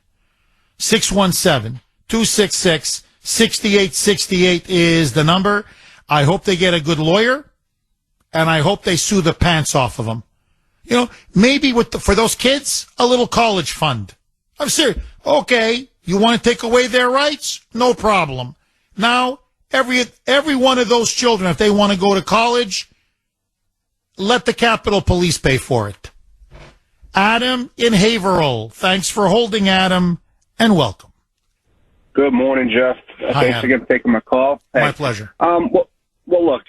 617-266-6868 is the number. I hope they get a good lawyer, and I hope they sue the pants off of them. Maybe for those kids, a little college fund. I'm serious. Okay, you want to take away their rights? No problem. Now, every one of those children, if they want to go to college, let the Capitol Police pay for it. Adam in Haverhill. Thanks for holding, Adam, and welcome. Good morning, Jeff. Thanks again for taking my call. Hey. My pleasure. Well, look,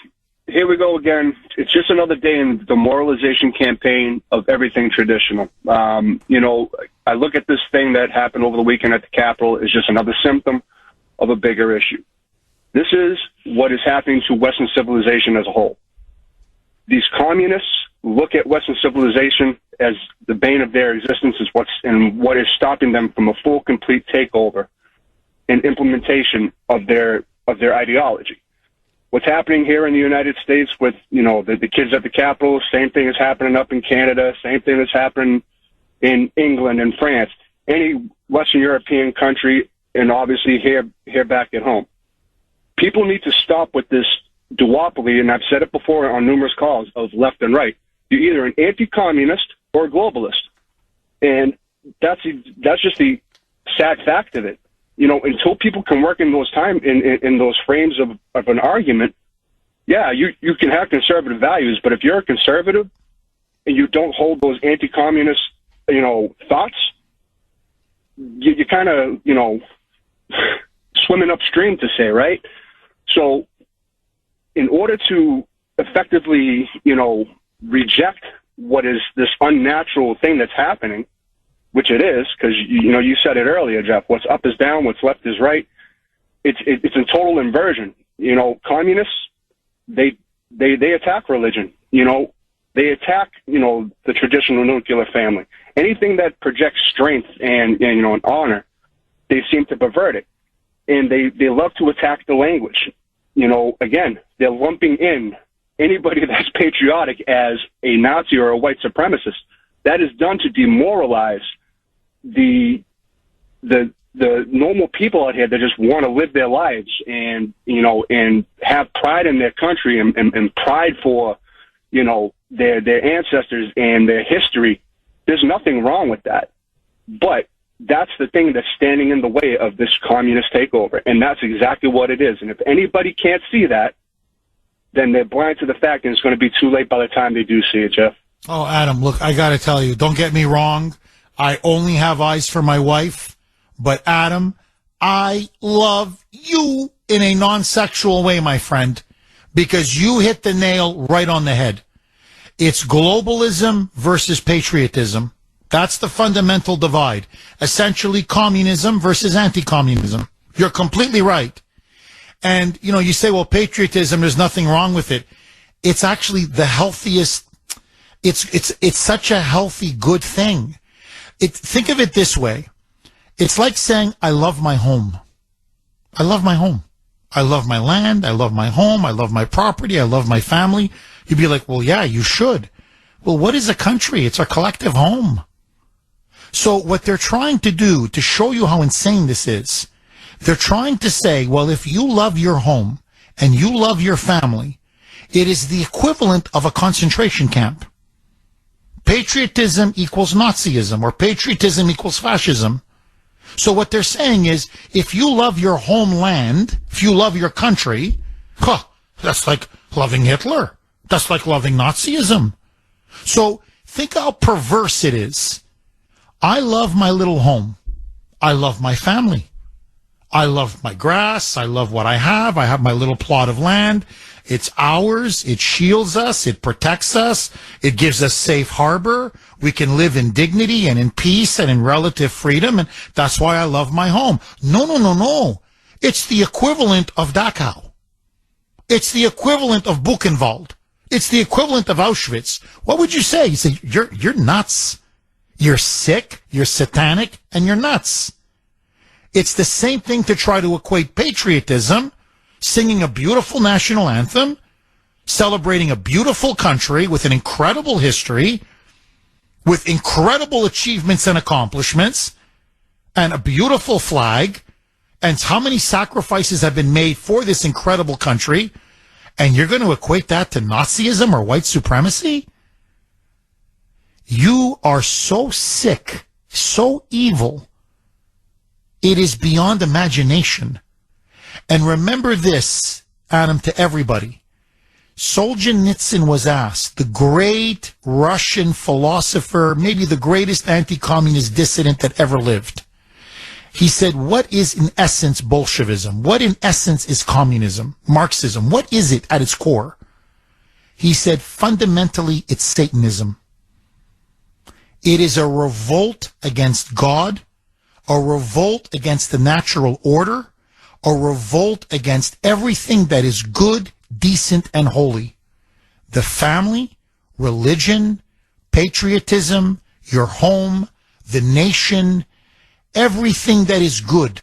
here we go again. It's just another day in the demoralization campaign of everything traditional. I look at this thing that happened over the weekend at the Capitol as just another symptom of a bigger issue. This is what is happening to Western civilization as a whole. These communists look at Western civilization as the bane of their existence, what is stopping them from a full, complete takeover and implementation of their ideology. What's happening here in the United States with, the kids at the Capitol, same thing is happening up in Canada, same thing is happening in England and France, any Western European country, and obviously here back at home. People need to stop with this duopoly, and I've said it before on numerous calls, of left and right. You're either an anti-communist or a globalist. And that's just the sad fact of it. Until people can work in those in those frames of an argument, yeah, you can have conservative values, but if you're a conservative and you don't hold those anti-communist, thoughts, you kind of, swimming upstream, to say, right? So in order to effectively, reject what is this unnatural thing that's happening, which it is, because, you said it earlier, Jeff, what's up is down, what's left is right. It's a total inversion. Communists, they attack religion. They attack, the traditional nuclear family. Anything that projects strength and honor, they seem to pervert it. and they love to attack the language. Again, they're lumping in anybody that's patriotic as a Nazi or a white supremacist. That is done to demoralize the normal people out here that just want to live their lives and have pride in their country and pride for their ancestors and their history. There's nothing wrong with that, but that's the thing that's standing in the way of this communist takeover, and that's exactly what it is. And if anybody can't see that, then they're blind to the fact, and it's going to be too late by the time they do see it, Jeff. Oh, Adam, look, I got to tell you, don't get me wrong. I only have eyes for my wife, but Adam, I love you in a non-sexual way, my friend, because you hit the nail right on the head. It's globalism versus patriotism. That's the fundamental divide. Essentially, communism versus anti-communism. You're completely right. And, you say, well, patriotism, there's nothing wrong with it. It's actually the healthiest. It's such a healthy, good thing. Think of it this way. It's like saying, I love my home. I love my home. I love my land. I love my home. I love my property. I love my family. You'd be like, well, yeah, you should. Well, what is a country? It's our collective home. So what they're trying to do to show you how insane this is, they're trying to say, well, if you love your home and you love your family, it is the equivalent of a concentration camp. Patriotism equals Nazism, or patriotism equals fascism. So what they're saying is, if you love your homeland, if you love your country, that's like loving Hitler. That's like loving Nazism. So think how perverse it is. I love my little home. I love my family. I love my grass. I love what I have. I have my little plot of land. It's ours. It shields us. It protects us. It gives us safe harbor. We can live in dignity and in peace and in relative freedom. And that's why I love my home. No. It's the equivalent of Dachau. It's the equivalent of Buchenwald. It's the equivalent of Auschwitz. What would you say? You say, you're nuts. You're sick, you're satanic, and you're nuts. It's the same thing to try to equate patriotism, singing a beautiful national anthem, celebrating a beautiful country with an incredible history, with incredible achievements and accomplishments, and a beautiful flag, and how many sacrifices have been made for this incredible country, and you're going to equate that to Nazism or white supremacy? You are so sick, so evil, it is beyond imagination. And remember this, Adam, to everybody. Solzhenitsyn was asked, the great Russian philosopher, maybe the greatest anti-communist dissident that ever lived. He said, what is in essence Bolshevism? What in essence is communism, Marxism? What is it at its core? He said, fundamentally, it's Satanism. It is a revolt against God, a revolt against the natural order, a revolt against everything that is good, decent, and holy. The family, religion, patriotism, your home, the nation, everything that is good.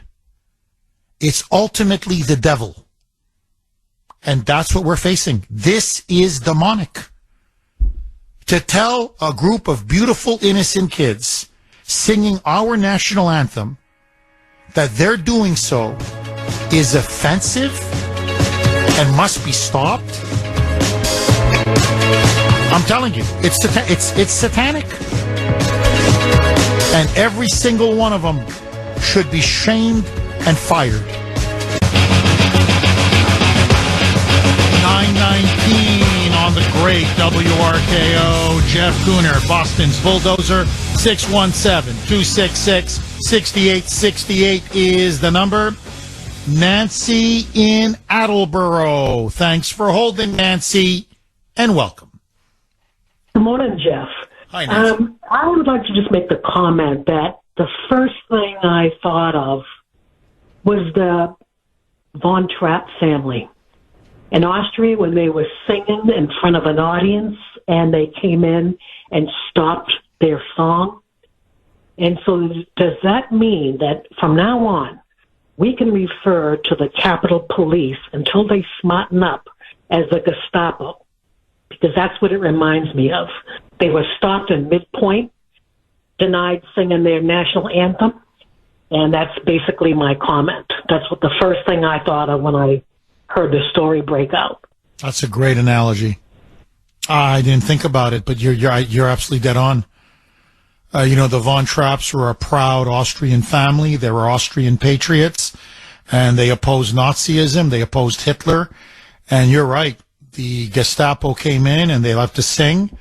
It's ultimately the devil. And that's what we're facing. This is demonic. To tell a group of beautiful, innocent kids singing our national anthem that they're doing so is offensive and must be stopped. I'm telling you, it's satanic. And every single one of them should be shamed and fired. 919 on the great WRKO. Jeff Kuhner, Boston's Bulldozer. 617-266-6868 is the number. Nancy in Attleboro. Thanks for holding, Nancy, and welcome. Good morning, Jeff. Hi, Nancy. I would like to just make the comment that the first thing I thought of was the Von Trapp family in Austria when they were singing in front of an audience and they came in and stopped their song. And so does that mean that from now on, we can refer to the Capitol Police until they smarten up as the Gestapo, because that's what it reminds me of. They were stopped in midpoint, denied singing their national anthem, and that's basically my comment. That's what the first thing I thought of when I heard the story break out. That's a great analogy. I didn't think about it, but you're absolutely dead on. The Von Trapps were a proud Austrian family. They were Austrian patriots, and they opposed Nazism. They opposed Hitler. And you're right. The Gestapo came in, and they left to sing.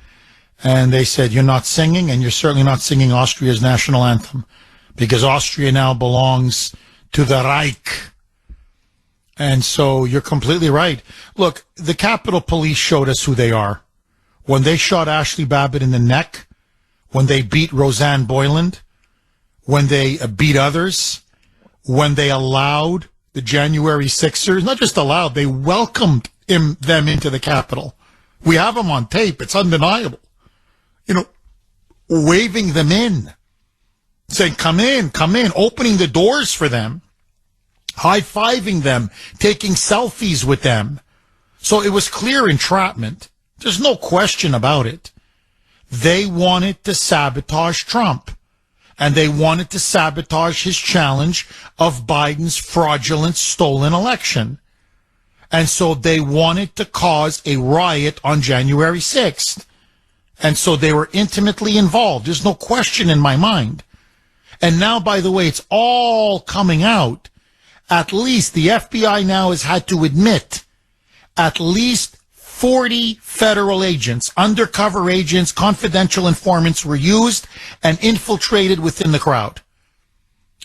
And they said, you're not singing, and you're certainly not singing Austria's national anthem, because Austria now belongs to the Reich. And so you're completely right. Look, the Capitol Police showed us who they are. When they shot Ashley Babbitt in the neck, when they beat Roseanne Boyland, when they beat others, when they allowed the January 6ers, not just allowed, they welcomed them into the Capitol. We have them on tape. It's undeniable. Waving them in, saying, come in, opening the doors for them, high-fiving them, taking selfies with them. So it was clear entrapment. There's no question about it. They wanted to sabotage Trump, and they wanted to sabotage his challenge of Biden's fraudulent stolen election. And so they wanted to cause a riot on January 6th. And so they were intimately involved. There's no question in my mind. And now, by the way, it's all coming out. At least the FBI now has had to admit at least 40 federal agents, undercover agents, confidential informants were used and infiltrated within the crowd.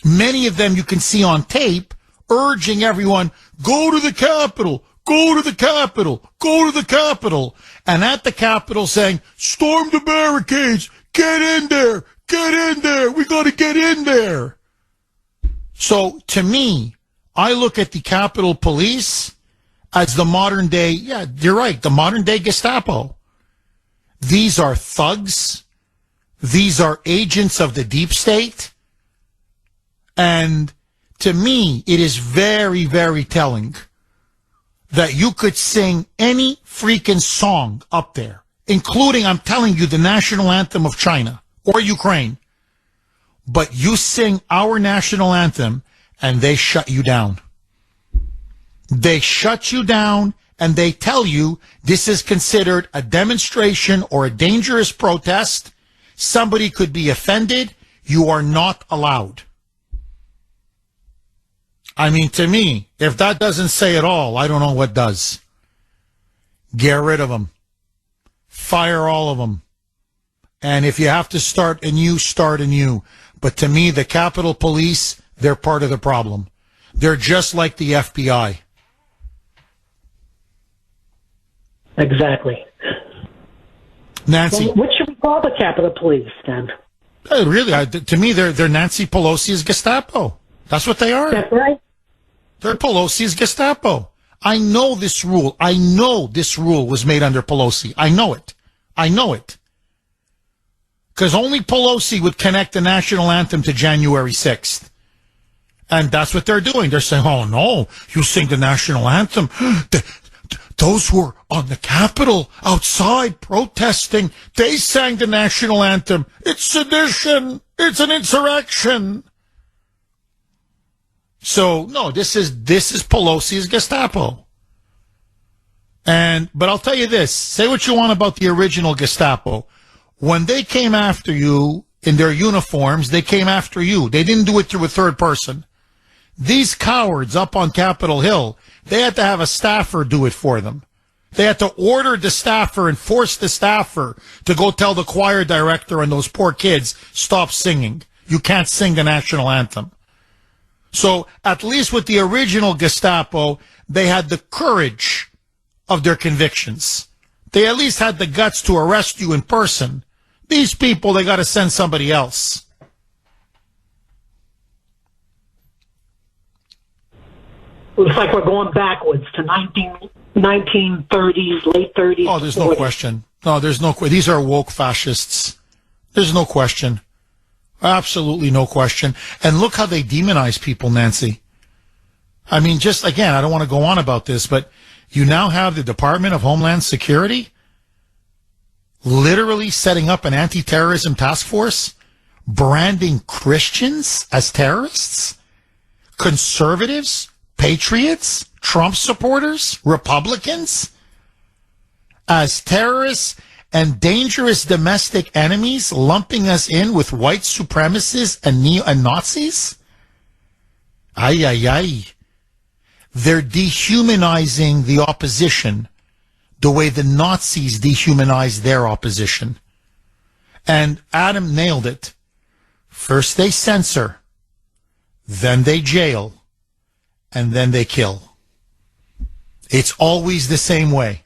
Many of them you can see on tape urging everyone, go to the Capitol, go to the Capitol, go to the Capitol. And at the Capitol saying, storm the barricades, get in there, we got to get in there. So to me, I look at the Capitol Police as the modern day, yeah, you're right, the modern day Gestapo. These are thugs. These are agents of the deep state. And to me, it is very, very telling that you could sing any freaking song up there, including, I'm telling you, the national anthem of China or Ukraine. But you sing our national anthem and they shut you down. They shut you down and they tell you this is considered a demonstration or a dangerous protest. Somebody could be offended. You are not allowed. I mean, to me, if that doesn't say it all, I don't know what does. Get rid of them. Fire all of them. And if you have to start anew, start anew. But to me, the Capitol Police, they're part of the problem. They're just like the FBI. Exactly. Nancy. Well, what should we call the Capitol Police then? Really, to me, they're Nancy Pelosi's Gestapo. That's what they are. That's right. They're Pelosi's Gestapo. I know this rule. I know this rule was made under Pelosi. I know it. I know it. Because only Pelosi would connect the national anthem to January 6th. And that's what they're doing. They're saying, oh, no, you sing the national anthem. Those who are on the Capitol outside protesting, they sang the national anthem. It's sedition. It's an insurrection. So, no, this is Pelosi's Gestapo. But I'll tell you this. Say what you want about the original Gestapo. When they came after you in their uniforms, they came after you. They didn't do it through a third person. These cowards up on Capitol Hill, they had to have a staffer do it for them. They had to order the staffer and force the staffer to go tell the choir director and those poor kids, stop singing. You can't sing the national anthem. So at least with the original Gestapo, they had the courage of their convictions. They at least had the guts to arrest you in person. These people, they got to send somebody else. Looks like we're going backwards to 1930s, late 30s. Oh, there's no question. No, there's no question. These are woke fascists. There's no question. Absolutely no question. And look how they demonize people, Nancy. I mean, just again, I don't want to go on about this, but you now have the Department of Homeland Security literally setting up an anti-terrorism task force, branding Christians as terrorists, conservatives, patriots, Trump supporters, Republicans as terrorists and dangerous domestic enemies, lumping us in with white supremacists and Nazis? Ay, ay, ay. They're dehumanizing the opposition the way the Nazis dehumanized their opposition. And Adam nailed it. First they censor, then they jail, and then they kill. It's always the same way.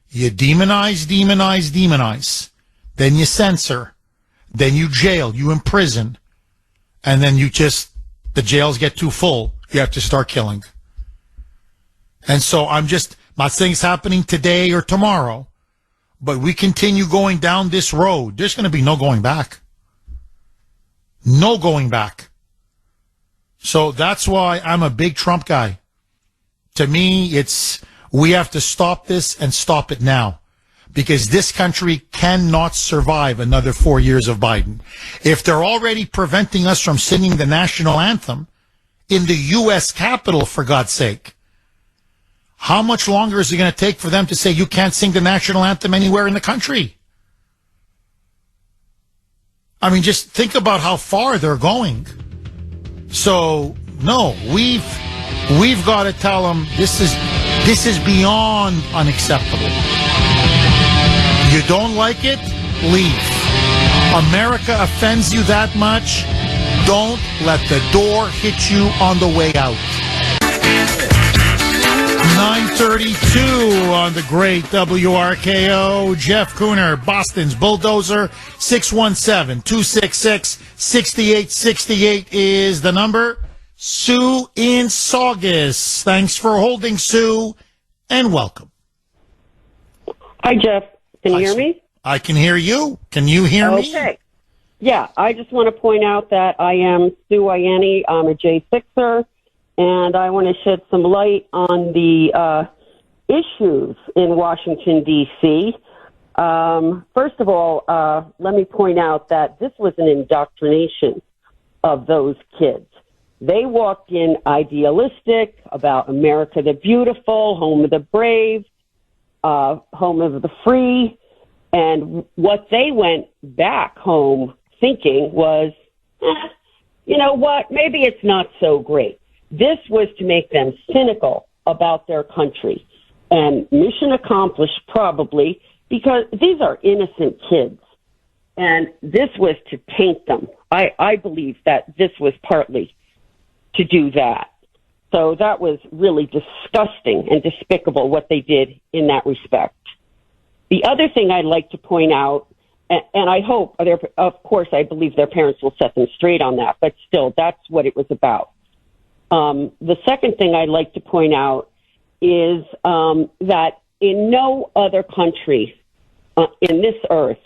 You demonize, demonize, demonize. Then you censor. Then you jail, you imprison. And then the jails get too full. You have to start killing. And so I'm not saying it's happening today or tomorrow, but we continue going down this road. There's going to be no going back. No going back. So that's why I'm a big Trump guy. To me, we have to stop this and stop it now, because this country cannot survive another 4 years of Biden. If they're already preventing us from singing the national anthem in the U.S. Capitol, for God's sake, how much longer is it going to take for them to say you can't sing the national anthem anywhere in the country? I mean, just think about how far they're going. So, no, we've got to tell them this is beyond unacceptable. You don't like it? Leave. America offends you that much? Don't let the door hit you on the way out. 9:32 on the great WRKO. Jeff Kuhner, Boston's Bulldozer. 617-266-6868 is the number. Sue in Saugus. Thanks for holding, Sue, and welcome. Hi, Jeff. Can you hear me? I can hear you. Can you hear me? Okay. Yeah, I just want to point out that I am Sue Ianni. I'm a J6er, and I want to shed some light on the issues in Washington, D.C. First of all, let me point out that this was an indoctrination of those kids. They walked in idealistic about America the beautiful, home of the brave, home of the free, and what they went back home thinking was, you know what, maybe it's not so great. This was to make them cynical about their country. And mission accomplished, probably, because these are innocent kids. And this was to taint them. I believe that this was partly to do that. So that was really disgusting and despicable what they did in that respect. The other thing I'd like to point out, and I hope, of course, I believe their parents will set them straight on that, but still, that's what it was about. The second thing I'd like to point out is that in no other country in this earth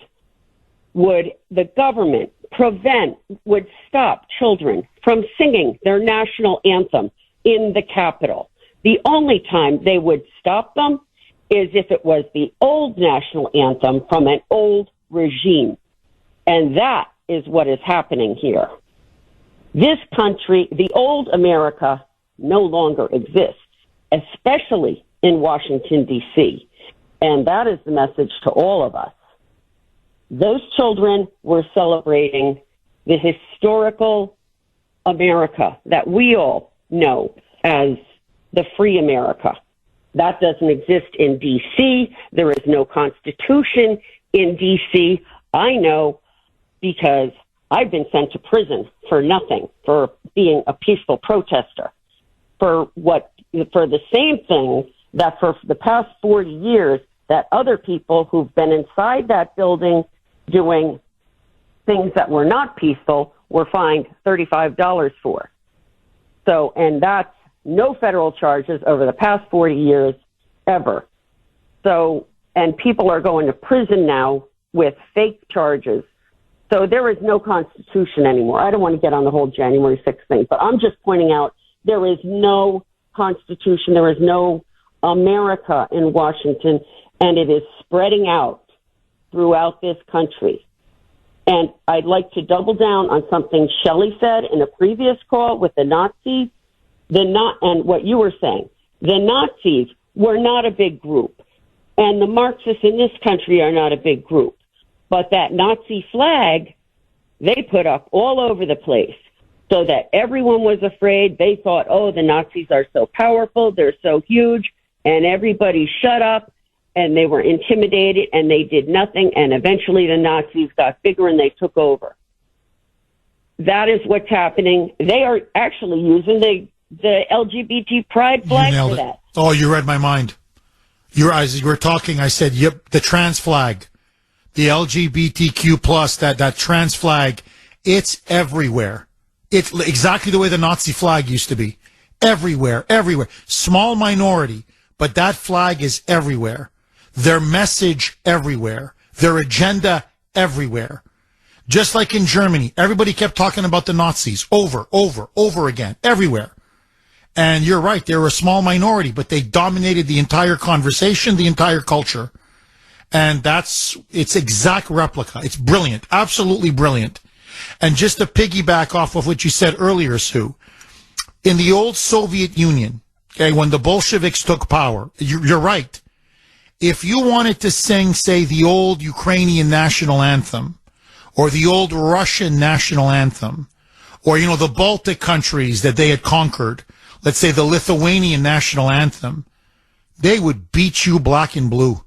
would the government would stop children from singing their national anthem in the Capitol. The only time they would stop them is if it was the old national anthem from an old regime. And that is what is happening here. This country, the old America, no longer exists, especially in Washington, D.C. And that is the message to all of us. Those children were celebrating the historical America that we all know as the free America. That doesn't exist in D.C. There is no Constitution in D.C. I know because I've been sent to prison for nothing, for being a peaceful protester, for the same thing that for the past 40 years that other people who've been inside that building doing things that were not peaceful were fined $35 for. So, and that's no federal charges over the past 40 years ever. So, and people are going to prison now with fake charges. So there is no Constitution anymore. I don't want to get on the whole January 6th thing, but I'm just pointing out There is no Constitution. There is no America in Washington, and it is spreading out throughout this country. And I'd like to double down on something Shelley said in a previous call with the Nazis, and what you were saying. The Nazis were not a big group, and the Marxists in this country are not a big group. But that Nazi flag, they put up all over the place so that everyone was afraid. They thought, oh, the Nazis are so powerful, they're so huge, and everybody shut up, and they were intimidated, and they did nothing, and eventually the Nazis got bigger and they took over. That is what's happening. They are actually using the LGBT pride flag for that. Oh, you read my mind. As you were talking, I said, yep, the trans flag, the LGBTQ plus, that trans flag, it's everywhere. It's exactly the way the Nazi flag used to be. Everywhere. Small minority, but that flag is everywhere. Their message everywhere. Their agenda everywhere. Just like in Germany, everybody kept talking about the Nazis over again, everywhere. And you're right, they were a small minority, but they dominated the entire conversation, the entire culture. And it's exact replica. It's brilliant, absolutely brilliant. And just to piggyback off of what you said earlier, Sue, in the old Soviet Union, okay, when the Bolsheviks took power, you're right. If you wanted to sing, say, the old Ukrainian national anthem, or the old Russian national anthem, or, the Baltic countries that they had conquered, let's say the Lithuanian national anthem, they would beat you black and blue.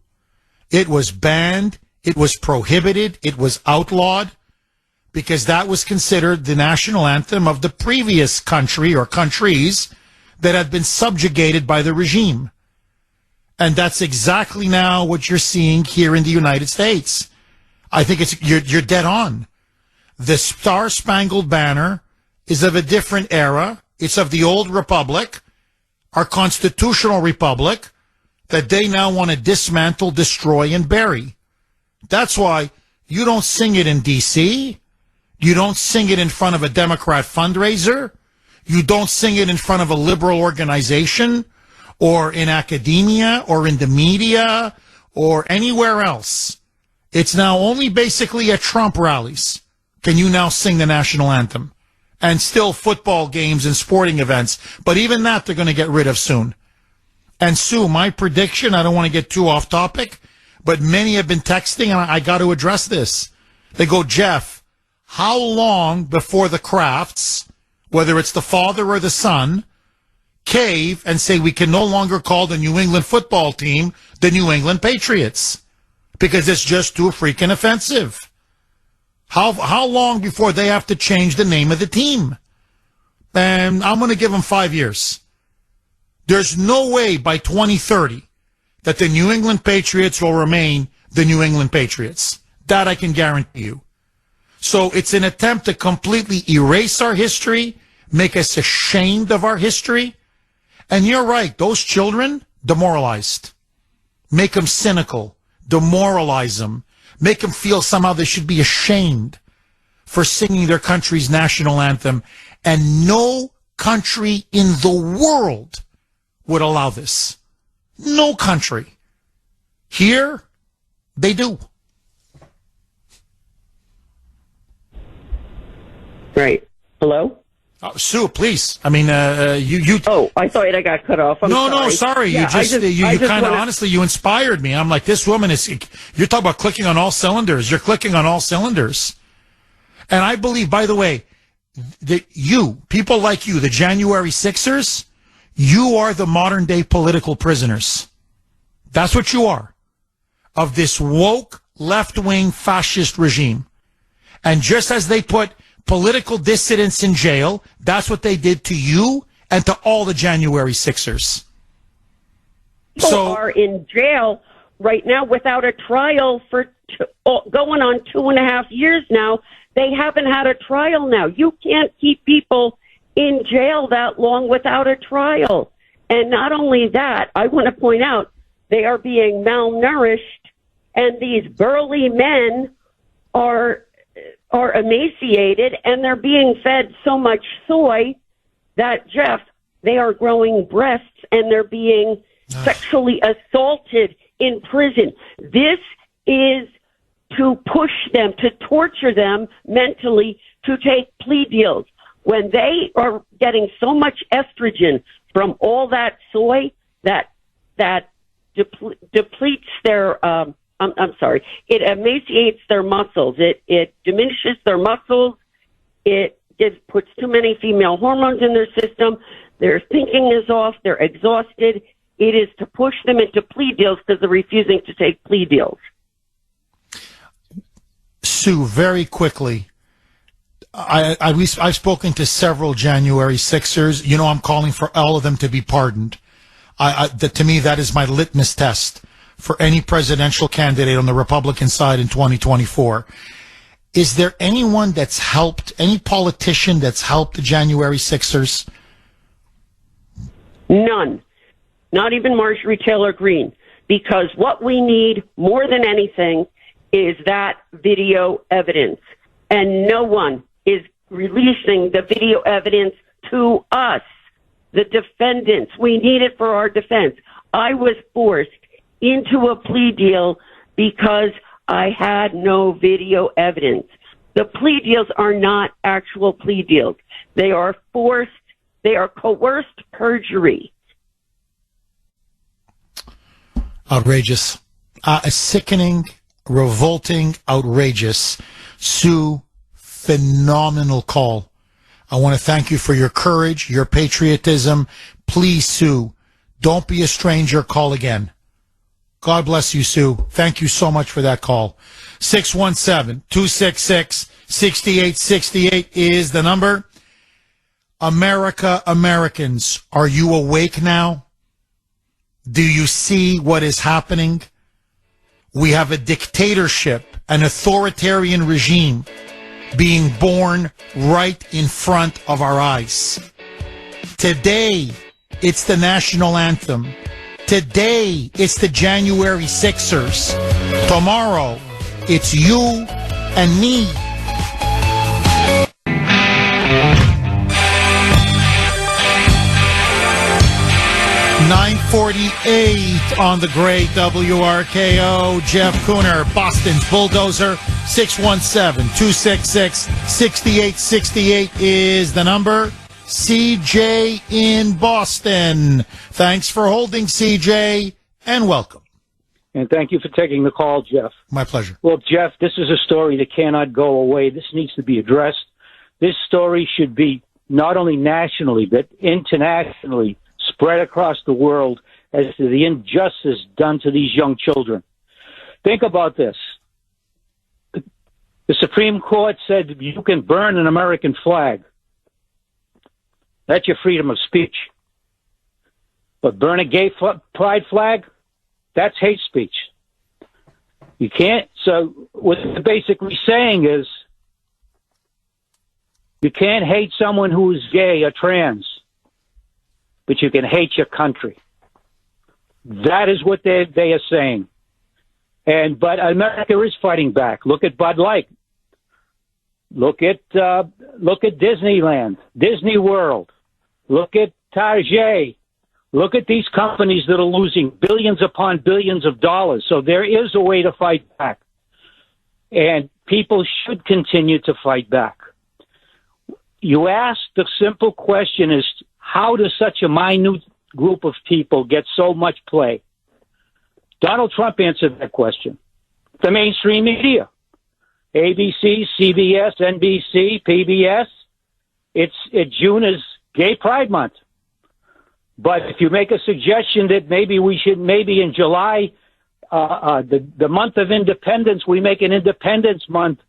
It was banned, it was prohibited, it was outlawed, because that was considered the national anthem of the previous country or countries that had been subjugated by the regime. And that's exactly now what you're seeing here in the United States. I think you're dead on. The Star-Spangled Banner is of a different era. It's of the old republic, our constitutional republic, that they now want to dismantle, destroy, and bury. That's why you don't sing it in D.C., you don't sing it in front of a Democrat fundraiser, you don't sing it in front of a liberal organization, or in academia, or in the media, or anywhere else. It's now only basically at Trump rallies can you now sing the national anthem. And still football games and sporting events. But even that they're going to get rid of soon. And Sue, my prediction, I don't want to get too off topic, but many have been texting, and I got to address this. They go, Jeff, how long before the Crafts, whether it's the father or the son, cave and say we can no longer call the New England football team the New England Patriots because it's just too freaking offensive? How long before they have to change the name of the team? And I'm going to give them 5 years. There's no way by 2030 that the New England Patriots will remain the New England Patriots. That I can guarantee you. So it's an attempt to completely erase our history, make us ashamed of our history. And you're right, those children, demoralized. Make them cynical, demoralize them. Make them feel somehow they should be ashamed for singing their country's national anthem. And no country in the world would allow this. No country. Here, they do. Right. Hello? Sue, please. I mean, you. Oh, I thought I got cut off. No, sorry. Yeah, you kind of honestly, you inspired me. I'm like, this woman is. You're talking about clicking on all cylinders. You're clicking on all cylinders. And I believe, by the way, that people like you, the January Sixers, you are the modern day political prisoners. That's what you are, of this woke left wing fascist regime. And just as they put political dissidents in jail, that's what they did to you and to all the January Sixers. People are in jail right now without a trial for going on 2.5 years now. They haven't had a trial now. You can't keep people in jail that long without a trial. And not only that, I want to point out they are being malnourished, and these burly men are emaciated, and they're being fed so much soy that, Jeff, they are growing breasts and they're being sexually assaulted in prison. This is to push them, to torture them mentally, to take plea deals. When they are getting so much estrogen from all that soy that depletes their, it emaciates their muscles. It diminishes their muscles. It puts too many female hormones in their system. Their thinking is off. They're exhausted. It is to push them into plea deals because they're refusing to take plea deals. Sue, very quickly, I've spoken to several January 6ers. You know, I'm calling for all of them to be pardoned. To me, that is my litmus test for any presidential candidate on the Republican side in 2024. Is there anyone that's helped, any politician that's helped the January 6ers? None. Not even Marjorie Taylor Greene. Because what we need more than anything is that video evidence. And no one is releasing the video evidence to us, the defendants. We need it for our defense. I was forced into a plea deal because I had no video evidence. The plea deals are not actual plea deals. They are forced, they are coerced perjury. Outrageous. Sickening, revolting, outrageous. Sue, phenomenal call. I want to thank you for your courage, your patriotism. Please, Sue, don't be a stranger. Call again. God bless you, Sue. Thank you so much for that call. 617-266-6868 is the number. America, Americans, are you awake now? Do you see what is happening? We have a dictatorship, an authoritarian regime being born right in front of our eyes. Today, it's the national anthem. Today, it's the January 6ers. Tomorrow, it's you and me. .948 on the great WRKO. Jeff Kuhner, Boston's Bulldozer. 617-266-6868 is the number. CJ in Boston. Thanks for holding, CJ, and welcome. And thank you for taking the call, Jeff. My pleasure. Well, Jeff, this is a story that cannot go away. This needs to be addressed. This story should be not only nationally, but internationally spread across the world as to the injustice done to these young children. Think about this. The Supreme Court said you can burn an American flag. That's your freedom of speech. But burn a gay pride flag, that's hate speech. You can't. So what they're basically saying is you can't hate someone who is gay or trans, but you can hate your country. That is what they are saying. But America is fighting back. Look at Bud Light. Look at Disneyland, Disney World. Look at Target. Look at these companies that are losing billions upon billions of dollars. So there is a way to fight back. And people should continue to fight back. You asked the simple question is, how does such a minute group of people get so much play? Donald Trump answered that question. The mainstream media. ABC, CBS, NBC, PBS. June is Gay Pride Month. But if you make a suggestion that maybe in July, the month of independence, we make an Independence Month,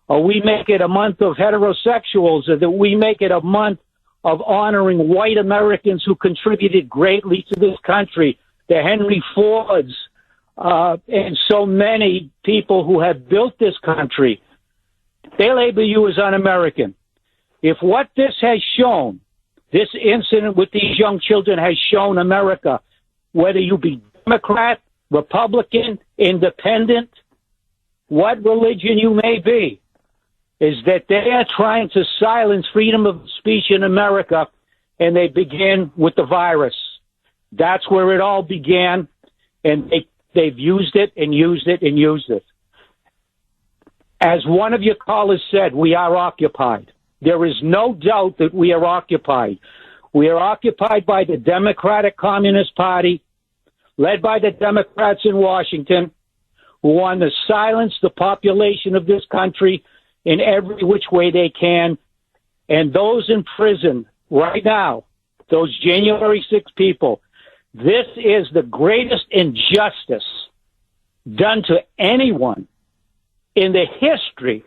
or we make it a month of heterosexuals, or that we make it a month of honoring white Americans who contributed greatly to this country, the Henry Fords, and so many people who have built this country, they label you as un-American. If what this has shown, this incident with these young children has shown America, whether you be Democrat, Republican, Independent, what religion you may be, is that they are trying to silence freedom of speech in America and they begin with the virus. That's where it all began, and they've used it and used it and used it. As one of your callers said, we are occupied. There is no doubt that we are occupied. We are occupied by the Democratic Communist Party, led by the Democrats in Washington, who want to silence the population of this country in every which way they can. And those in prison right now, those January 6 people, this is the greatest injustice done to anyone in the history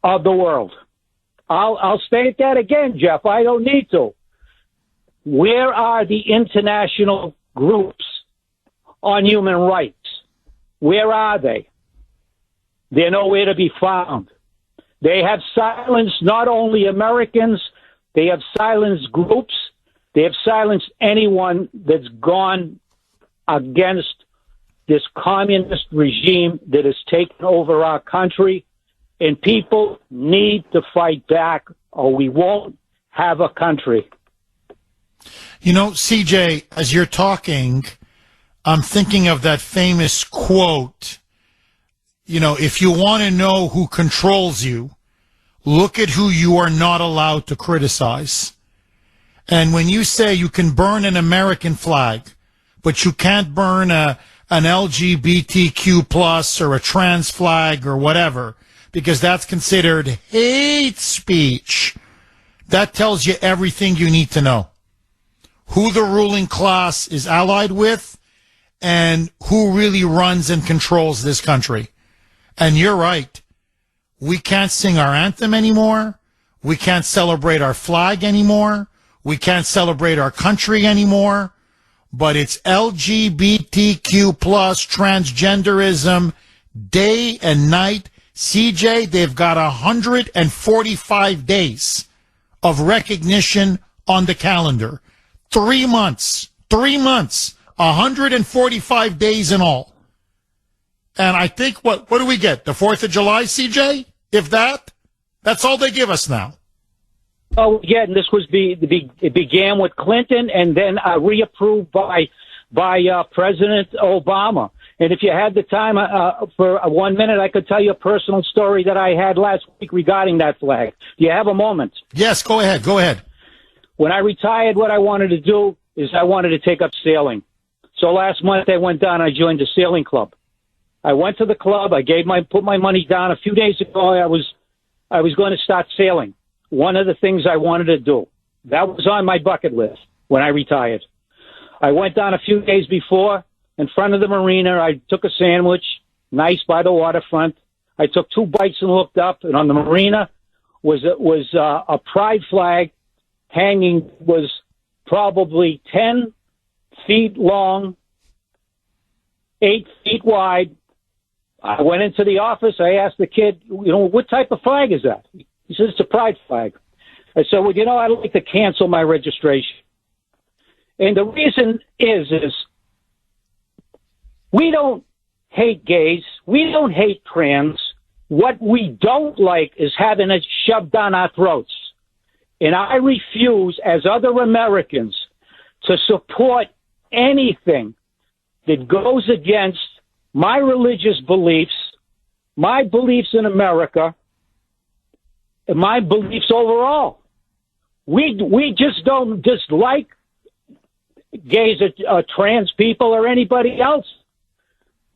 of the world. I'll state that again, Jeff. I don't need to. Where are the international groups on human rights? Where are they? They're nowhere to be found. They have silenced not only Americans, they have silenced groups, they have silenced anyone that's gone against this communist regime that has taken over our country. And people need to fight back or we won't have a country. You know, CJ, as you're talking, I'm thinking of that famous quote, you know, if you want to know who controls you, look at who you are not allowed to criticize. And when you say you can burn an American flag, but you can't burn an LGBTQ plus or a trans flag or whatever, because that's considered hate speech, that tells you everything you need to know. Who the ruling class is allied with and who really runs and controls this country. And you're right. We can't sing our anthem anymore. We can't celebrate our flag anymore. We can't celebrate our country anymore. But it's LGBTQ plus transgenderism day and night. CJ, they've got 145 days of recognition on the calendar. 3 months, 145 days in all. And I think, what do we get? The 4th of July, CJ? If that? That's all they give us now. Oh, yeah, and this was it began with Clinton and then reapproved by President Obama. And if you had the time for 1 minute, I could tell you a personal story that I had last week regarding that flag. Do you have a moment? Yes, go ahead. Go ahead. When I retired, what I wanted to do is I wanted to take up sailing. So last month I went down, I joined a sailing club. I went to the club, put my money down. A few days ago, I was going to start sailing. One of the things I wanted to do. That was on my bucket list when I retired. I went down a few days before in front of the marina. I took a sandwich, nice by the waterfront. I took 2 bites and looked up, and on the marina was a pride flag hanging, was probably 10 feet long, 8 feet wide. I went into the office. I asked the kid, what type of flag is that? He says, it's a pride flag. I said, well, I'd like to cancel my registration. And the reason is we don't hate gays. We don't hate trans. What we don't like is having it shoved down our throats. And I refuse, as other Americans, to support anything that goes against my religious beliefs, my beliefs in America, and my beliefs overall. We just don't dislike gays or trans people or anybody else.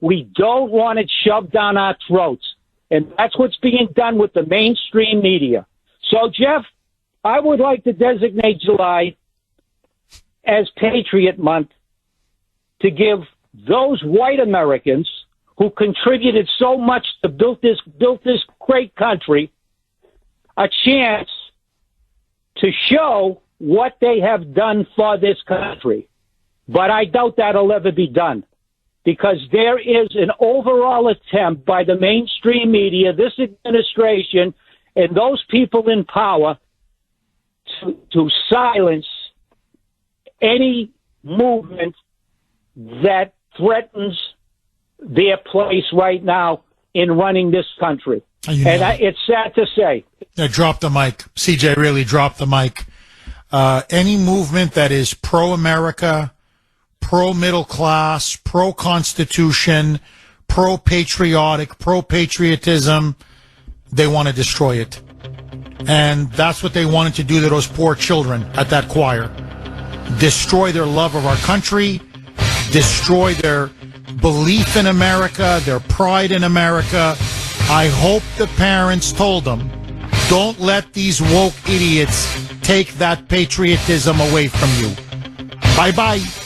We don't want it shoved down our throats. And that's what's being done with the mainstream media. So, Jeff, I would like to designate July as Patriot Month to give those white Americans who contributed so much to build this great country a chance to show what they have done for this country. But I doubt that'll ever be done, because there is an overall attempt by the mainstream media, this administration, and those people in power to silence any movement that threatens their place right now in running this country. It's sad to say. Drop the mic. CJ really dropped the mic. any movement that is pro-America, pro-middle class, pro-constitution, pro-patriotic, pro-patriotism, they want to destroy it. And that's what they wanted to do to those poor children at that choir. Destroy their love of our country, destroy their belief in America, their pride in America. I hope the parents told them, don't let these woke idiots take that patriotism away from you. Bye-bye.